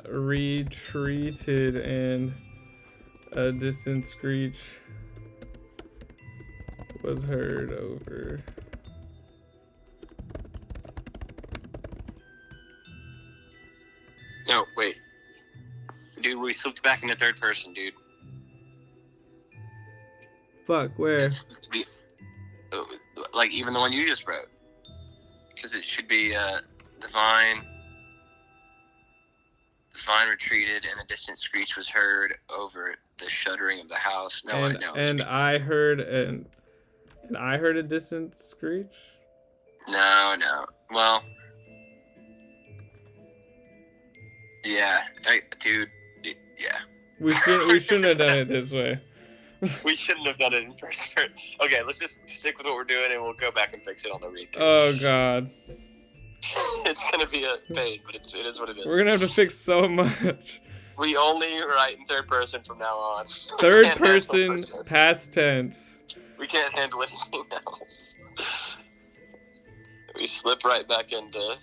Retreated and a distant screech was heard over. No, wait. Dude, we slipped back into third person, dude. Fuck, where? It's supposed to be, like, even the one you just wrote. Because it should be, the vine retreated and a distant screech was heard over the shuddering of the house. No, and, I know. And I heard a distant screech? No. Well, yeah. Dude, yeah. We shouldn't have done it this way. We shouldn't have done it in person. Okay, let's just stick with what we're doing and we'll go back and fix it on the read. Oh, God. It's gonna be a pain, but it is what it is. We're gonna have to fix so much. We only write in third person from now on. Third person, past tense. We can't handle anything else. We slip right back into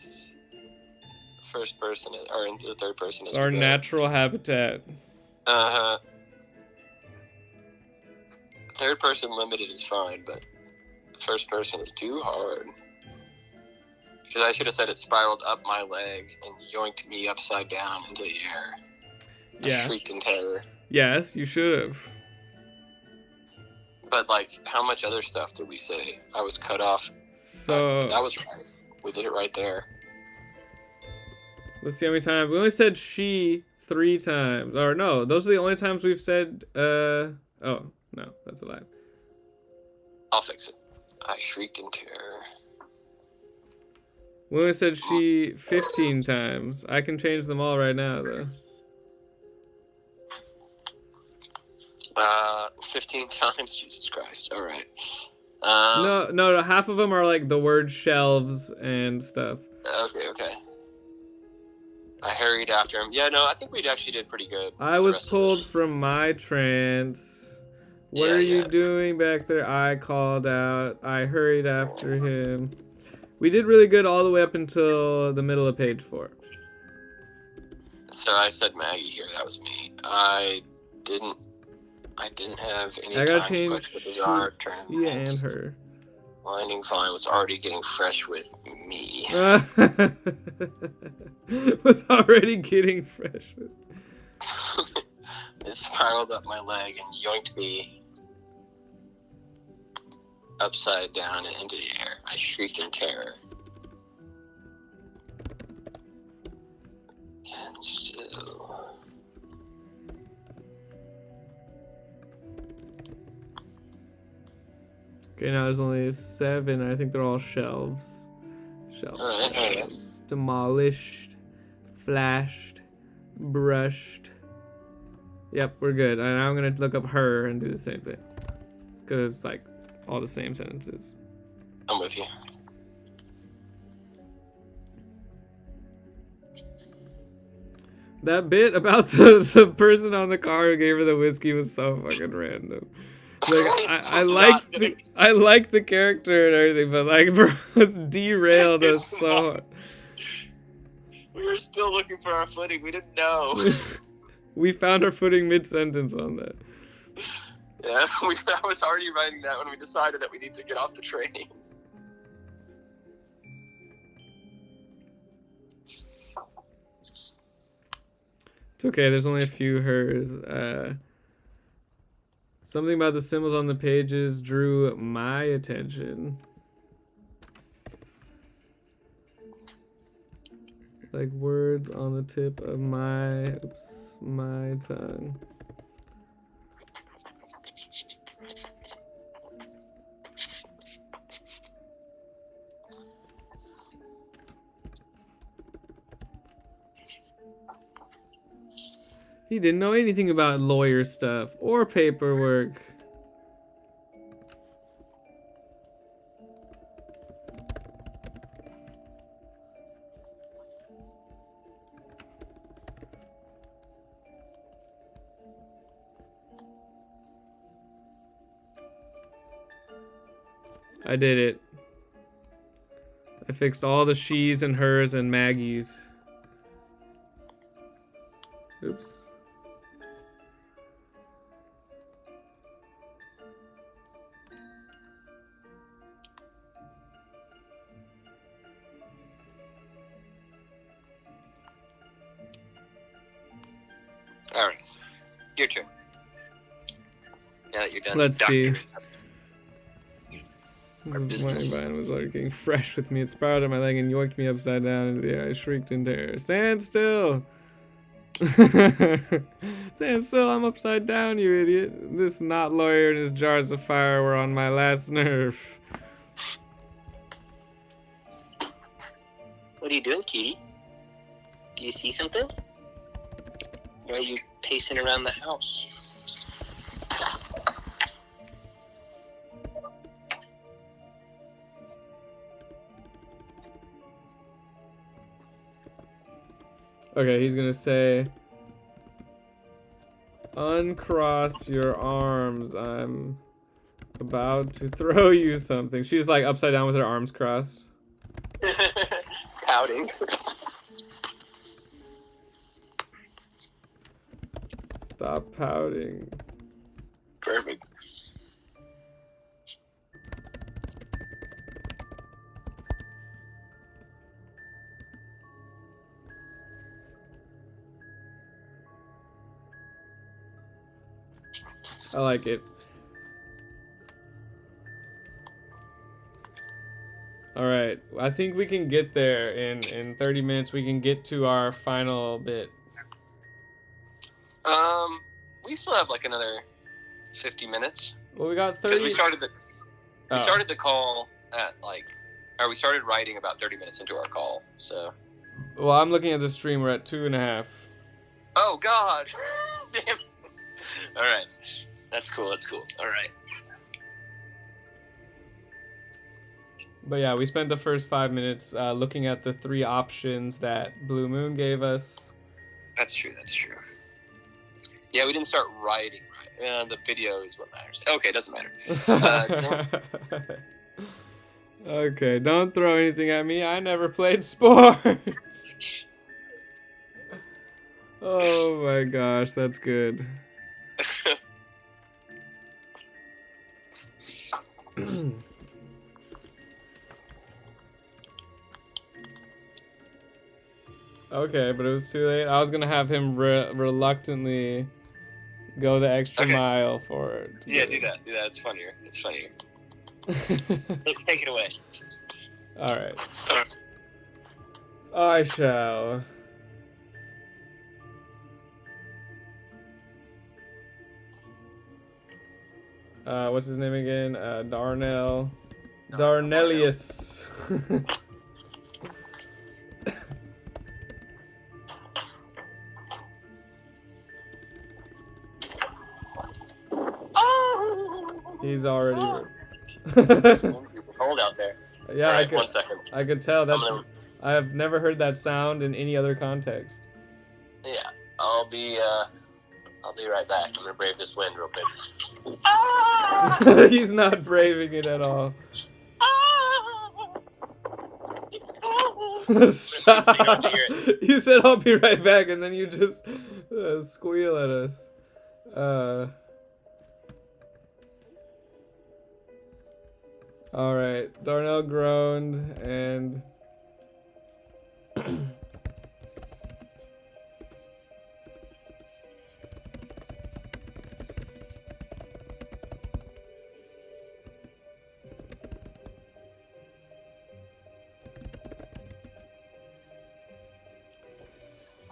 first person, or into the third person. It's our natural habitat. Uh-huh. Third person limited is fine, but first person is too hard. Because I should have said it spiraled up my leg and yoinked me upside down into the air. I shrieked in terror. Yes, you should have. But, like, how much other stuff did we say? I was cut off. So... That was right. We did it right there. Let's see how many times. We only said she 3 times. Or no, those are the only times we've said, Oh, no, that's a lie. I'll fix it. I shrieked in terror. We only said she 15 times. I can change them all right now, though. 15 times? Jesus Christ. All right. No, half of them are like the word shelves and stuff. Okay. I hurried after him. Yeah, no, I think we actually did pretty good. I was pulled from my trance. What are you doing back there? I called out. I hurried after him. We did really good all the way up until the middle of page 4. So I said Maggie here. That was me. I didn't have any I gotta time change to the bizarre turn. Yeah, and her. Winding Vine was already getting fresh with me. Was already getting fresh. It spiraled up my leg and yoinked me upside down and into the air. I shrieked in terror. And still... Okay, now there's only 7. I think they're all shelves. Shelves. Alright. Demolished. Flashed. Brushed. Yep, we're good. And I'm gonna look up her and do the same thing. Because it's like all the same sentences. I'm with you. That bit about the person on the car who gave her the whiskey was so fucking random. Like I like the character and everything, but like bro, it's derailed us so hard. We were still looking for our footing. We didn't know. We found our footing mid-sentence on that. Yeah, I was already writing that when we decided that we need to get off the train. It's okay, there's only a few hers. Something about the symbols on the pages drew my attention. Like words on the tip of my tongue. He didn't know anything about lawyer stuff or paperwork. I did it. I fixed all the she's and hers and Maggie's. Oops. Alright. Your turn. Now that you're done. Let's see. Our This is my business. vine was already getting fresh with me. It spiraled on my leg and yoinked me upside down into the air. I shrieked in terror. Stand still! Stand still, I'm upside down, you idiot. This knot lawyer and his jars of fire were on my last nerve. What are you doing, kitty? Do you see something? Why are you pacing around the house? Okay, he's gonna say, uncross your arms. I'm about to throw you something. She's like upside down with her arms crossed. Pouting. Stop pouting. Perfect. I like it. Alright, I think we can get there in 30 minutes. We can get to our final bit. We still have like another 50 minutes. Well, we got 30. Because we started Oh. started the call at we started writing about 30 minutes into our call, so. Well, I'm looking at the stream. We're at 2.5. Oh God! Damn. All right, that's cool. That's cool. All right. But yeah, we spent the first 5 minutes looking at the 3 options that Blue Moon gave us. That's true. That's true. Yeah, we didn't start writing. Right. The video is what matters. Okay, doesn't matter. Okay, don't throw anything at me. I never played sports. Oh my gosh, that's good. Okay, but it was too late. I was gonna have him reluctantly go the extra Okay. mile for it. Yeah, do that. Do that. It's funnier. It's funnier. Take it away. All right. I shall. What's his name again? Darnell. Darnellius. He's already. Hold out there. Yeah, All right, I could. 1 second. I could tell. That's. gonna- I have never heard that sound in any other context. Yeah, I'll be right back. I'm gonna brave this wind real quick. He's not braving it at all. It's cold. Stop! You said I'll be right back, and then you just squeal at us. All right, Darnell groaned and.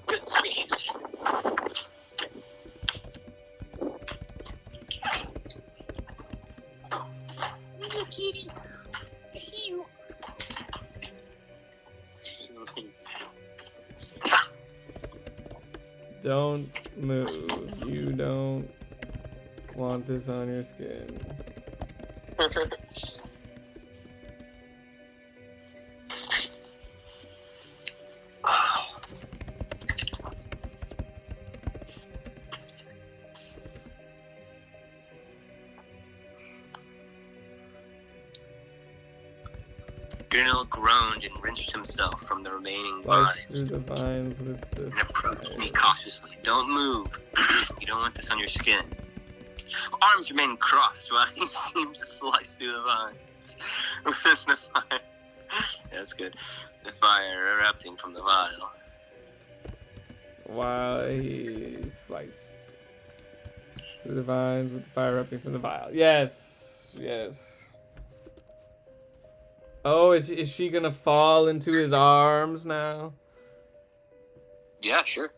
Good sneeze. Little kitty. I see you. Don't move. You don't want this on your skin. Gurnell groaned and wrenched himself from the remaining Slice vines through the vines with the and approached me fire. cautiously. Don't move. You don't want this on your skin. Arms remained crossed while he seemed to slice through the vines. The fire. That's good. The fire erupting from the vial. While he sliced through the vines with the fire erupting from the vial. Yes, yes. Oh, is she gonna fall into his arms now? Yeah, sure.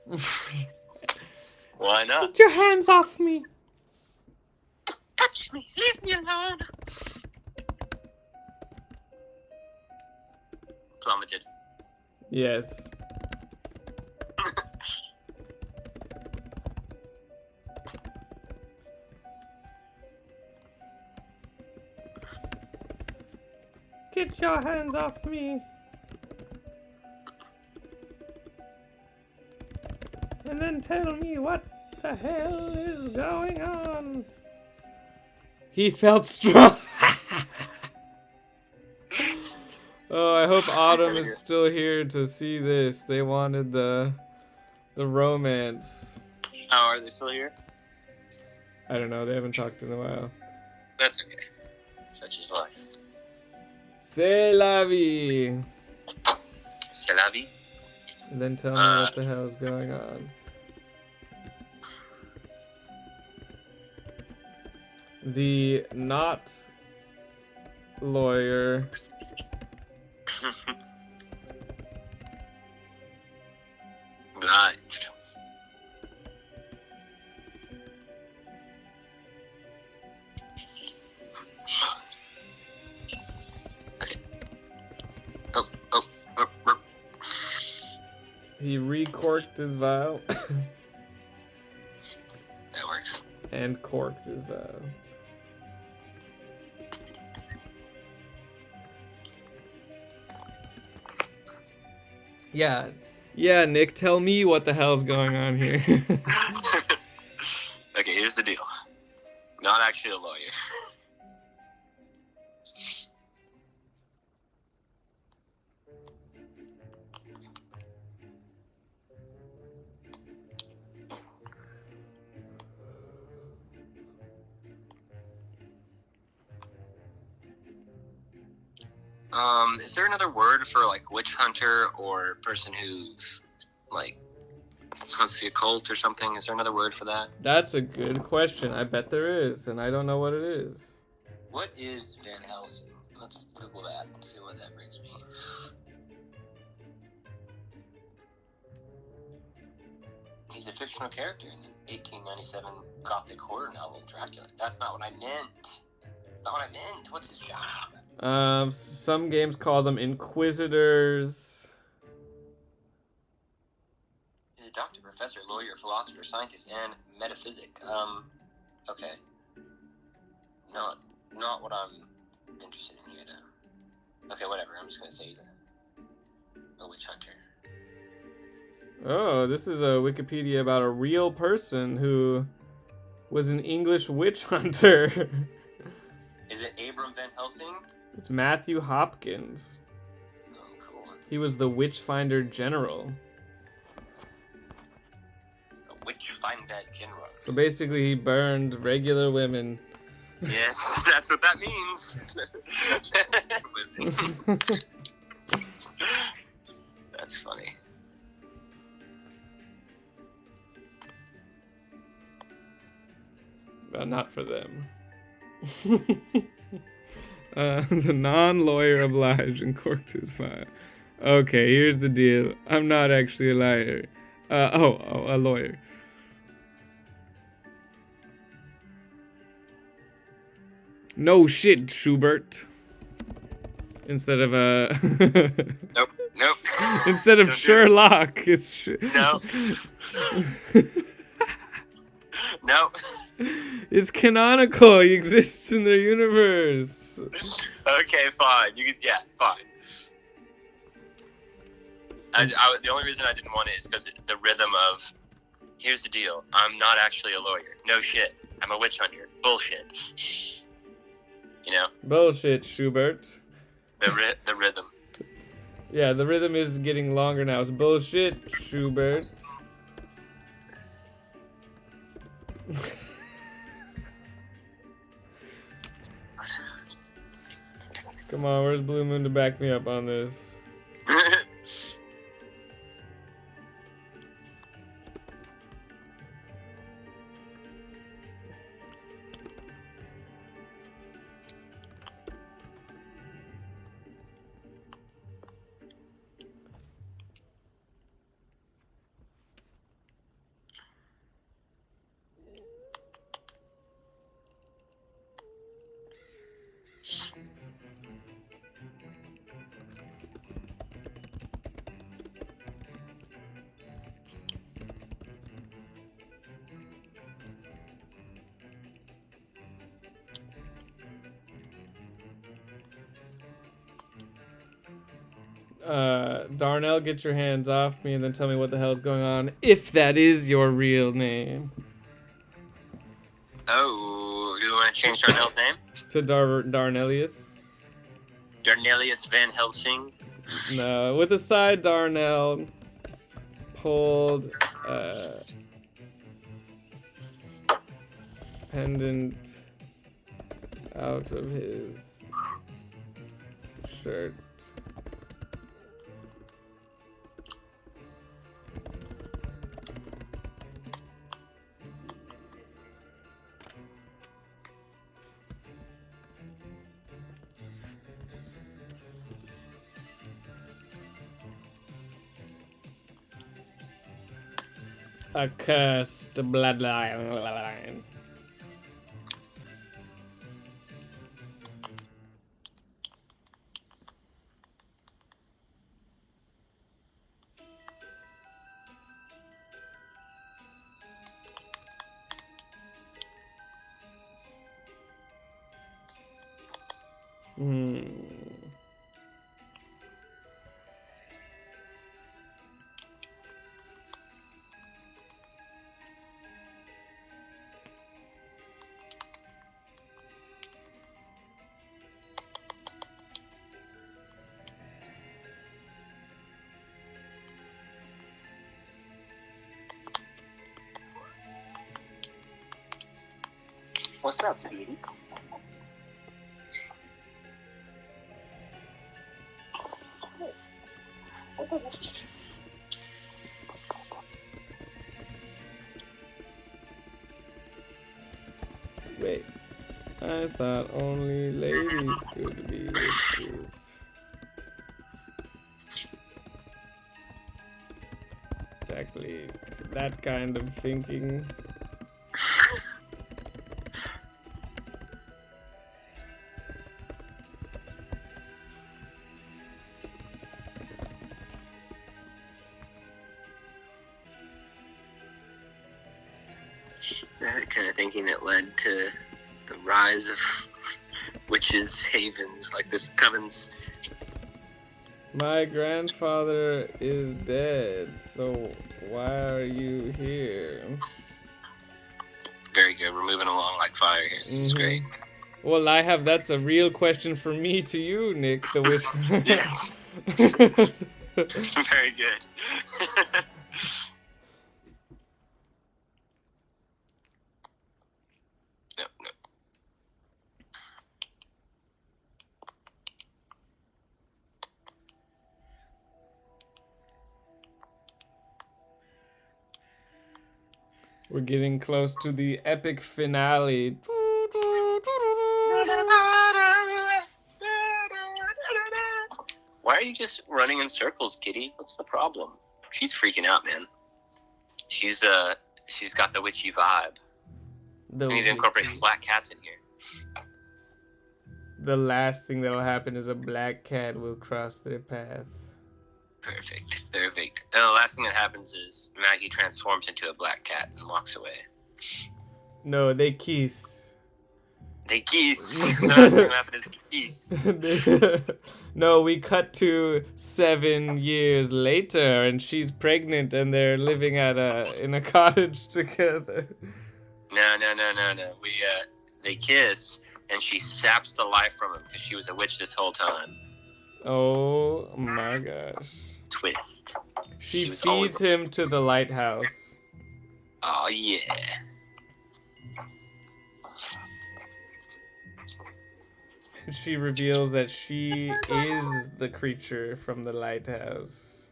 Why not? Get your hands off me! Touch me. Leave me alone. Plummeted. Yes. Get your hands off me! And then tell me what the hell is going on. He felt strong. Oh, I hope Autumn is still here to see this. They wanted the romance. Oh, are they still here? I don't know. They haven't talked in a while. That's okay. Such is life. C'est la vie. C'est la vie. And then tell me what the hell is going on. The not lawyer. Obliged. Okay. Oh. He recorked his vial That works. and corked his vial. Yeah, Nick, tell me what the hell's going on here. Okay, here's the deal. Not actually a lawyer. Is there another word for like witch hunter or person who's like, let's see, a cult or something? Is there another word for that? That's a good question. I bet there is, and I don't know what it is. What is Van Helsing? Let's Google that and see what that brings me. He's a fictional character in the 1897 Gothic horror novel Dracula. That's not what I meant. That's not what I meant. What's his job? Some games call them Inquisitors. He's a doctor, professor, lawyer, philosopher, scientist, and metaphysic. Okay. Not what I'm interested in here, though. Okay, whatever. I'm just gonna say he's a witch hunter. Oh, this is a Wikipedia about a real person who was an English witch hunter. Is it Abram Van Helsing? It's Matthew Hopkins. Oh, cool. He was the Witchfinder General. A Witchfinder General. So basically, he burned regular women. Yes, that's what that means. That's funny. Well, not for them. The non-lawyer obliged and corked his file. Okay, here's the deal. I'm not actually a liar. A lawyer. No shit, Schubert. Instead of Nope. Instead of Don't Sherlock, it's No. No. It's canonical. He exists in their universe. Okay, fine. Fine. The only reason I didn't want it is because the rhythm of, here's the deal, I'm not actually a lawyer. No shit. I'm a witch hunter. Bullshit. You know? Bullshit, Schubert. The rhythm. Yeah, the rhythm is getting longer now. It's bullshit, Schubert. Come on, where's Blue Moon to back me up on this? Darnell, get your hands off me and then tell me what the hell is going on, if that is your real name. Oh, do you want to change Darnell's name? To Darnellius? Darnelius Van Helsing? No, with a side Darnell pulled pendant out of his shirt. A cursed bloodline. What's up, Petey? I thought only ladies could be witches. Exactly that kind of thinking. That kind of thinking that led to the rise of witches' havens like this Covens. My grandfather is dead, so why are you here? Very good. We're moving along like fire here. This is great. Well, that's a real question for me to you, Nick, the witch. Yes. Very good. No. We're getting close to the epic finale. Why are you just running in circles, Kitty? What's the problem? She's freaking out, man. She's got the witchy vibe. We need to incorporate some black cats in here. The last thing that'll happen is a black cat will cross their path. Perfect. And the last thing that happens is Maggie transforms into a black cat and walks away. No, they kiss. The last thing that happens is kiss. No, we cut to 7 years later, and she's pregnant, and they're living in a cottage together. No. They kiss, and she saps the life from him because she was a witch this whole time. Oh my gosh. Twist. She feeds him to the lighthouse. Oh yeah. She reveals that she is the creature from the lighthouse.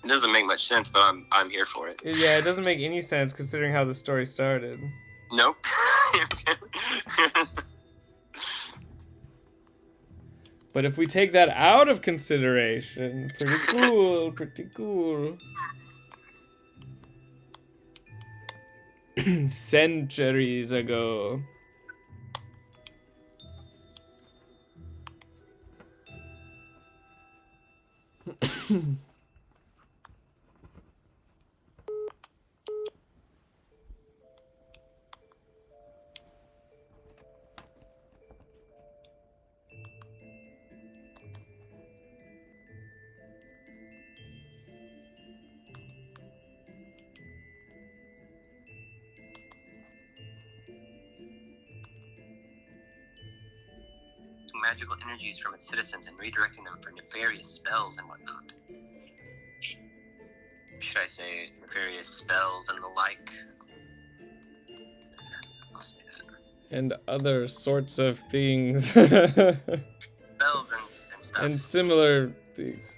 It doesn't make much sense, but I'm here for it. Yeah, it doesn't make any sense considering how the story started. Nope. But if we take that out of consideration, pretty cool. Centuries ago. Magical energies from its citizens and redirecting them for nefarious spells and whatnot. Should I say nefarious spells and the like? I'll say that. And other sorts of things. Spells and stuff. And similar things.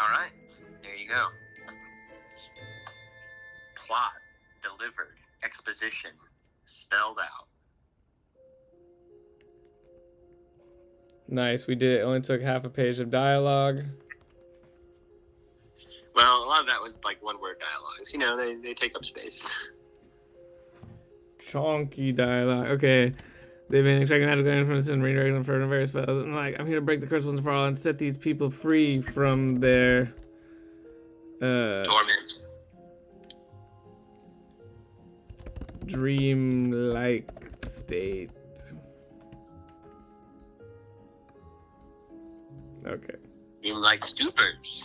Alright, there you go. Plot delivered. Exposition spelled out. Nice, we did it. Only took half a page of dialogue. Well, a lot of that was like one-word dialogues. You know, they take up space. Chonky dialogue. Okay. They've been extracting magical energy from the system, redirecting them for various spells. And like, I'm here to break the curse once and for all and set these people free from their Torment. dream-like state. Okay. Dream-like stupors.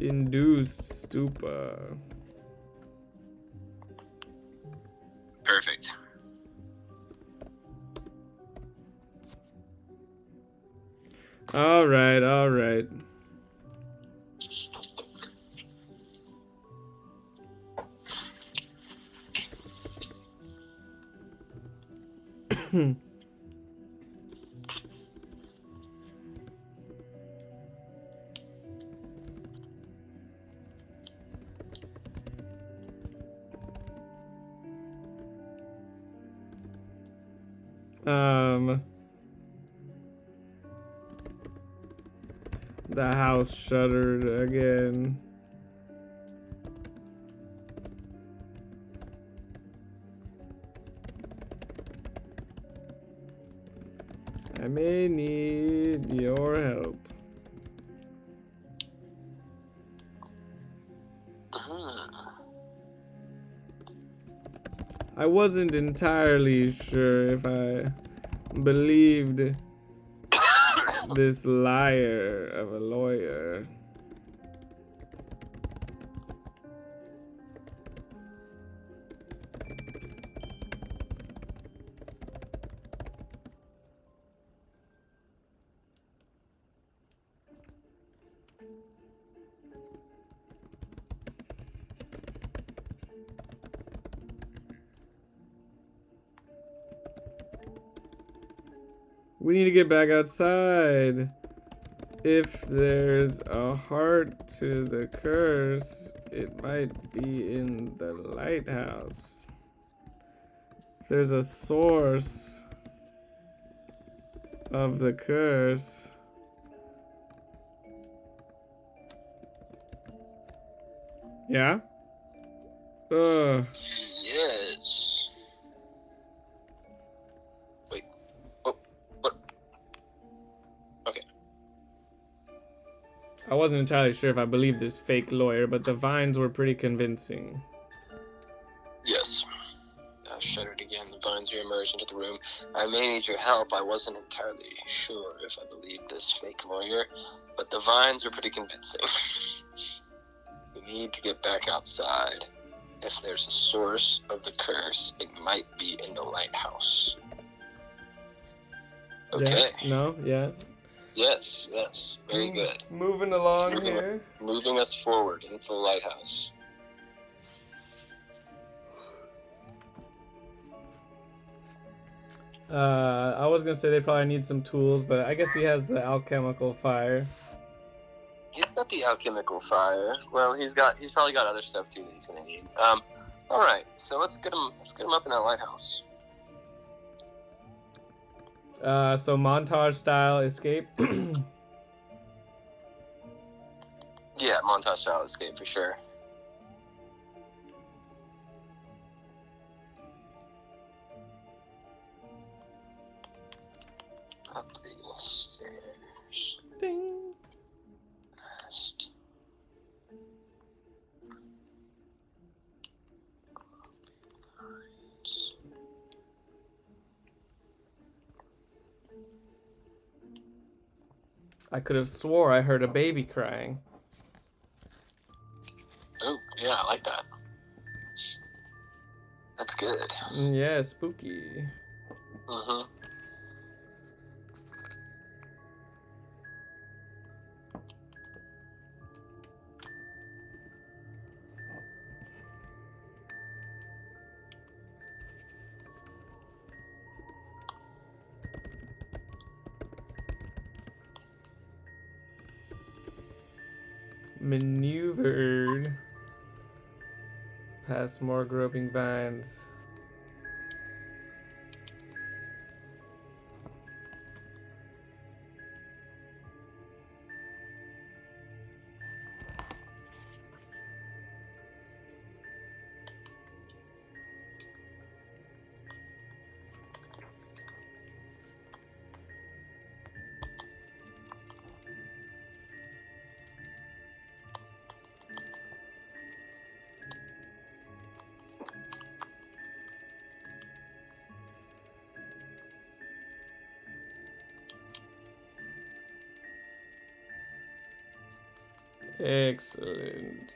Induced stupor. Perfect. All right, all right. The house shuttered again. I may need your help. I wasn't entirely sure if I believed this liar of a lawyer. We need to get back outside. If there's a heart to the curse, it might be in the lighthouse. If there's a source of the curse. Yeah? Yes. Wait. Oh, what? Okay. I wasn't entirely sure if I believed this fake lawyer, but the vines were pretty convincing. Yes. I shuddered again. The vines reemerged into the room. I may need your help. I wasn't entirely sure if I believed this fake lawyer, but the vines were pretty convincing. We need to get back outside. If there's a source of the curse, it might be in the lighthouse. Okay. Yeah, no, yeah. Yes, yes. Very good. Moving along moving, here. Moving us forward into the lighthouse. I was gonna say they probably need some tools, but I guess he has the alchemical fire. He's got the alchemical fire. Well, he's probably got other stuff too that he's gonna need. All right. So let's get him up in that lighthouse. So montage style escape. Yeah, montage style escape for sure. Up the stairs. Ding. Fast. I could have swore I heard a baby crying. Oh, yeah, I like that. That's good. Yeah, spooky. Mm-hmm. Maneuvered past more groping vines. Excellent.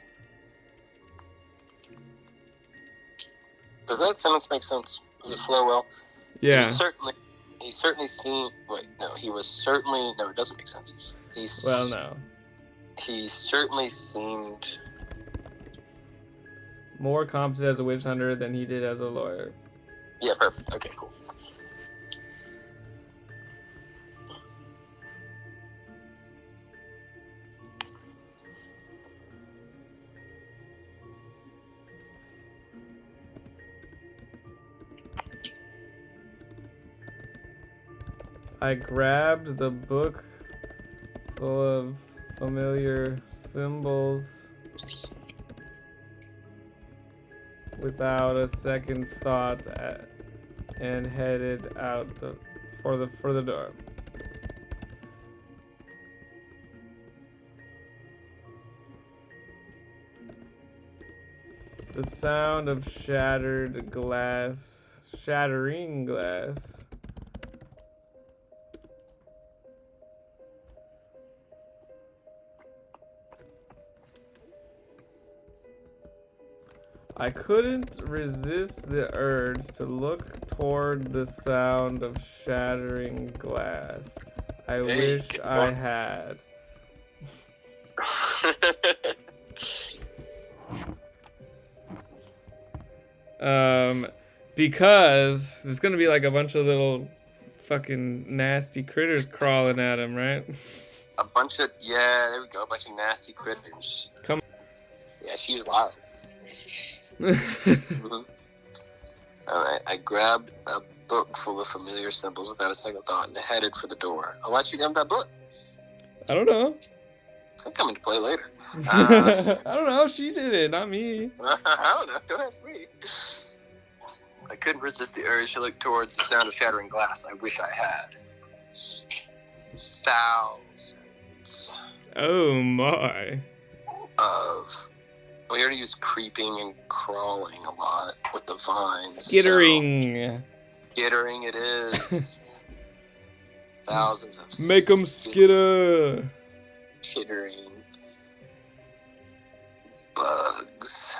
Does that sentence make sense? Does it flow well? Yeah. There's He certainly seemed. Wait, no, he was certainly. No, it doesn't make sense. Well, no. He certainly seemed more competent as a witch hunter than he did as a lawyer. Yeah, perfect. Okay, cool. I grabbed the book full of familiar symbols without a second thought and headed out for the door. The sound of shattering glass. I couldn't resist the urge to look toward the sound of shattering glass. I wish I had. Because there's gonna be like a bunch of little fucking nasty critters crawling at him, right? A bunch of, there we go, a bunch of nasty critters. Come. Yeah, she's wild. Mm-hmm. Alright, I grabbed a book full of familiar symbols without a second thought and headed for the door. Oh, why'd you grab that book? I don't know. It's gonna come into play later. I don't know. She did it, not me. I don't know. Don't ask me. I couldn't resist the urge to look towards the sound of shattering glass. I wish I had. Thousands. Oh my. We already use creeping and crawling a lot with the vines. Skittering. Skittering it is. Thousands of Make them skitter. Skittering bugs.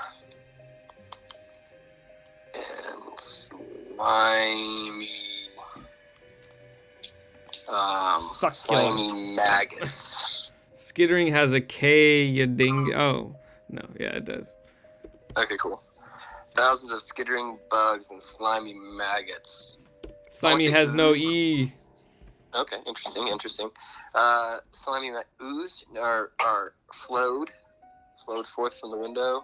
And slimy. Slimy maggots. Skittering has a K, you ding. Oh, no, yeah, it does. Okay, cool. Thousands of skittering bugs and slimy maggots. Slimy has no E. Okay, interesting. Slimy ooze are flowed forth from the window.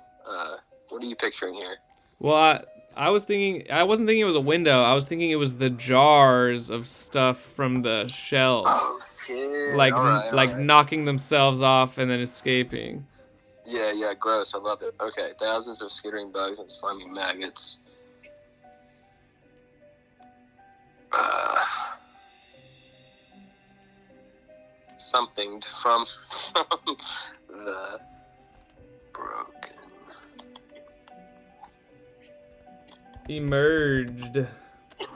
What are you picturing here? Well, I wasn't thinking it was a window. I was thinking it was the jars of stuff from the shelves. Oh shit! Like all right. knocking themselves off and then escaping. Yeah, gross. I love it. Okay, thousands of skittering bugs and slimy maggots. Something from the broken. Emerged.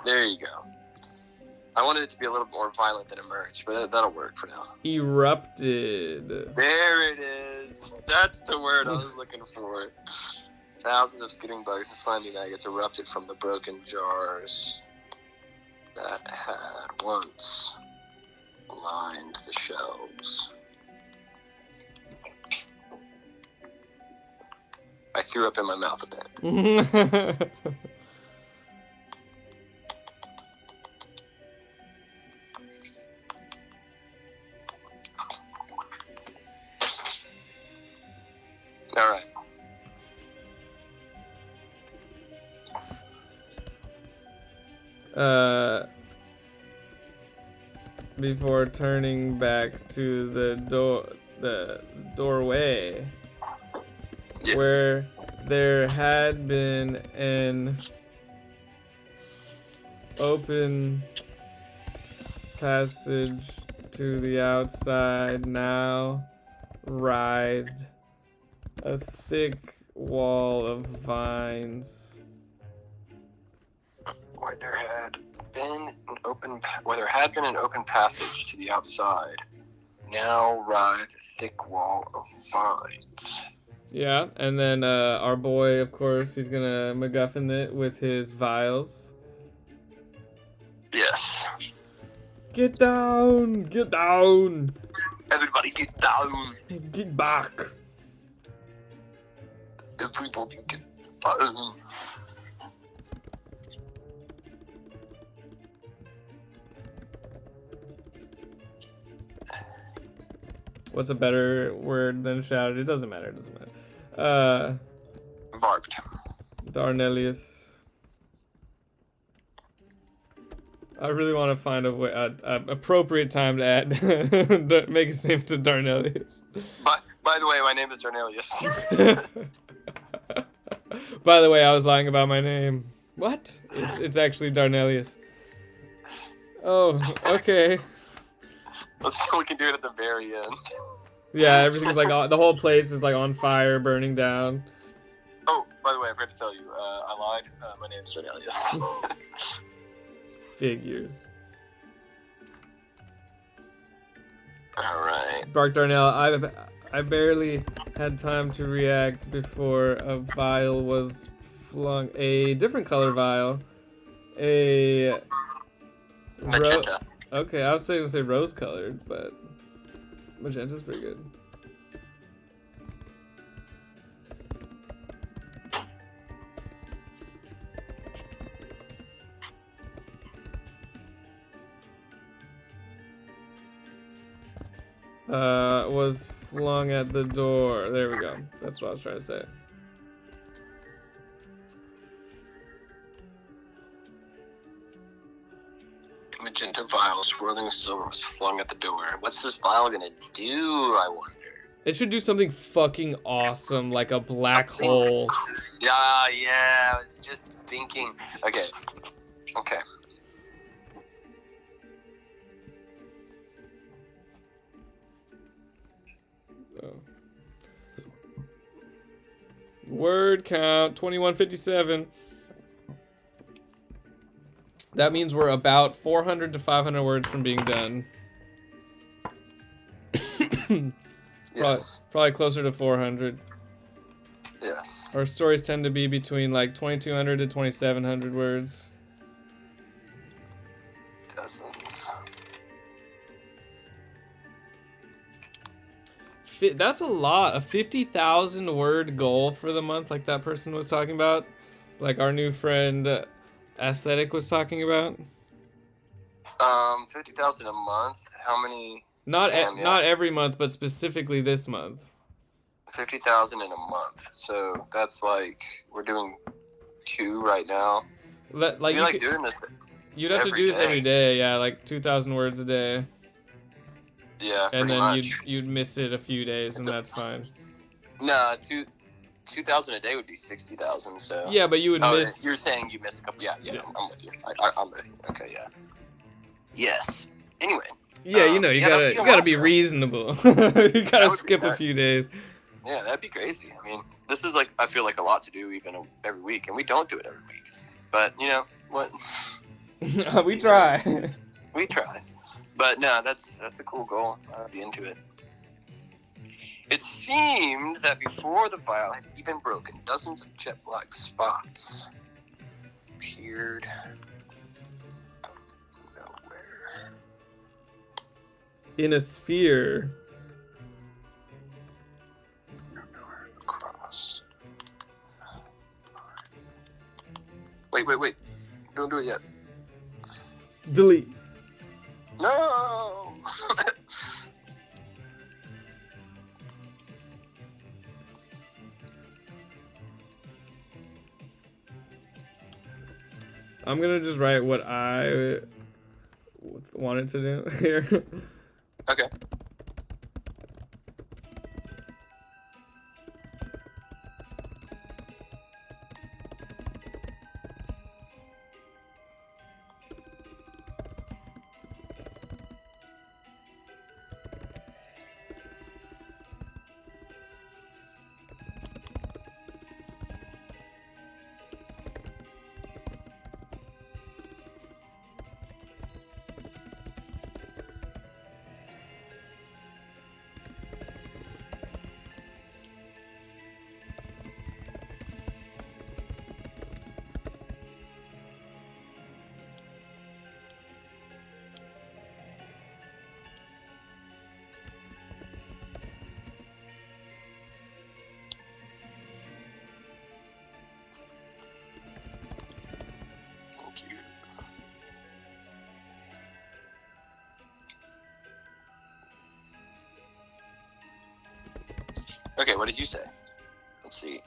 There you go. I wanted it to be a little more violent than emerged, but that'll work for now. Erupted. There it is. That's the word I was looking for. Thousands of skittering bugs and slimy maggots erupted from the broken jars that had once lined the shelves. I threw up in my mouth a bit. All right. Before turning back to the doorway, Yes. where there had been an open passage to the outside, now writhed a thick wall of vines. Where there had been an open passage to the outside, now writhed a thick wall of vines. Yeah, and then our boy, of course, he's gonna MacGuffin it with his vials. Yes. Get down! Get down! Everybody get down. Get back! Everybody get down. What's a better word than shouted? It doesn't matter. It doesn't matter. Barked. Darnelius. I really want to find a way, appropriate time to add, make his name to Darnelius. By the way, my name is Darnelius. By the way, I was lying about my name. What? It's actually Darnelius. Oh, okay. Let's see if we can do it at the very end. Yeah, everything's like the whole place is like on fire, burning down. Oh, by the way, I forgot to tell you, I lied. My name is Darnelius. Figures. All right. Bark Darnell, I barely had time to react before a vial was flung. A different color vial. A Magenta. Okay, I was going to say rose colored, but magenta's pretty good. Was flung at the door. There we go. That's what I was trying to say. Magenta vial swirling silver was flung at the door. What's this vial gonna do, I wonder? It should do something fucking awesome, like a black hole. Yeah, I was just thinking. Okay. Word count 2157. That means we're about 400 to 500 words from being done. Yes. Probably closer to 400. Yes. Our stories tend to be between like 2200 to 2700 words. Dozens. That's a lot. A 50,000 word goal for the month, like that person was talking about. Like our new friend Aesthetic was talking about. 50,000 a month. How many? Not every month, but specifically this month. 50,000 in a month. So that's like we're doing 2 right now. Like you like doing this. You'd have to do this every day. Yeah, like 2,000 words a day. Yeah, and then much. you'd miss it a few days, and that's fine. No, 2,000 a day would be 60,000. So yeah, but you would miss. You're saying you miss a couple. Yeah. I'm with you. I'm with you. Okay, yeah. Yes. Anyway. Yeah, you gotta be reasonable. You gotta skip a few days. Yeah, that'd be crazy. I mean, this is like I feel like a lot to do even every week, and we don't do it every week. But you know what? We try. We try. But no, that's a cool goal. I'd be into it. It seemed that before the vial had even broken, dozens of jet black spots appeared out of nowhere. In a sphere. Across. Wait. Don't do it yet. Delete. No! I'm gonna just write what I wanted to do here. Okay. Okay, what did you say? Let's see.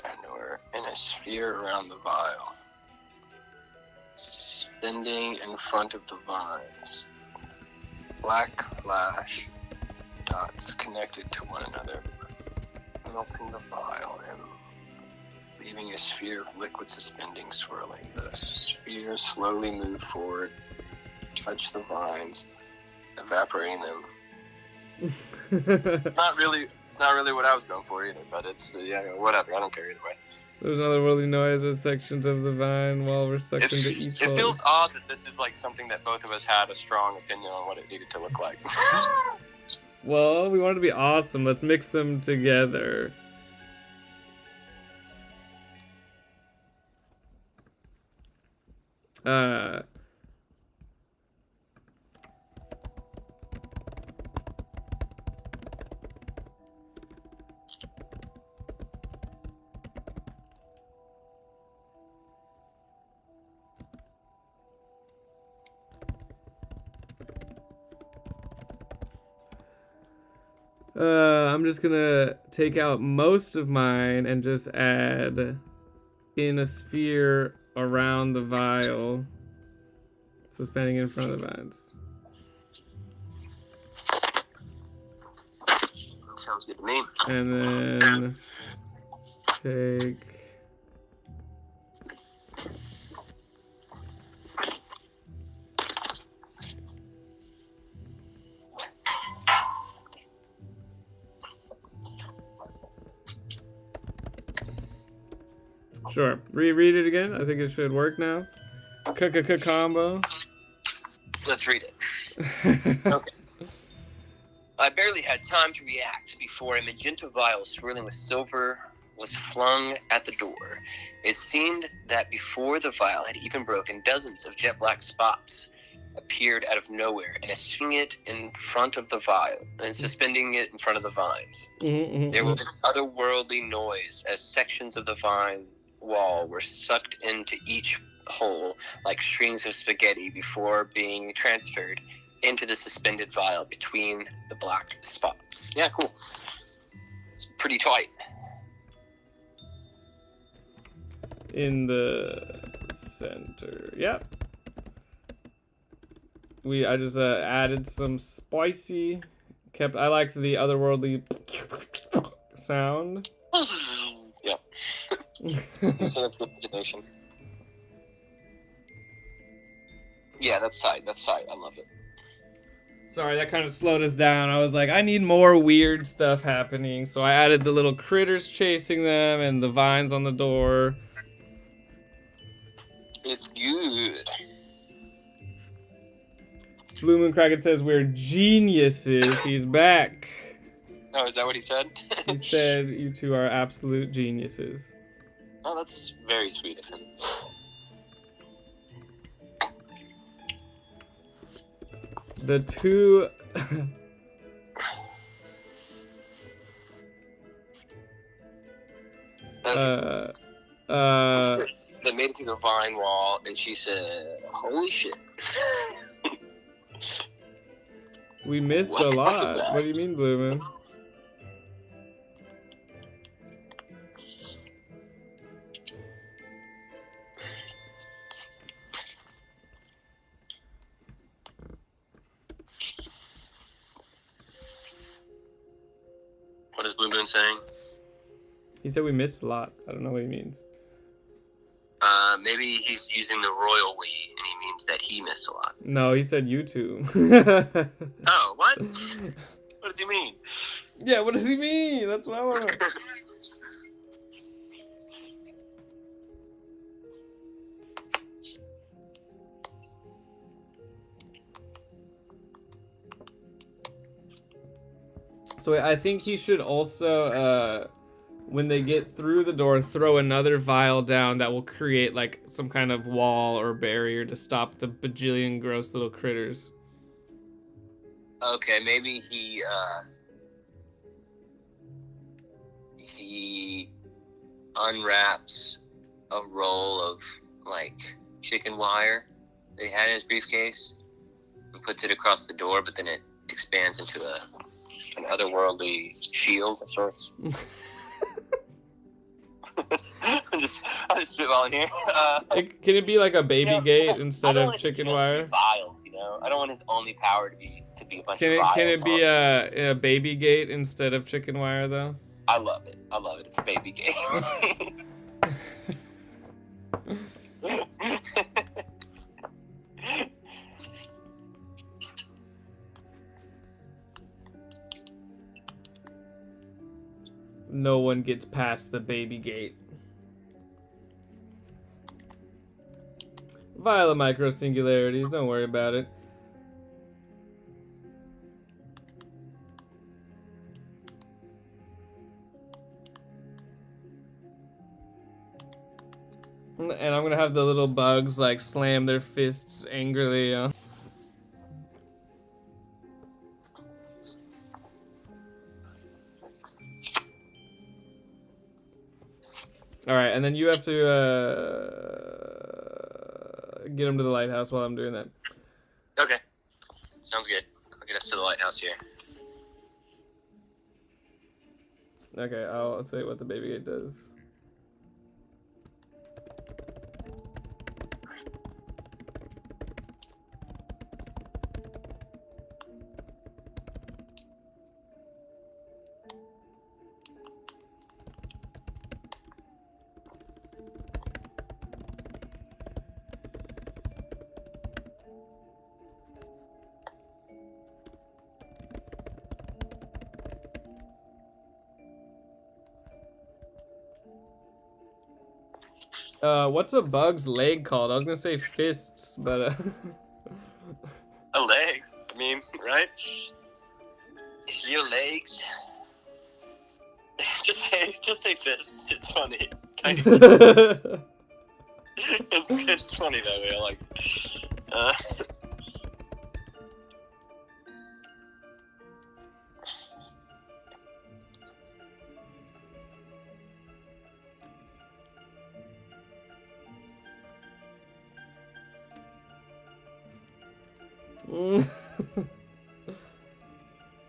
And we're in a sphere around the vial, suspending in front of the vines. Black flash dots connected to one another, melting the vial and leaving a sphere of liquid suspending, swirling. The sphere slowly moved forward, touched the vines, evaporating them. It's not really what I was going for either, but it's whatever. I don't care either way. There's otherworldly noises, sections of the vine while we're sucked into each It hole. feels odd that this is like something that both of us had a strong opinion on what it needed to look like. Well, we want it to be awesome. Let's mix them together. I'm just gonna take out most of mine and just add in a sphere around the vial, suspending in front of the vines. Sounds good to me. And then take Sure. Reread it again. I think it should work now. Combo. Let's read it. Okay. I barely had time to react before a magenta vial swirling with silver was flung at the door. It seemed that before the vial had even broken, dozens of jet black spots appeared out of nowhere and suspending it in front of the vial and suspending it in front of the vines. There was an otherworldly noise as sections of the vine wall were sucked into each hole like strings of spaghetti before being transferred into the suspended vial between the black spots. Yeah, cool. It's pretty tight. In the center. Yep. I just added some spicy. I liked the otherworldly sound. Yeah. So that's the combination. Yeah, that's tight. I love it. Sorry, that kind of slowed us down. I was like, I need more weird stuff happening. So I added the little critters chasing them and the vines on the door. It's good. Blue Moon Kraken says we're geniuses. He's back. Oh, is that what he said? He said you two are absolute geniuses. Oh, that's very sweet of him. The two... They made it through the vine wall, and she said, holy shit. We missed a What lot. was that? What do you mean, Blue Moon? What is Blue Moon saying? He said we missed a lot. I don't know what he means. Maybe he's using the royal we, and he means that he missed a lot. No, he said you two. Oh, what? What does he mean? Yeah, what does he mean? That's what I want to... So I think he should also, when they get through the door, throw another vial down that will create like some kind of wall or barrier to stop the bajillion gross little critters. Okay, maybe he unwraps a roll of like chicken wire that he had in his briefcase and puts it across the door, but then it expands into a an otherworldly shield of sorts. I'm just spitballing here. Can it be like a baby gate instead of want chicken it to wire? be vials, I don't want his only power to be a bunch Can of vials. it be a baby gate instead of chicken wire though? I love it. It's a baby game. No one gets past the baby gate. Violent micro singularities, don't worry about it. And I'm gonna have the little bugs like slam their fists angrily. All right, and then you have to get them to the lighthouse while I'm doing that. Okay. Sounds good. I'll get us to the lighthouse here. Okay, I'll say what the baby gate does. What's a bug's leg called? I was gonna say fists, but A legs. I mean, right? Your legs. just say fists. It's funny. It's funny that way. I like.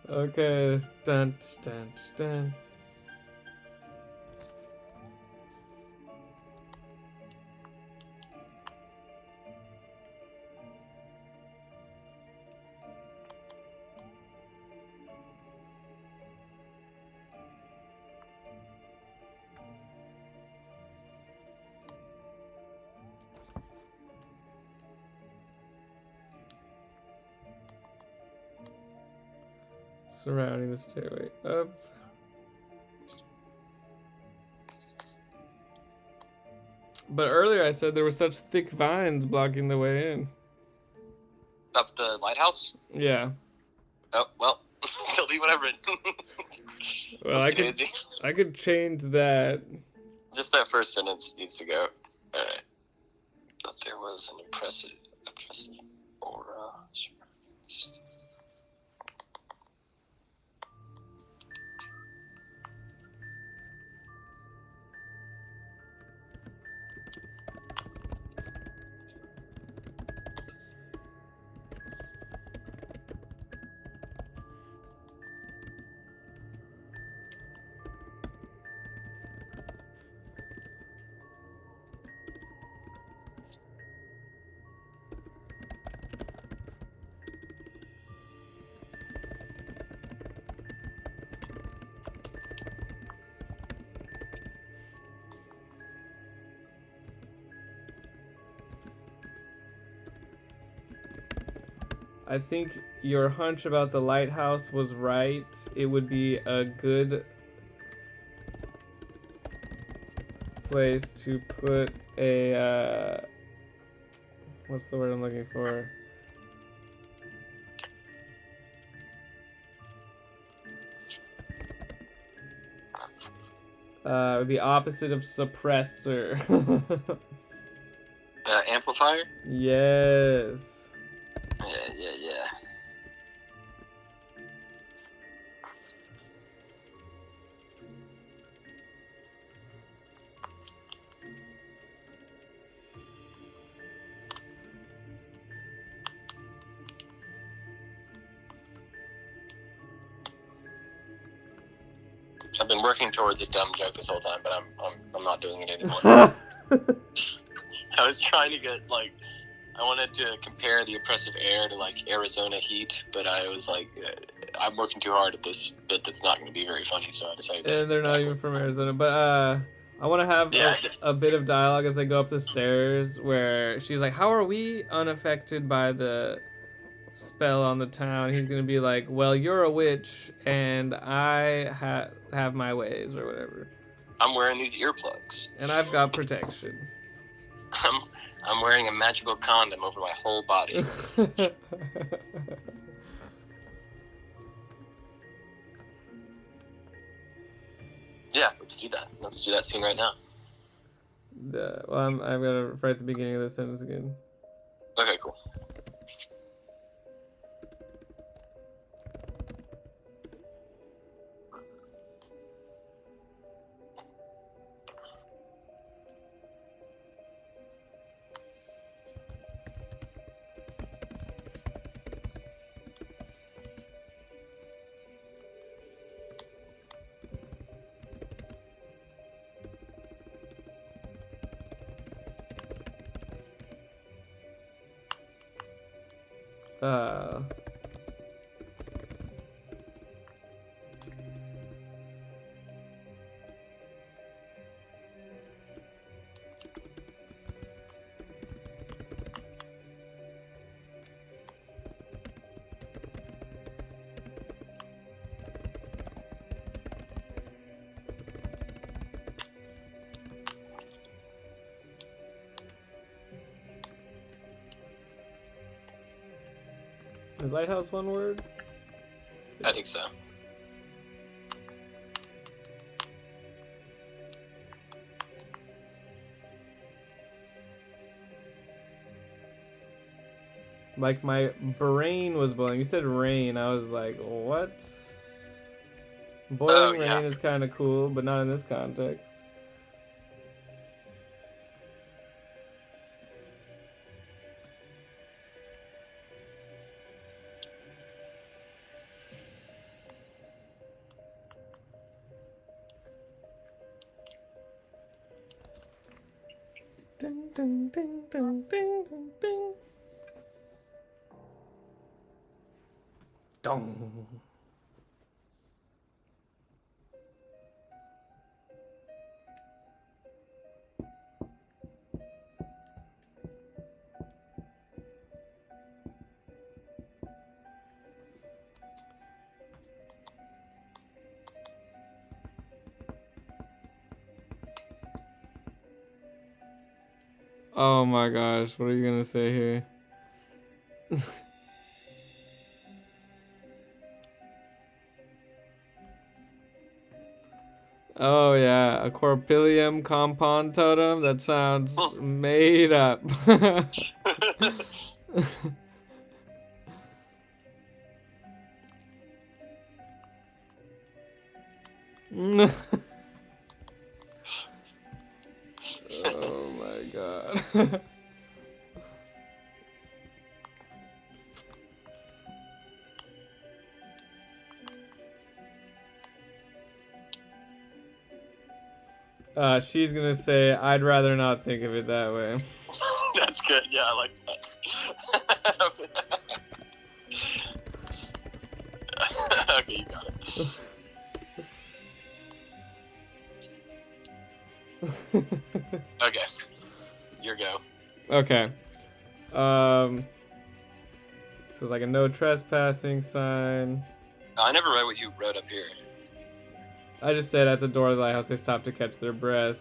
Okay. Dun dun dun. Surrounding the stairway up. But earlier I said there were such thick vines blocking the way in. Up the lighthouse? Yeah. Oh, well, tell me whatever. Well, I could change that. Just that first sentence needs to go. Alright. But there was an impressive aura. I think your hunch about the lighthouse was right. It would be a good place to put a, what's the word I'm looking for? The opposite of suppressor. Amplifier? Yes. Yeah. I've been working towards a dumb joke this whole time, but I'm not doing it anymore. I was trying to get, like, I wanted to compare the oppressive air to, like, Arizona heat, but I was like, I'm working too hard at this bit that's not going to be very funny, so I decided And they're not even from Arizona, but I want to have a bit of dialogue as they go up the stairs where she's like, how are we unaffected by the spell on the town? He's gonna be like, well, you're a witch and I have my ways or whatever, I'm wearing these earplugs. and I've got protection. I'm wearing a magical condom over my whole body. Yeah, let's do that. Let's do that scene right now. Well, I'm gonna write the beginning of the sentence again. Okay, cool. Is lighthouse one word? I think so. Like my brain was boiling. You said rain. I was like, what? Boiling rain is kind of cool, but not in this context. Ding, ding, ding, ding, ding, ding, ding. Dong. Oh my gosh, what are you gonna say here? Oh yeah, a Corpilium compound totem? That sounds made up. Oh my god. She's gonna say, I'd rather not think of it that way. That's good. Yeah, I like that. Okay, you got it. Okay. Your go. Okay. So it's like a no trespassing sign. I never read what you wrote up here. I just said at the door of the lighthouse they stopped to catch their breath.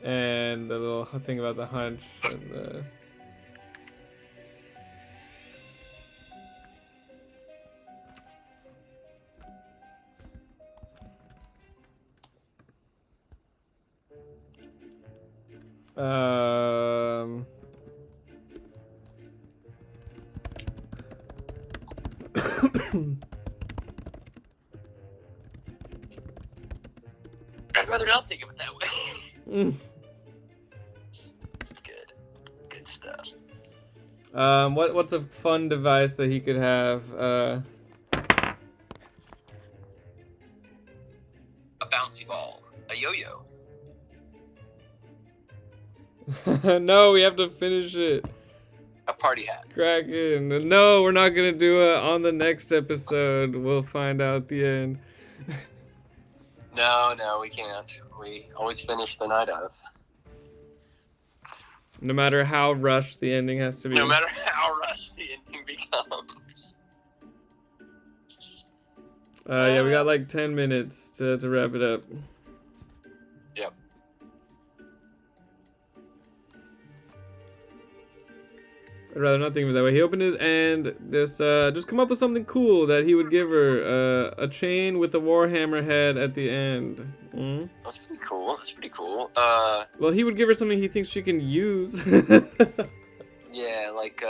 And the little thing about the hunch and the... I'd rather not think of it that way. It's good. Good stuff. What's a fun device that he could have? A bouncy ball. A yo-yo. No, we have to finish it. A party hat. Kraken. No, we're not gonna do it on the next episode. We'll find out the end. No, we can't. We always finish the night of. No matter how rushed the ending has to be. No matter how rushed the ending becomes. Yeah, we got like 10 minutes to wrap it up. Yep. I'd rather not think of it that way. He opened his and just come up with something cool that he would give her. A chain with a warhammer head at the end. Mm? That's pretty cool. Well, he would give her something he thinks she can use. Yeah, like,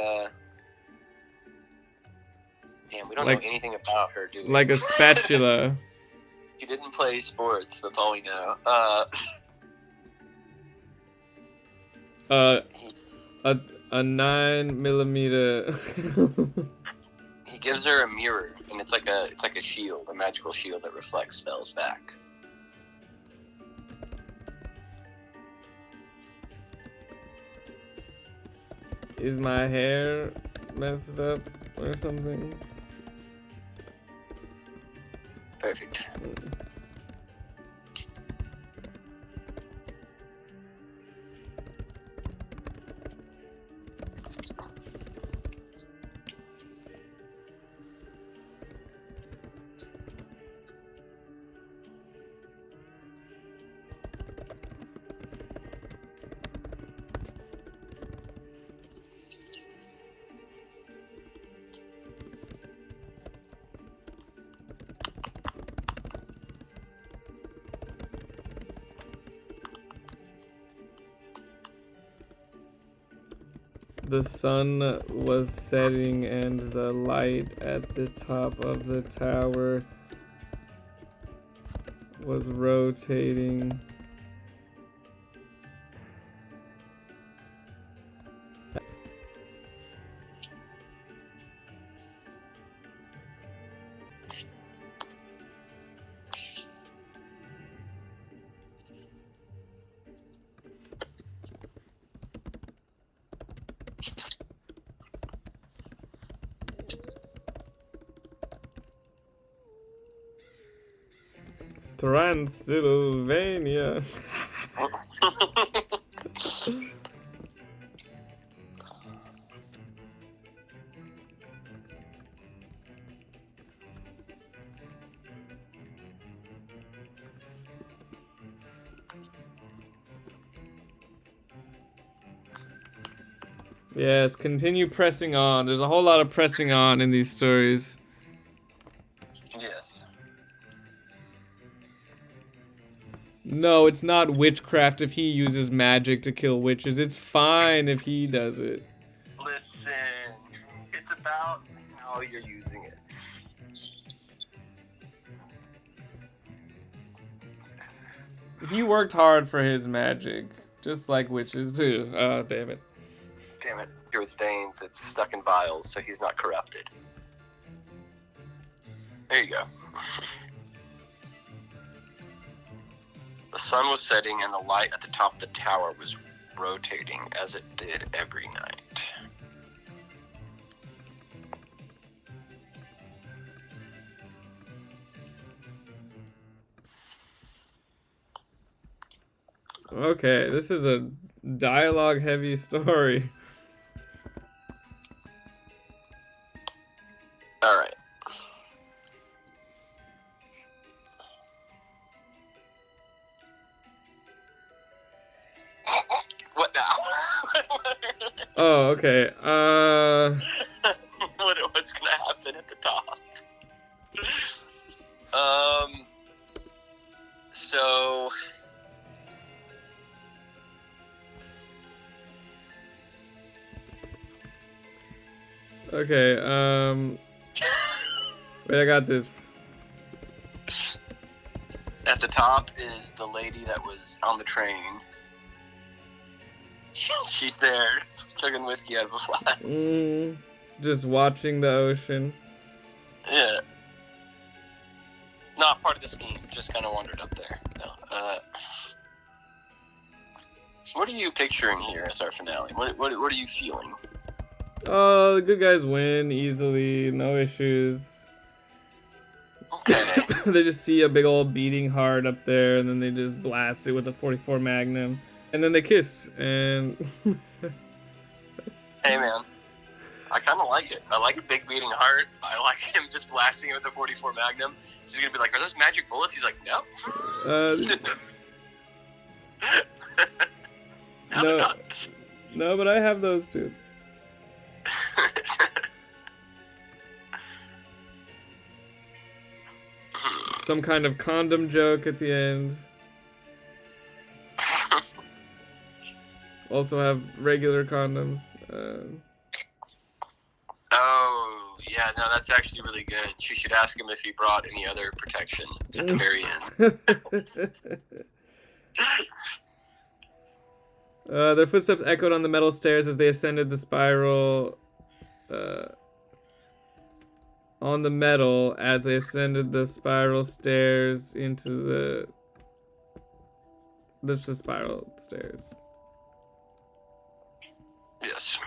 damn, we don't Like- know anything about her, do we? Like a spatula. He didn't play sports, that's all we know. A 9mm. He gives her a mirror, and it's like a shield, a magical shield that reflects spells back. Is my hair messed up or something? Perfect. The sun was setting and the light at the top of the tower was rotating. Transylvania. Yes, continue pressing on. There's a whole lot of pressing on in these stories. Yes. No, it's not witchcraft if he uses magic to kill witches. It's fine if he does it. Listen, it's about how you're using it. He worked hard for his magic, just like witches do. Oh, damn it. Damn it. Through his veins, it's stuck in vials, so he's not corrupted. There you go. The sun was setting and the light at the top of the tower was rotating as it did every night. Okay, this is a dialogue-heavy story. Alright. What now? Oh, okay. What's gonna happen at the top? So... Okay, wait, I got this. At the top is the lady that was on the train. She's there, chugging whiskey out of a flask. Just watching the ocean. Yeah. Not part of the scheme. Just kind of wandered up there. No. What are you picturing here as our finale? What are you feeling? Oh, the good guys win easily, no issues. Okay. They just see a big old beating heart up there, and then they just blast it with a 44 Magnum, and then they kiss, and Hey, man. I kind of like it. I like a big beating heart. I like him just blasting it with a 44 Magnum. He's going to be like, are those magic bullets? He's like, no. No, no, but I have those too. Some kind of condom joke at the end. Also have regular condoms. Oh, yeah, no, that's actually really good. You should ask him if he brought any other protection at the very end. Their footsteps echoed on the metal stairs as they ascended the spiral. On the metal as they ascended the spiral stairs into the. This is spiral stairs. Yes.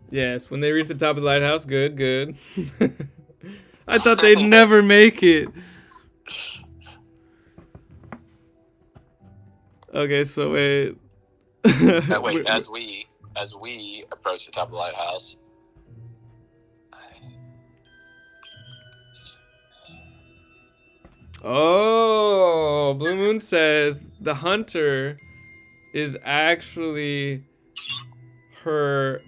Yes, when they reach the top of the lighthouse, good, good. I thought they'd never make it. Okay, so wait. Wait, as we approach the top of the lighthouse. Oh, Blue Moon says the hunter is actually her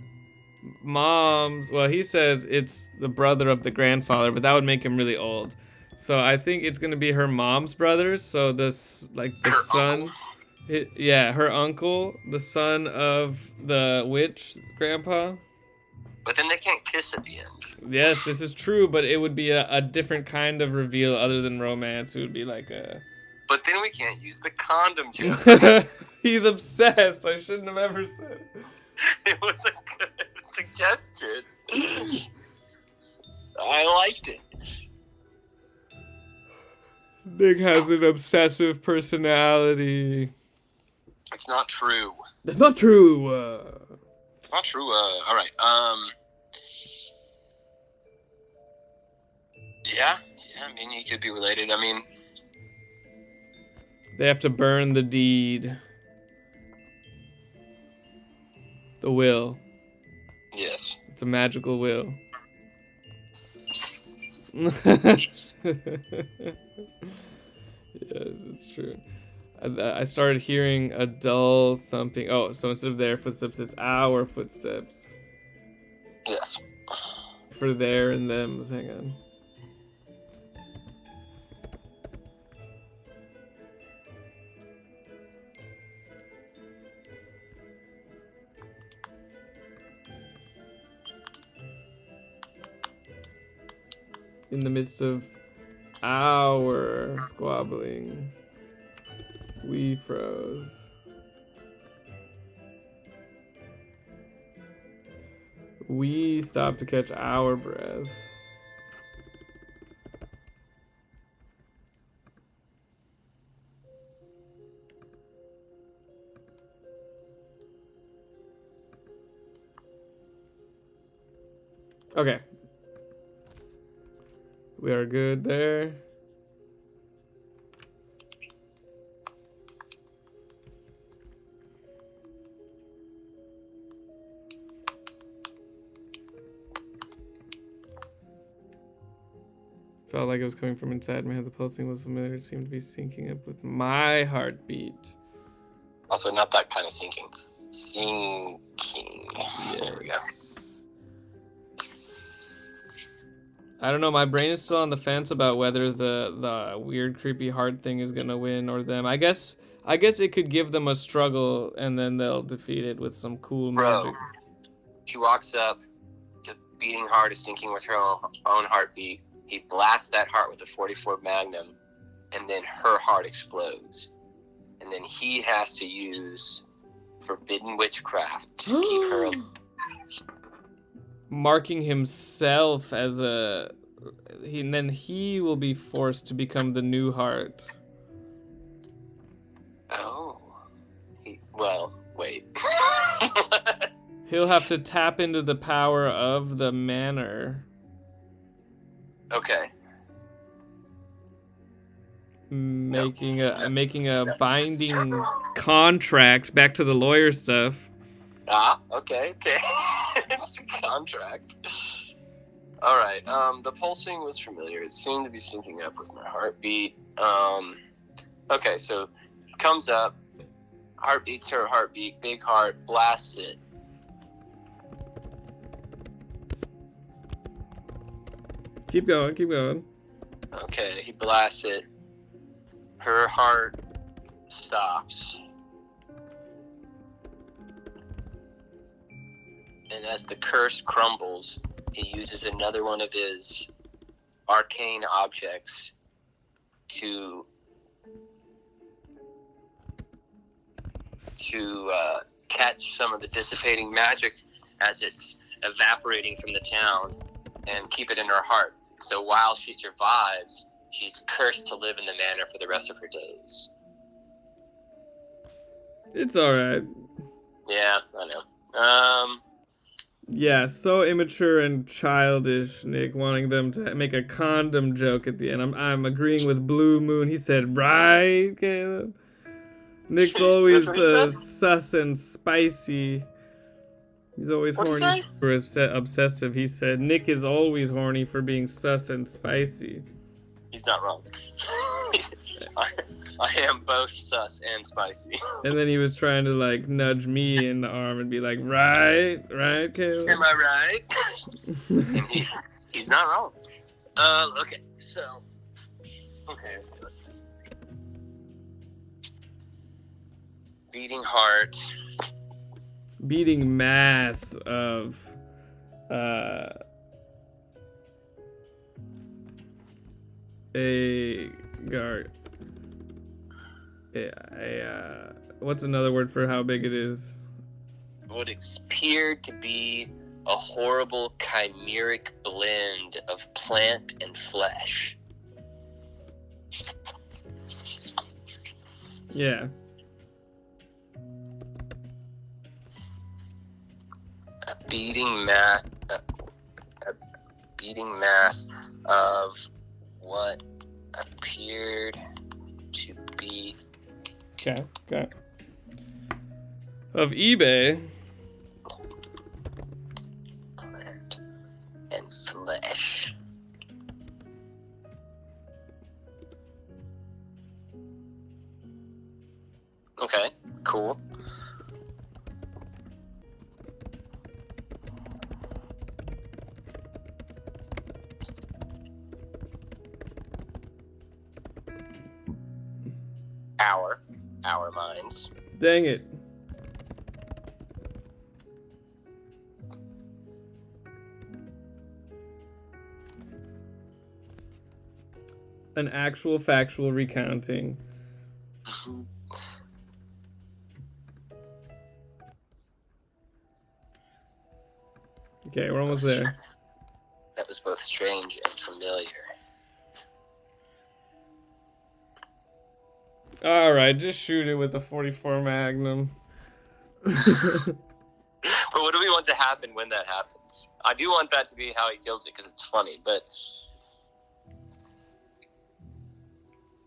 mom's. Well, he says it's the brother of the grandfather, but that would make him really old. So I think it's gonna be her mom's brother. So this, like the son, yeah, her uncle, the son of the witch grandpa. But then they can't kiss at the end. Yes, this is true, but it would be a different kind of reveal other than romance. It would be like a. But then we can't use the condom joke. He's obsessed. I shouldn't have ever said it. It was a good suggestion. I liked it. Nick has an obsessive personality. It's not true. That's not true. It's not true. All right. Yeah. I mean, you could be related. I mean, They have to burn the deed. The will. yes. It's a magical will. Yes, it's true. I started hearing a dull thumping. Oh, so instead of their footsteps, it's our footsteps. Yes. For their and them's. Hang on. In the midst of our squabbling, we froze. We stopped to catch our breath. Okay. We are good there. Felt like it was coming from inside my head. The pulsing was familiar. It seemed to be syncing up with my heartbeat. Also, not that kind of sinking. Sinking. Yes. There we go. I don't know. My brain is still on the fence about whether the weird, creepy heart thing is gonna win or them. I guess it could give them a struggle, and then they'll defeat it with some cool magic. She walks up to beating heart is syncing with her own heartbeat. He blasts that heart with a 44 Magnum, and then her heart explodes. And then he has to use forbidden witchcraft to keep her alive. Marking himself as a... and then he will be forced to become the new heart. Oh. Well, wait. He'll have to tap into the power of the manor. Okay. Making a binding contract. Back to the lawyer stuff. Okay. It's a contract. Alright, the pulsing was familiar. It seemed to be syncing up with my heartbeat. Okay, so it comes up, heart beats her heartbeat, big heart, blasts it. Keep going. Okay, he blasts it. Her heart stops. And as the curse crumbles, he uses another one of his arcane objects to catch some of the dissipating magic as it's evaporating from the town and keep it in her heart. So while she survives, she's cursed to live in the manor for the rest of her days. It's alright. Yeah, I know. Yeah, so immature and childish, Nick, wanting them to make a condom joke at the end. I'm agreeing with Blue Moon. He said, right, Caleb? Nick's always sus and spicy. He's always horny for obsessive. He said, Nick is always horny for being sus and spicy. He's not wrong. I am both sus and spicy. And then he was trying to, like, nudge me in the arm and be like, right, Caleb? Am I right? And he's not wrong. Okay, so... Okay, let's see. Beating heart. Beating mass of... what's another word for how big it is? What appeared to be a horrible chimeric blend of plant and flesh. Yeah. A beating mass of what appeared to be Okay. Of eBay. Plant and flesh. Okay, cool. Our minds. Dang it. An actual factual recounting. Okay, we're almost there. That was both strange and familiar. Alright, just shoot it with the 44 Magnum. But what do we want to happen when that happens? I do want that to be how he kills it because it's funny, but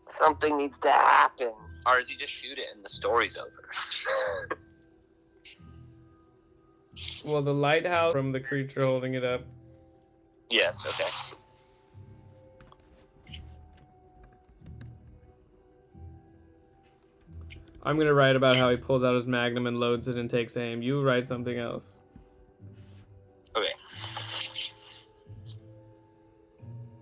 something needs to happen. Or does he just shoot it and the story's over? Well, the lighthouse from the creature holding it up. Yes, okay. I'm gonna write about how he pulls out his Magnum and loads it and takes aim. You write something else. Okay.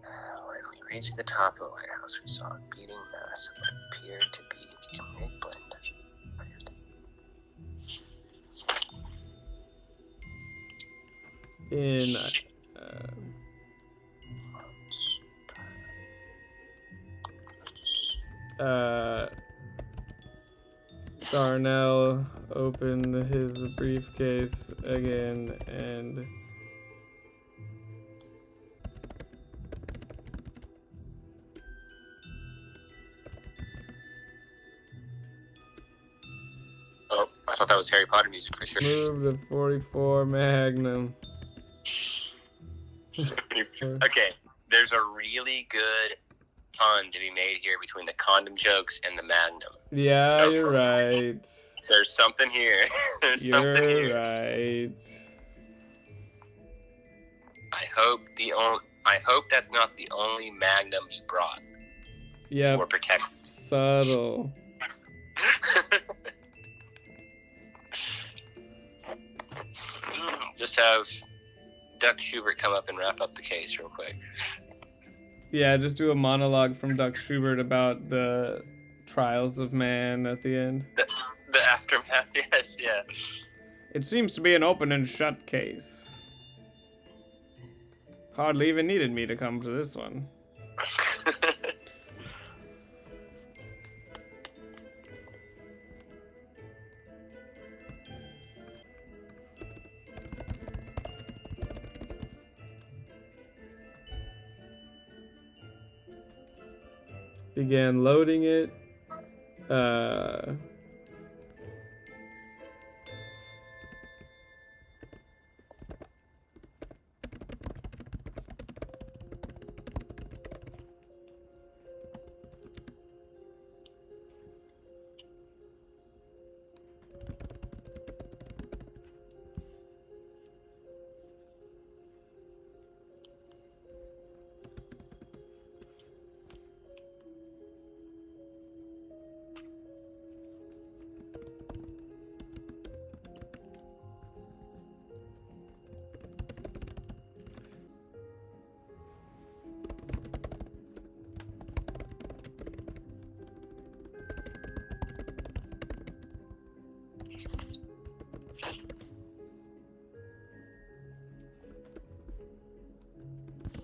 When we reached the top of the lighthouse, we saw a beating mass of what appeared to be a chimeric blend. Darnell opened his briefcase again and Oh, I thought that was Harry Potter music for sure. moved a 44 Magnum. Okay, there's a really good pun to be made here between the condom jokes and the Magnum. Yeah, No you're problem. right. There's something here. There's something You're here. right. I hope that's not the only Magnum you brought. Yep. For protection. Subtle. Just have Duck Schubert come up and wrap up the case real quick. Yeah, just do a monologue from Duck Schubert about the trials of man at the end. The aftermath, yes, yeah. It seems to be an open and shut case. Hardly even needed me to come to this one. Began loading it.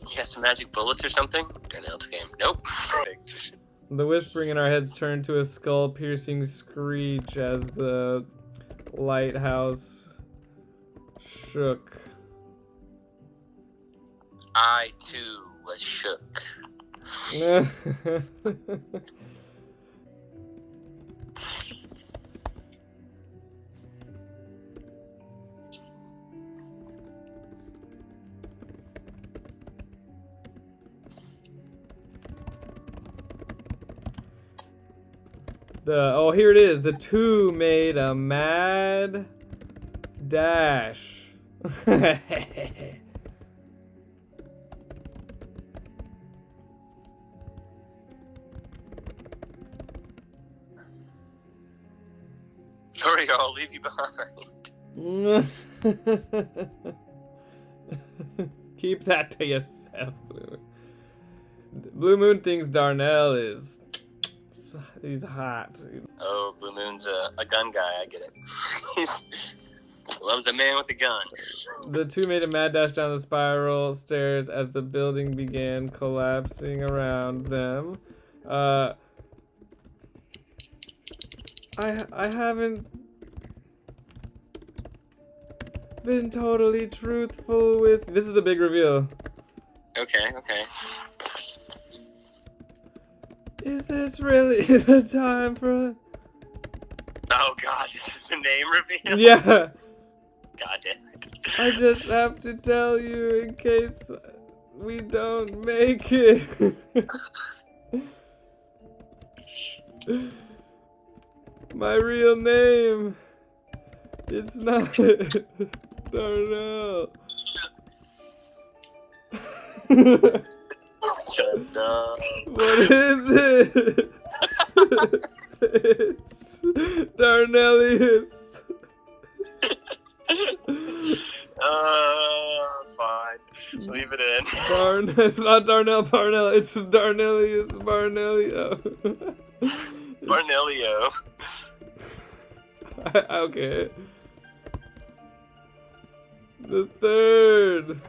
You got some magic bullets or something? Darnell's game. Nope. The whispering in our heads turned to a skull-piercing screech as the lighthouse shook. I, too, was shook. Oh, here it is. The two made a mad dash. Sorry, I'll leave you behind. Keep that to yourself, Blue Moon. Blue Moon thinks Darnell is... He's hot. Oh, Blue Moon's a gun guy, I get it. He loves a man with a gun. The two made a mad dash down the spiral stairs as the building began collapsing around them. I haven't been totally truthful with... This is the big reveal. Okay. Is this really the time for... Oh god, this is the name reveal? Yeah. God damn it. I just have to tell you in case we don't make it. My real name is not Darnell. Shut up. What is it? It's Darnellius. Fine. Leave it in. It's not Darnell Parnell, it's Darnellius Barnellio. Barnellio. Okay. The third.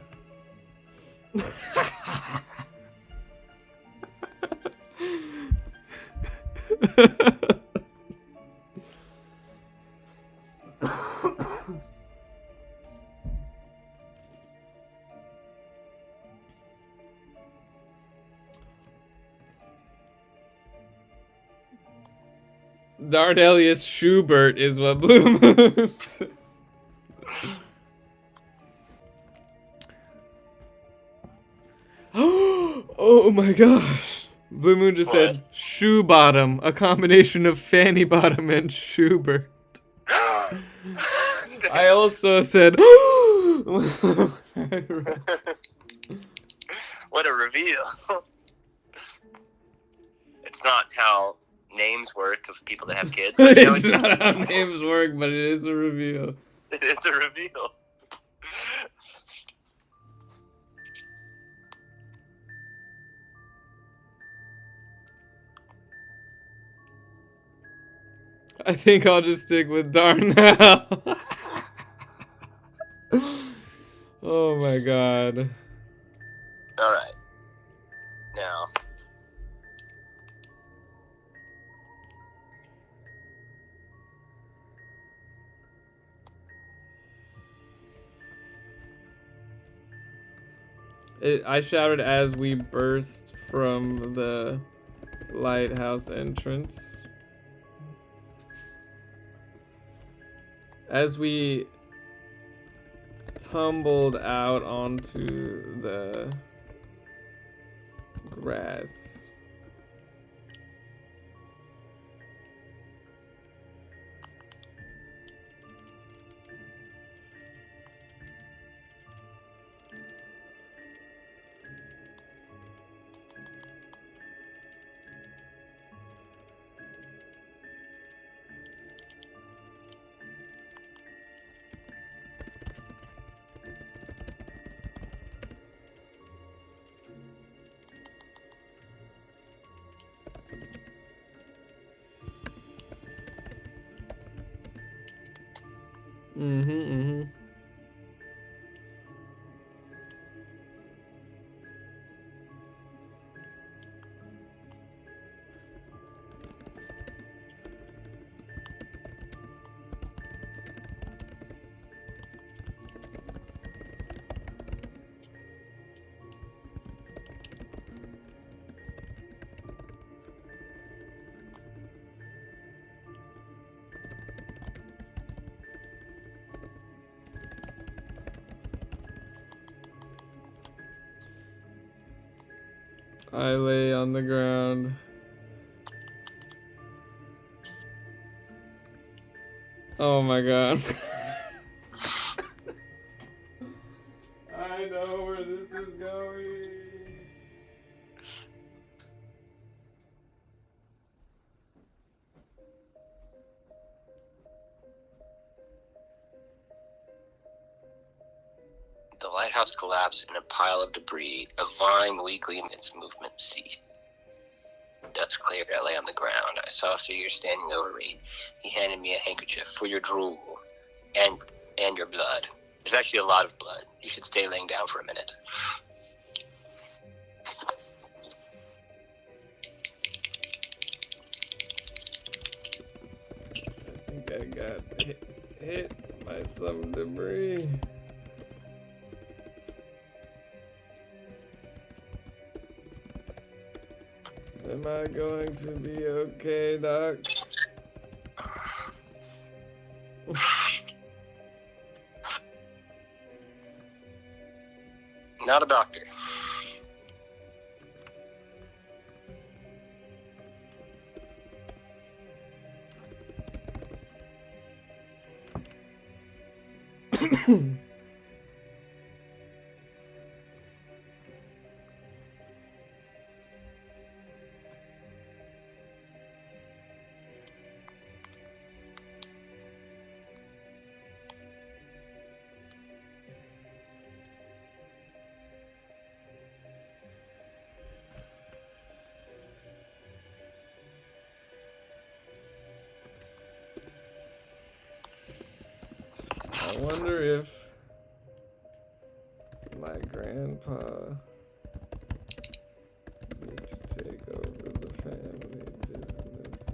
Darnelius Schubert is what Blue Moon said. Oh my gosh. Blue Moon just said shoe bottom, a combination of fanny bottom and Schubert. I also said What a reveal. It's not how names work of people that have kids. But it's not how names work, but it is a reveal. It's a reveal. I think I'll just stick with Darnell. Oh my god. Alright. Now. I shouted as we burst from the lighthouse entrance. As we tumbled out onto the grass. I lay on the ground. Oh my god. I know where this is going. The lighthouse collapsed in a pile of debris. A vine weakly in its movement ceased. Dusk cleared. I lay on the ground. I saw a figure standing over me. He handed me a handkerchief for your drool and your blood. There's actually a lot of blood. You should stay laying down for a minute. I think I got hit by some debris. Am I going to be okay, Doc? Not a doctor. I wonder if my grandpa needs to take over the family business.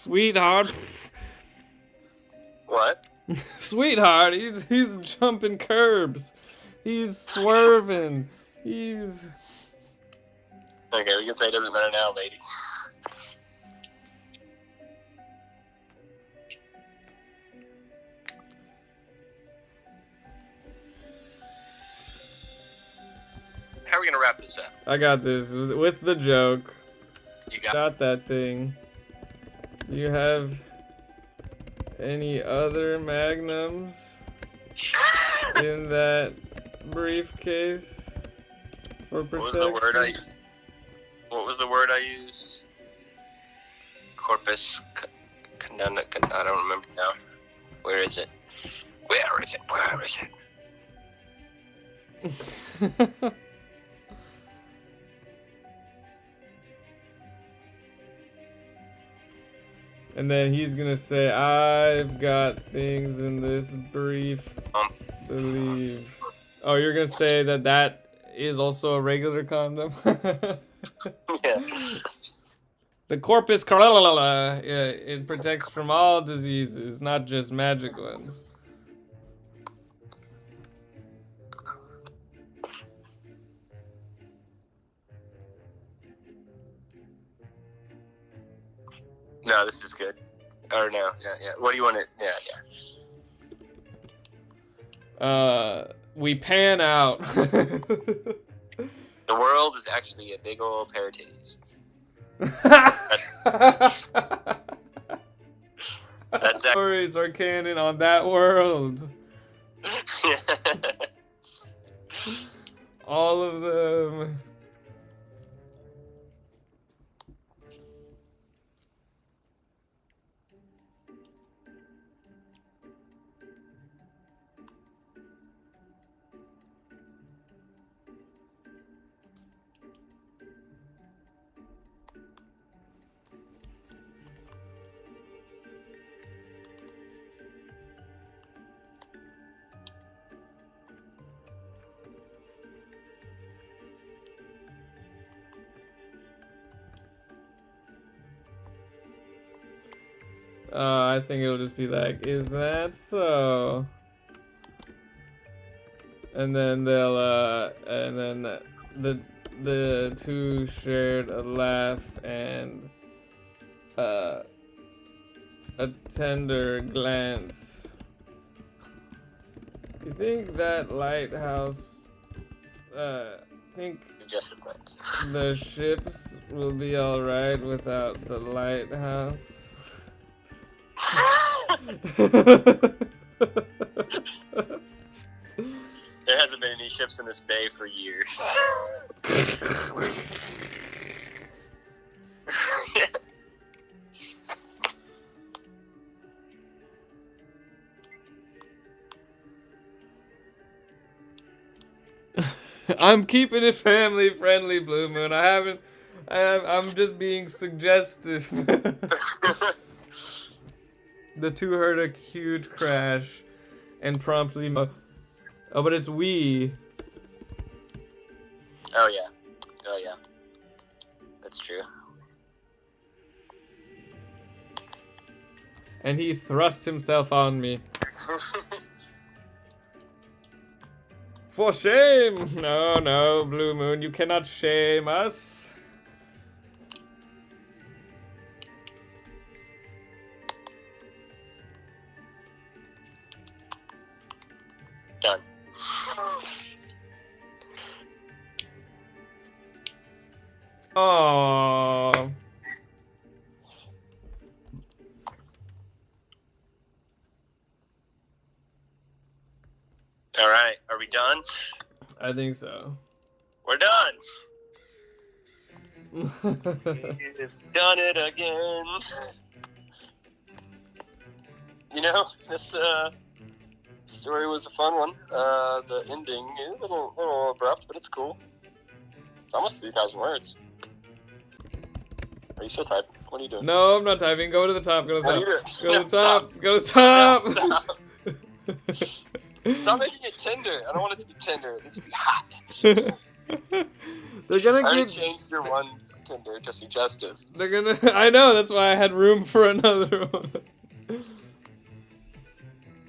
Sweetheart. What? Sweetheart, he's jumping curbs. He's swerving. He's... Okay, we can say it doesn't matter now, lady. How are we gonna wrap this up? I got this with the joke. You got Got that thing. Do you have any other Magnums in that briefcase for protection? What was the word I used? Corpus condenda. I don't remember now. Where is it? Where is it? Where is it? And then he's gonna say, I've got things in this brief. Believe. Oh, you're gonna say that is also a regular condom? Yeah. The corpus callosum, it protects from all diseases, not just magic ones. No, this is good. Or no, yeah. What do you want it? Yeah. We pan out. The world is actually a big old pair of titties. That's Stories are canon on that world. All of them. I think it'll just be like, is that so? And then they'll, and then the two shared a laugh and, a tender glance. You think that lighthouse, think just a glance. the ships will be alright without the lighthouse? There hasn't been any ships in this bay for years. I'm keeping it family friendly, Blue Moon. I'm just being suggestive. The two heard a huge crash and promptly... Oh, but it's we. Oh, yeah. That's true. And he thrust himself on me. For shame! No, Blue Moon, you cannot shame us. Done. Aww. All right, are we done? I think so. We're done. We've done it again. You know, this story was a fun one. The ending is a little abrupt, but it's cool. It's almost 3,000 words. Are you still typing? What are you doing? No, I'm not typing. Go to the top. Go to the What are top. you doing? Go to the top. Go to the top. No, stop. Stop making it tender. I don't want it to be tender. It needs to be hot. They're gonna I already get. changed your one Tinder to suggestive. They're gonna. I know. That's why I had room for another one.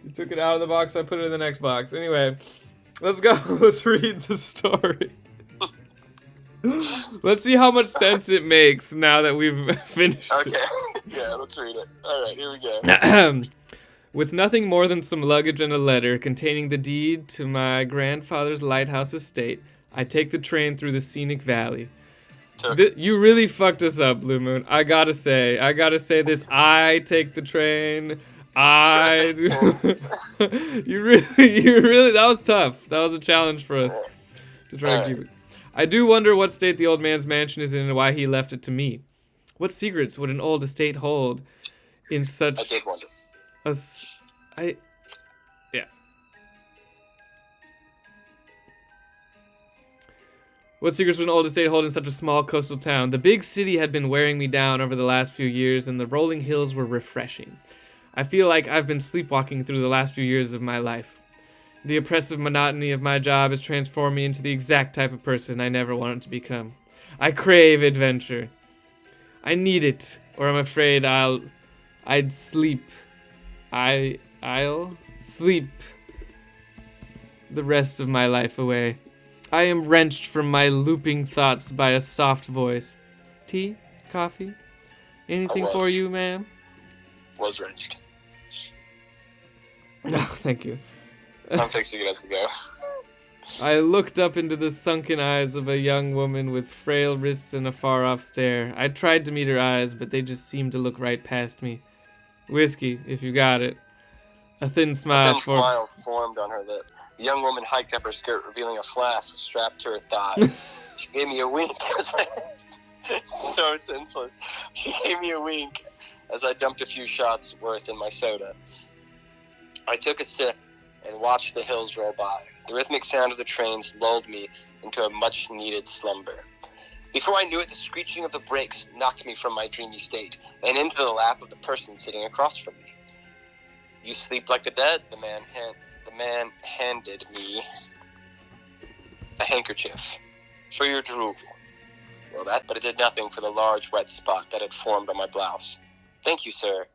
You took it out of the box. I put it in the next box. Anyway, let's go. Let's read the story. Let's see how much sense it makes now that we've finished. Okay. Yeah, let's read it. All right, here we go. With nothing more than some luggage and a letter containing the deed to my grandfather's lighthouse estate, I take the train through the scenic valley. You really fucked us up, Blue Moon. I gotta say this. I take the train. You really, that was tough. That was a challenge for us to try and keep it. I do wonder what state the old man's mansion is in and why he left it to me. What secrets would an old estate hold in such... I did wonder. What secrets would an old estate hold in such a small coastal town? The big city had been wearing me down over the last few years, and the rolling hills were refreshing. I feel like I've been sleepwalking through the last few years of my life. The oppressive monotony of my job has transformed me into the exact type of person I never wanted to become. I crave adventure. I need it, or I'm afraid I'd sleep. I'll sleep the rest of my life away. I am wrenched from my looping thoughts by a soft voice. Tea? Coffee? Anything for you, ma'am? Was wrenched. Oh, thank you. I'm fixing it as we go. I looked up into the sunken eyes of a young woman with frail wrists and a far-off stare. I tried to meet her eyes, but they just seemed to look right past me. Whiskey, if you got it. A thin smile formed on her lip. The young woman hiked up her skirt, revealing a flask strapped to her thigh. She gave me a wink. So senseless. She gave me a wink as I dumped a few shots worth in my soda. I took a sip and watched the hills roll by. The rhythmic sound of the trains lulled me into a much-needed slumber. Before I knew it, the screeching of the brakes knocked me from my dreamy state and into the lap of the person sitting across from me. You sleep like the dead, the man handed me a handkerchief for your drool. Well, but it did nothing for the large wet spot that had formed on my blouse. Thank you, sir.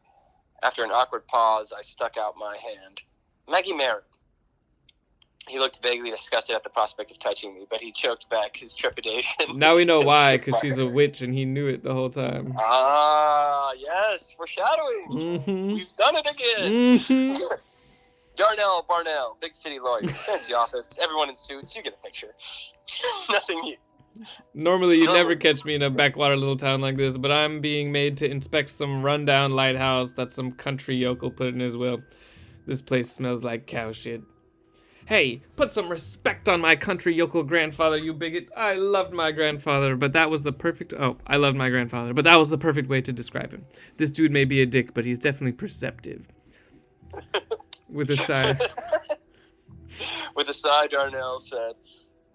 After an awkward pause, I stuck out my hand. Maggie Merritt. He looked vaguely disgusted at the prospect of touching me, but he choked back his trepidation. Now we know why, because she's a witch and he knew it the whole time. Ah, yes, foreshadowing. Mm-hmm. We've done it again. Mm-hmm. Darnell Barnell, big city lawyer, fancy office, everyone in suits, you get a picture. Nothing new. Normally you'd never catch me in a backwater little town like this, but I'm being made to inspect some rundown lighthouse that some country yokel put in his will. This place smells like cow shit. Hey, put some respect on my country yokel grandfather, you bigot. I loved my grandfather, but that was the perfect... Oh, I loved my grandfather, but that was the perfect way to describe him. This dude may be a dick, but he's definitely perceptive. With a sigh. With a sigh, Darnell said,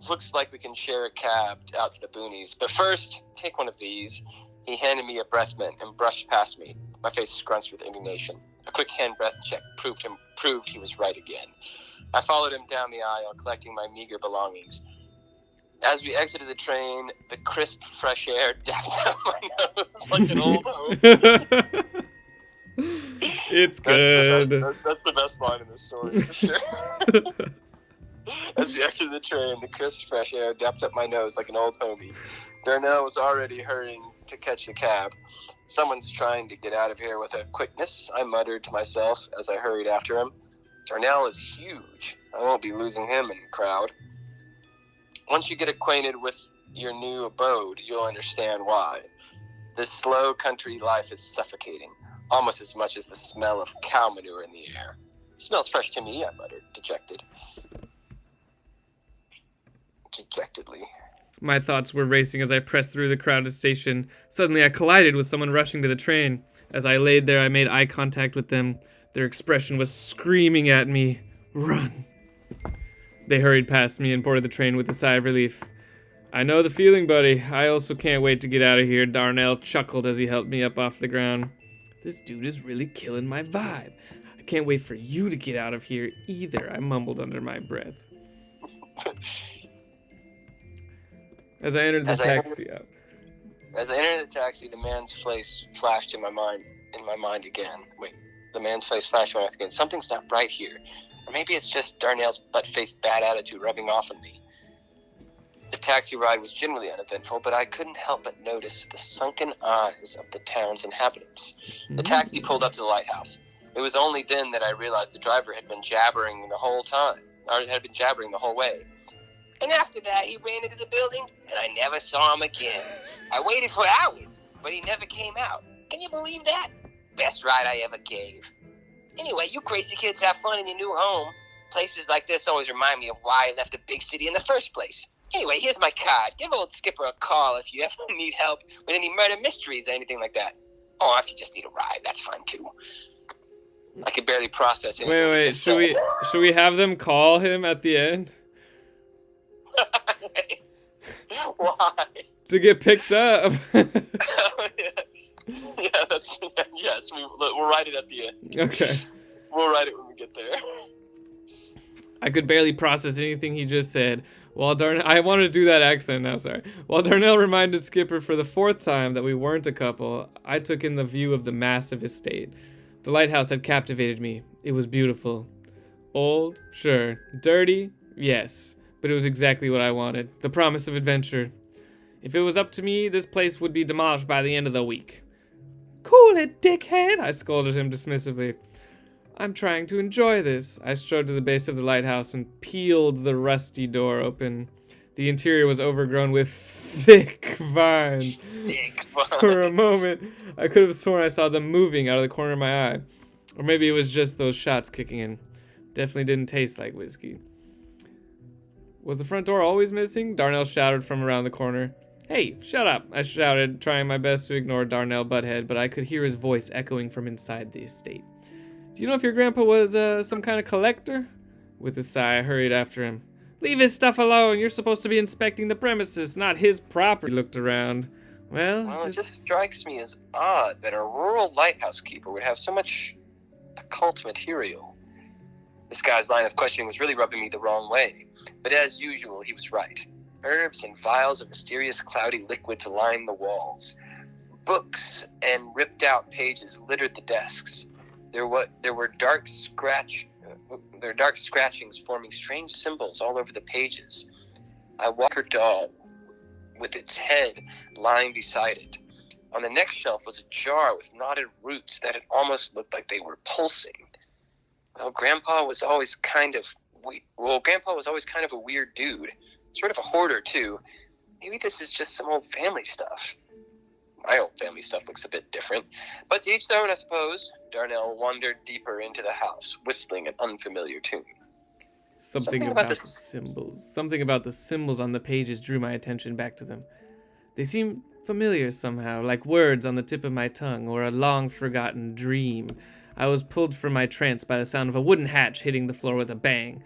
looks like we can share a cab out to the boonies, but first, take one of these. He handed me a breath mint and brushed past me. My face scrunched with indignation. A quick hand breath check proved he was right again. I followed him down the aisle, collecting my meager belongings. As we exited the train, the crisp, fresh air dapped up my nose like an old home. It's good. That's the best line in this story, for sure. As we exited the train, the crisp, fresh air dapped up my nose like an old homie. Darnell was already hurrying to catch the cab. Someone's trying to get out of here with a quickness, I muttered to myself as I hurried after him. Darnell is huge. I won't be losing him in the crowd. Once you get acquainted with your new abode, you'll understand why. This slow country life is suffocating, almost as much as the smell of cow manure in the air. It smells fresh to me, I muttered, dejectedly. My thoughts were racing as I pressed through the crowded station. Suddenly I collided with someone rushing to the train. As I laid there, I made eye contact with them. Their expression was screaming at me, "Run!" They hurried past me and boarded the train with a sigh of relief. I know the feeling, buddy. I also can't wait to get out of here, Darnell chuckled as he helped me up off the ground. This dude is really killing my vibe. I can't wait for you to get out of here either, I mumbled under my breath. As I entered the As I taxi. As I entered the taxi, the man's face flashed in my mind again. Wait, the man's face flashed in my mind again. Something's not right here. Or maybe it's just Darnell's butt-faced bad attitude rubbing off on me. The taxi ride was generally uneventful, but I couldn't help but notice the sunken eyes of the town's inhabitants. The taxi pulled up to the lighthouse. It was only then that I realized the driver had been jabbering the whole way. And after that, he ran into the building, and I never saw him again. I waited for hours, but he never came out. Can you believe that? Best ride I ever gave. Anyway, you crazy kids have fun in your new home. Places like this always remind me of why I left a big city in the first place. Anyway, here's my card. Give old Skipper a call if you ever need help with any murder mysteries or anything like that. Oh, if you just need a ride, that's fine too. I could barely process it. Wait, should we have them call him at the end? Why? To get picked up. Yes, we'll write it at the end. Okay. We'll write it when we get there. I could barely process anything he just said. I wanted to do that accent now, sorry. While Darnell reminded Skipper for the 4th time that we weren't a couple, I took in the view of the massive estate. The lighthouse had captivated me. It was beautiful. Old? Sure. Dirty? Yes. But it was exactly what I wanted. The promise of adventure. If it was up to me, this place would be demolished by the end of the week. Cool it, dickhead, I scolded him dismissively. I'm trying to enjoy this. I strode to the base of the lighthouse and peeled the rusty door open. The interior was overgrown with thick vines. For a moment, I could have sworn I saw them moving out of the corner of my eye. Or maybe it was just those shots kicking in. Definitely didn't taste like whiskey. Was the front door always missing? Darnell shouted from around the corner. Hey, shut up, I shouted, trying my best to ignore Darnell Butthead, but I could hear his voice echoing from inside the estate. Do you know if your grandpa was some kind of collector? With a sigh, I hurried after him. Leave his stuff alone. You're supposed to be inspecting the premises, not his property. He looked around. Well, it just strikes me as odd that a rural lighthouse keeper would have so much occult material. This guy's line of questioning was really rubbing me the wrong way. But as usual, he was right. Herbs and vials of mysterious cloudy liquids lined the walls. Books and ripped-out pages littered the desks. There were dark scratchings forming strange symbols all over the pages. I walked her doll with its head lying beside it. On the next shelf was a jar with knotted roots that it almost looked like they were pulsing. Well, Grandpa was always kind of a weird dude. Sort of a hoarder, too. Maybe this is just some old family stuff. My old family stuff looks a bit different. But to each their own, I suppose. Darnell wandered deeper into the house, whistling an unfamiliar tune. Something about the symbols. Something about the symbols on the pages drew my attention back to them. They seemed familiar somehow, like words on the tip of my tongue, or a long-forgotten dream. I was pulled from my trance by the sound of a wooden hatch hitting the floor with a bang.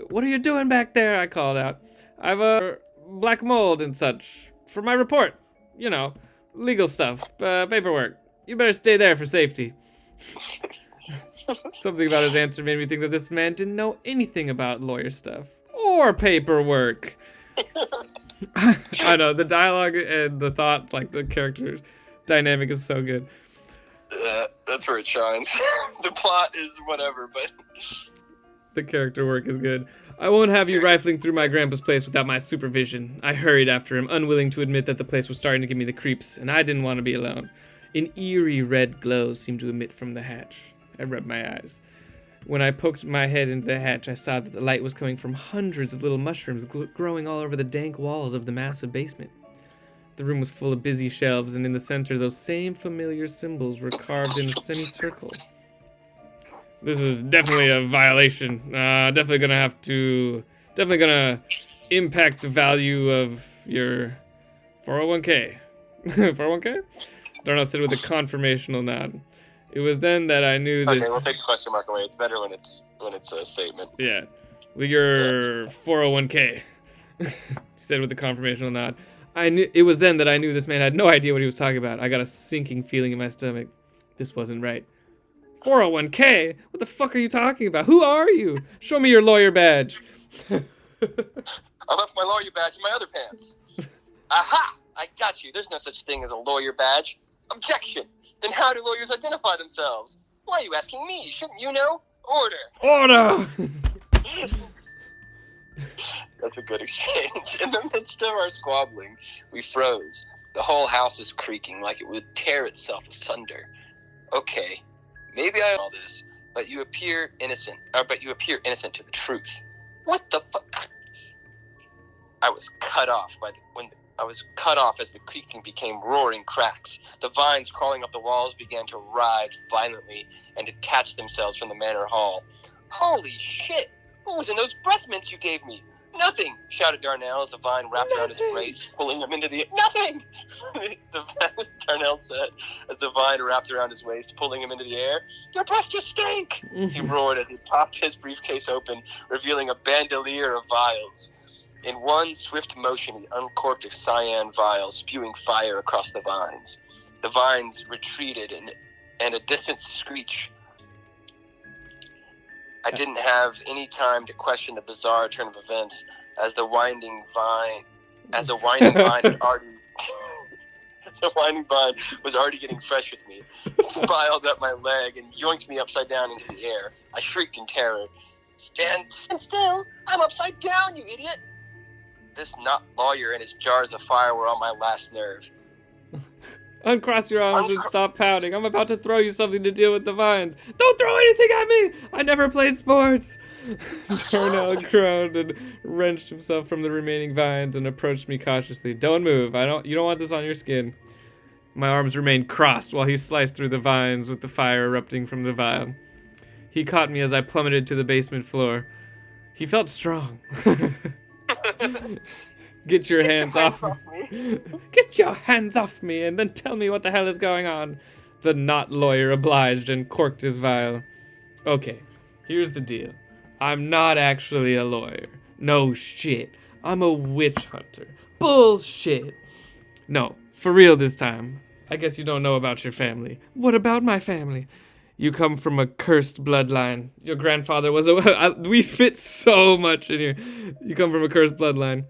What are you doing back there? I called out. I've black mold and such. For my report. You know, legal stuff, paperwork. You better stay there for safety. Something about his answer made me think that this man didn't know anything about lawyer stuff. Or paperwork. I know, the dialogue and the thought, like the character dynamic is so good. That's where it shines. The plot is whatever, but... The character work is good. I won't have you rifling through my grandpa's place without my supervision. I hurried after him, unwilling to admit that the place was starting to give me the creeps, and I didn't want to be alone. An eerie red glow seemed to emit from the hatch. I rubbed my eyes. When I poked my head into the hatch, I saw that the light was coming from hundreds of little mushrooms growing all over the dank walls of the massive basement. The room was full of busy shelves, and in the center, those same familiar symbols were carved in a semicircle. This is definitely a violation. Definitely gonna impact the value of your 401k. 401k? Darnell said with a confirmational nod. It was then that I knew this. Okay, we'll take the question mark away. It's better when it's a statement. Yeah, with your 401k. He said with a confirmational nod. It was then that I knew this man had no idea what he was talking about. I got a sinking feeling in my stomach. This wasn't right. 401k? What the fuck are you talking about? Who are you? Show me your lawyer badge. I left my lawyer badge in my other pants. Aha! I got you. There's no such thing as a lawyer badge. Objection! Then how do lawyers identify themselves? Why are you asking me? Shouldn't you know? Order! Order! That's a good exchange. In the midst of our squabbling, we froze. The whole house was creaking like it would tear itself asunder. Okay, maybe I know all this, but you appear innocent. But you appear innocent to the truth. What the fuck? I was cut off as the creaking became roaring cracks. The vines crawling up the walls began to writhe violently and detach themselves from the manor hall. Holy shit! What was in those breath mints you gave me? Nothing! Shouted Darnell as a vine wrapped around his waist, pulling him into the... Nothing! Darnell said as the vine wrapped around his waist, pulling him into the air. Your breath just stank! He roared as he popped his briefcase open, revealing a bandolier of vials. In one swift motion, he uncorked a cyan vial, spewing fire across the vines. The vines retreated, and a distant screech. I didn't have any time to question the bizarre turn of events, as a winding vine was already getting fresh with me. It spiraled up my leg and yoinked me upside down into the air. I shrieked in terror. Stand still! I'm upside down, you idiot! This not lawyer and his jars of fire were on my last nerve. Uncross your arms and stop pouting. I'm about to throw you something to deal with the vines. Don't throw anything at me! I never played sports! Darnell groaned and wrenched himself from the remaining vines and approached me cautiously. Don't move. You don't want this on your skin. My arms remained crossed while he sliced through the vines with the fire erupting from the vial. He caught me as I plummeted to the basement floor. He felt strong. Get your hands off me. Get your hands off me and then tell me what the hell is going on. The not lawyer obliged and corked his vial. Okay, here's the deal. I'm not actually a lawyer. No shit. I'm a witch hunter. Bullshit. No, for real this time. I guess you don't know about your family. What about my family? You come from a cursed bloodline. Your grandfather was we spit so much in here. You come from a cursed bloodline.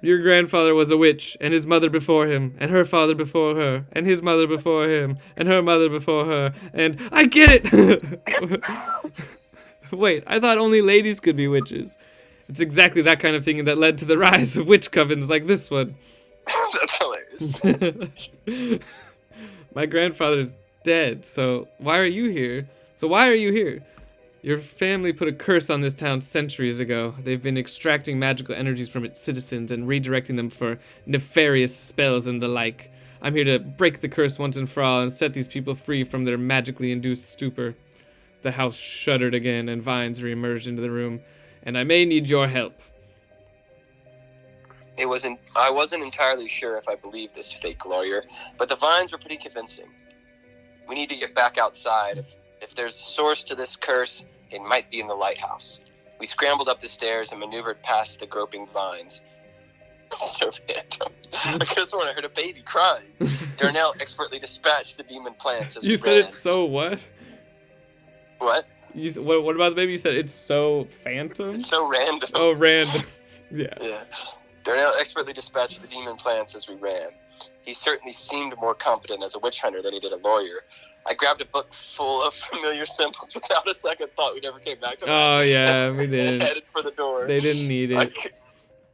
Your grandfather was a witch, and his mother before him, and her father before her, and his mother before him, and her mother before her, and I get it! Wait, I thought only ladies could be witches. It's exactly that kind of thing that led to the rise of witch covens like this one. That's hilarious. My grandfather's dead, so why are you here? Your family put a curse on this town centuries ago. They've been extracting magical energies from its citizens and redirecting them for nefarious spells and the like. I'm here to break the curse once and for all and set these people free from their magically induced stupor. The house shuddered again and vines reemerged into the room, and I may need your help. I wasn't entirely sure if I believed this fake lawyer, but the vines were pretty convincing. We need to get back outside. If there's a source to this curse, it might be in the lighthouse. We scrambled up the stairs and maneuvered past the groping vines. So random. I could have sworn I heard a baby crying. Darnell expertly dispatched the demon plants as we ran. You said it's so what? What? What about the baby? You said it's so phantom? It's so random. Oh, random. Yeah. Darnell expertly dispatched the demon plants as we ran. He certainly seemed more competent as a witch hunter than he did a lawyer. I grabbed a book full of familiar symbols without a second thought. We never came back to it. Oh, yeah, we did. And headed for the door. They didn't need it.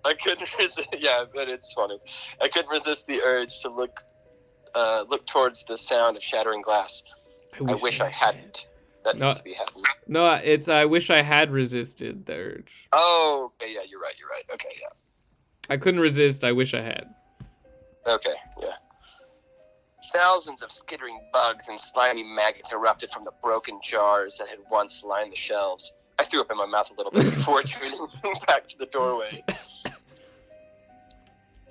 I couldn't resist. Yeah, but it's funny. I couldn't resist the urge to look towards the sound of shattering glass. I wish I hadn't. That needs to be happening. No, it's I wish I had resisted the urge. Oh, okay, yeah, you're right. Okay, yeah. I couldn't resist. I wish I had. Okay, yeah. Thousands of skittering bugs and slimy maggots erupted from the broken jars that had once lined the shelves. I threw up in my mouth a little bit before turning back to the doorway,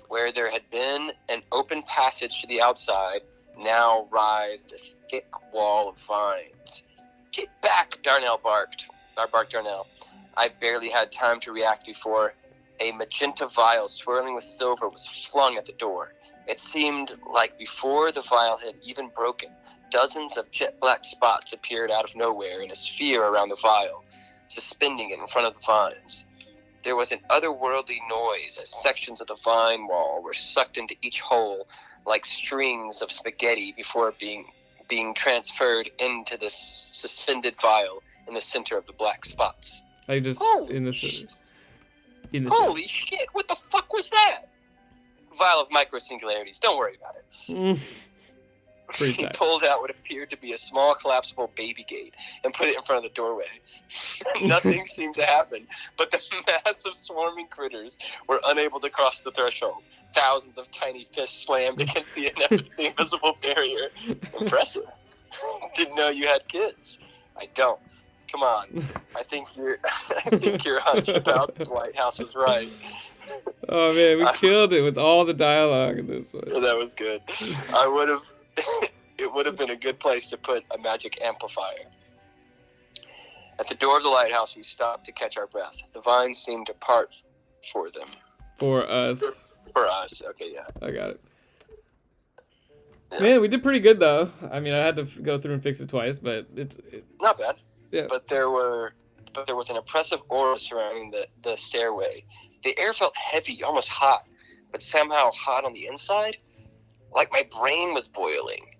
where there had been an open passage to the outside. Now writhed a thick wall of vines. Get back, Darnell barked. Darnell. I barely had time to react before a magenta vial swirling with silver was flung at the door. It seemed like before the vial had even broken, dozens of jet black spots appeared out of nowhere in a sphere around the vial, suspending it in front of the vines. There was an otherworldly noise as sections of the vine wall were sucked into each hole like strings of spaghetti before being transferred into the suspended vial in the center of the black spots. Like just in the center. Holy shit, what the fuck was that? Vial of micro-singularities, don't worry about it. He pulled out what appeared to be a small collapsible baby gate and put it in front of the doorway. Nothing seemed to happen, but the massive swarming critters were unable to cross the threshold. Thousands of tiny fists slammed against the inevitably invisible barrier. Impressive. Didn't know you had kids. I don't. Come on. I think your hunch about the White House was right. Oh man, we killed it with all the dialogue in this one. That was good. It would have been a good place to put a magic amplifier. At the door of the lighthouse, we stopped to catch our breath. The vines seemed to part for them. For us. For us. Okay, yeah. I got it. Yeah. Man, we did pretty good though. I mean, I had to go through and fix it twice, but it's not bad. Yeah. But there was an oppressive aura surrounding the stairway. The air felt heavy, almost hot, but somehow hot on the inside, like my brain was boiling.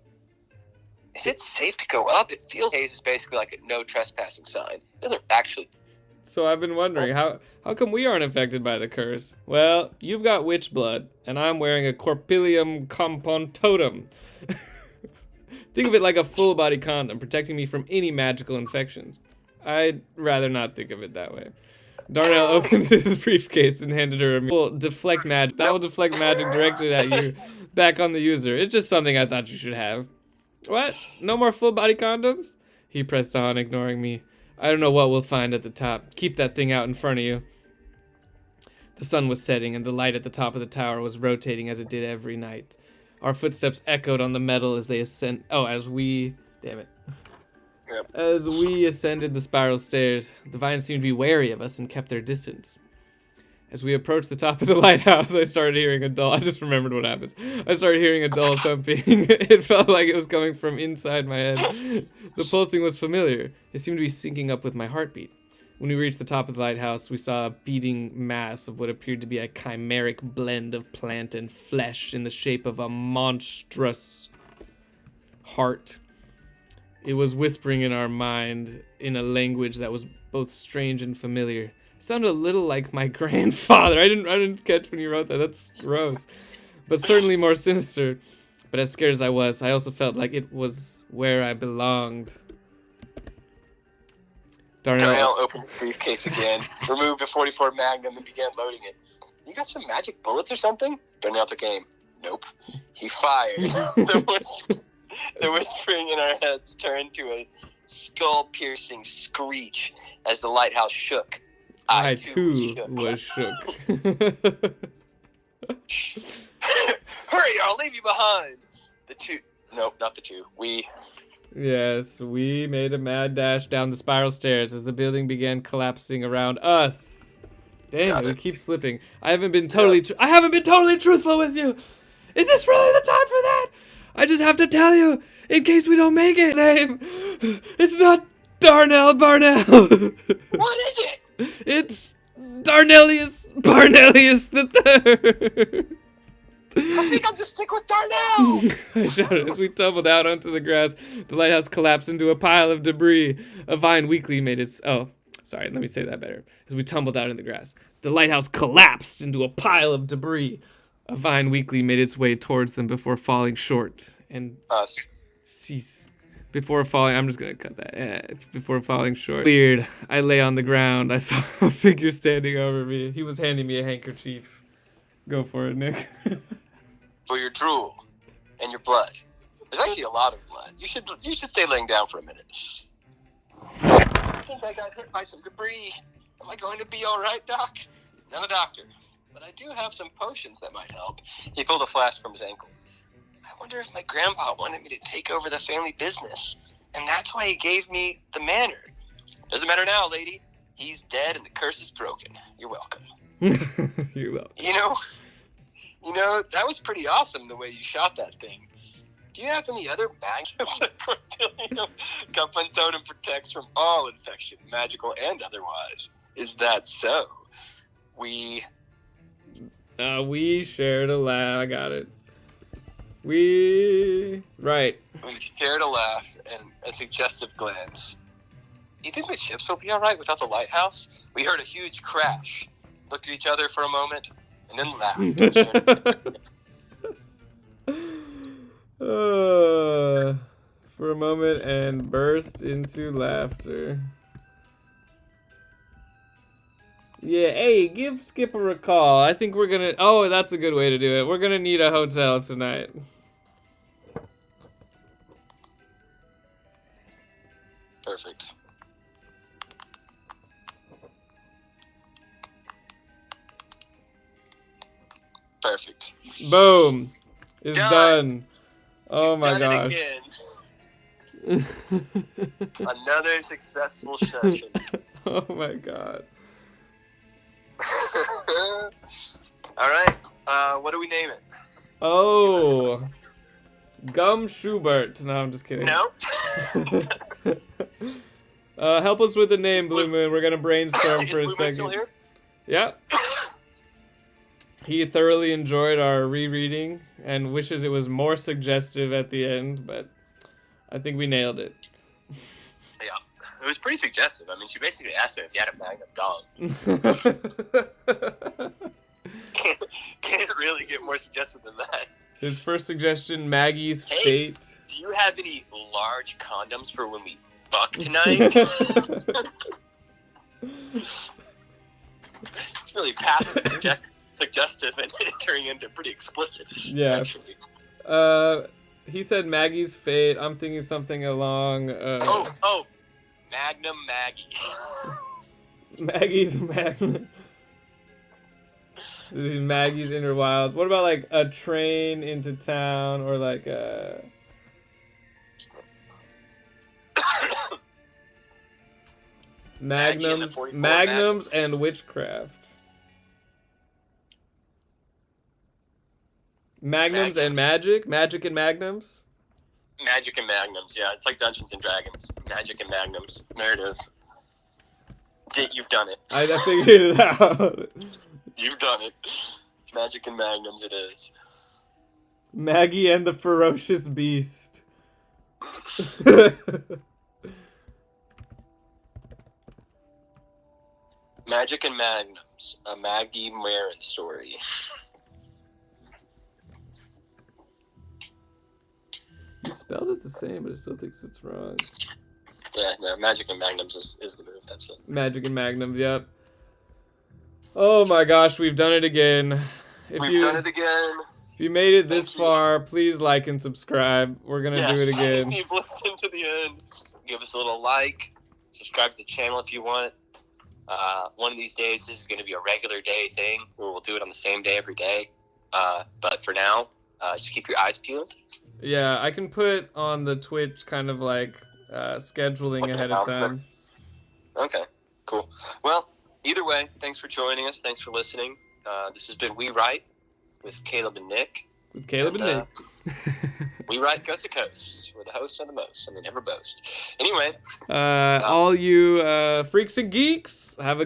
Is it safe to go up? It feels haze is basically like a no trespassing sign. It doesn't actually. So I've been wondering, how come we aren't affected by the curse? Well, you've got witch blood, and I'm wearing a corpilium compontotum. Think of it like a full-body condom, protecting me from any magical infections. I'd rather not think of it that way. Darnell opened his briefcase and handed her a will deflect magic. That will deflect magic directed at you, back on the user. It's just something I thought you should have. What? No more full-body condoms? He pressed on, ignoring me. I don't know what we'll find at the top. Keep that thing out in front of you. The sun was setting, and the light at the top of the tower was rotating as it did every night. Our footsteps echoed on the metal as they ascend. As we ascended the spiral stairs. The vines seemed to be wary of us and kept their distance. As we approached the top of the lighthouse, I started hearing a dull. I just remembered what happens. I started hearing a dull thumping. It felt like it was coming from inside my head. The pulsing was familiar. It seemed to be syncing up with my heartbeat. When we reached the top of the lighthouse, we saw a beating mass of what appeared to be a chimeric blend of plant and flesh in the shape of a monstrous heart. It was whispering in our mind in a language that was both strange and familiar. It sounded a little like my grandfather. I didn't catch when you wrote that. That's gross. But certainly more sinister. But as scared as I was, I also felt like it was where I belonged. Darnell opened the briefcase again, removed a 44 Magnum, and began loading it. You got some magic bullets or something? Darnell took aim. Nope. He fired. The whispering in our heads turned to a skull-piercing screech as the lighthouse shook. I too was shook. Hurry, I'll leave you behind. Yes, we made a mad dash down the spiral stairs as the building began collapsing around us. Damn it, we keep slipping. I haven't been totally truthful with you. Is this really the time for that? I just have to tell you, in case we don't make it. Name. It's not Darnell Barnell. What is it? It's Darnellius Barnelius III. I think I'll just stick with Darnell. I shouted as we tumbled out onto the grass. The lighthouse collapsed into a pile of debris. A vine weakly made its... Oh, sorry, let me say that better. As we tumbled out in the grass, the lighthouse collapsed into a pile of debris. A vine weakly made its way towards them before falling short and ceased. Before falling, I'm just gonna cut that. Before falling short. Cleared. I lay on the ground. I saw a figure standing over me. He was handing me a handkerchief. Go for it, Nick. For your drool and your blood. There's actually a lot of blood. You should stay laying down for a minute. I think I got hit by some debris. Am I going to be all right, Doc? I'm a doctor, but I do have some potions that might help. He pulled a flask from his ankle. I wonder if my grandpa wanted me to take over the family business, and that's why he gave me the manor. Doesn't matter now, lady. He's dead and the curse is broken. You're welcome. You're welcome. You know, that was pretty awesome the way you shot that thing. Do you have any other magnums that Corpilium Totem protects from all infection, magical and otherwise? Is that so? We shared a laugh. I got it. Right. We shared a laugh and a suggestive glance. Do you think the ships will be alright without the lighthouse? We heard a huge crash, looked at each other for a moment, and then laughed. For a moment and burst into laughter. Yeah, hey, give Skip a recall. I think we're gonna... Oh, that's a good way to do it. We're gonna need a hotel tonight. Perfect. Perfect. Boom. It's done. Oh my Done gosh. it again. Another successful session. Oh my god. All right. What do we name it? Oh. Gum Schubert. No, I'm just kidding. No. Help us with the name, Blue Moon. We're gonna brainstorm Is for a Blue Moon still second. here? Yeah. He thoroughly enjoyed our rereading and wishes it was more suggestive at the end, but I think we nailed it. Yeah. It was pretty suggestive. I mean, she basically asked him if he had a Magnum dog. Can't really get more suggestive than that. His first suggestion, Maggie's Hey. fate. Do you have any large condoms for when we fuck tonight? It's really passive suggestive and turning into pretty explicit. Yeah. Actually. He said Maggie's fate. I'm thinking something along. Oh, Magnum Maggie. Maggie's Magnum. Maggie's Inner Wilds. What about like a train into town or like a... Magnums and witchcraft. Magnums and magic and magnums. Magic and Magnums, yeah. It's like Dungeons and Dragons. Magic and Magnums. There it is. You've done it. I figured it out. You've done it. Magic and Magnums it is. Maggie and the Ferocious Beast. Magic and Magnums. A Maggie Marin story. You spelled it the same, but it still thinks it's wrong. Yeah, no, Magic and Magnums is the move. That's it. Magic and Magnums, yep. Oh my gosh, we've done it again. We've done it again. If you made it this far, please like and subscribe. We're gonna do it again. If you've listened to the end, give us a little like. Subscribe to the channel if you want. One of these days, this is going to be a regular day thing where we'll do it on the same day every day. But for now, just keep your eyes peeled. Yeah, I can put on the Twitch kind of like scheduling ahead of time. Okay, cool. Well, either way, thanks for joining us. Thanks for listening. This has been WeWrite with Caleb and Nick. With Caleb and Nick. WeWrite Coast to Coast. We're the hosts of the most. I mean, never boast. Anyway. All you freaks and geeks, have a good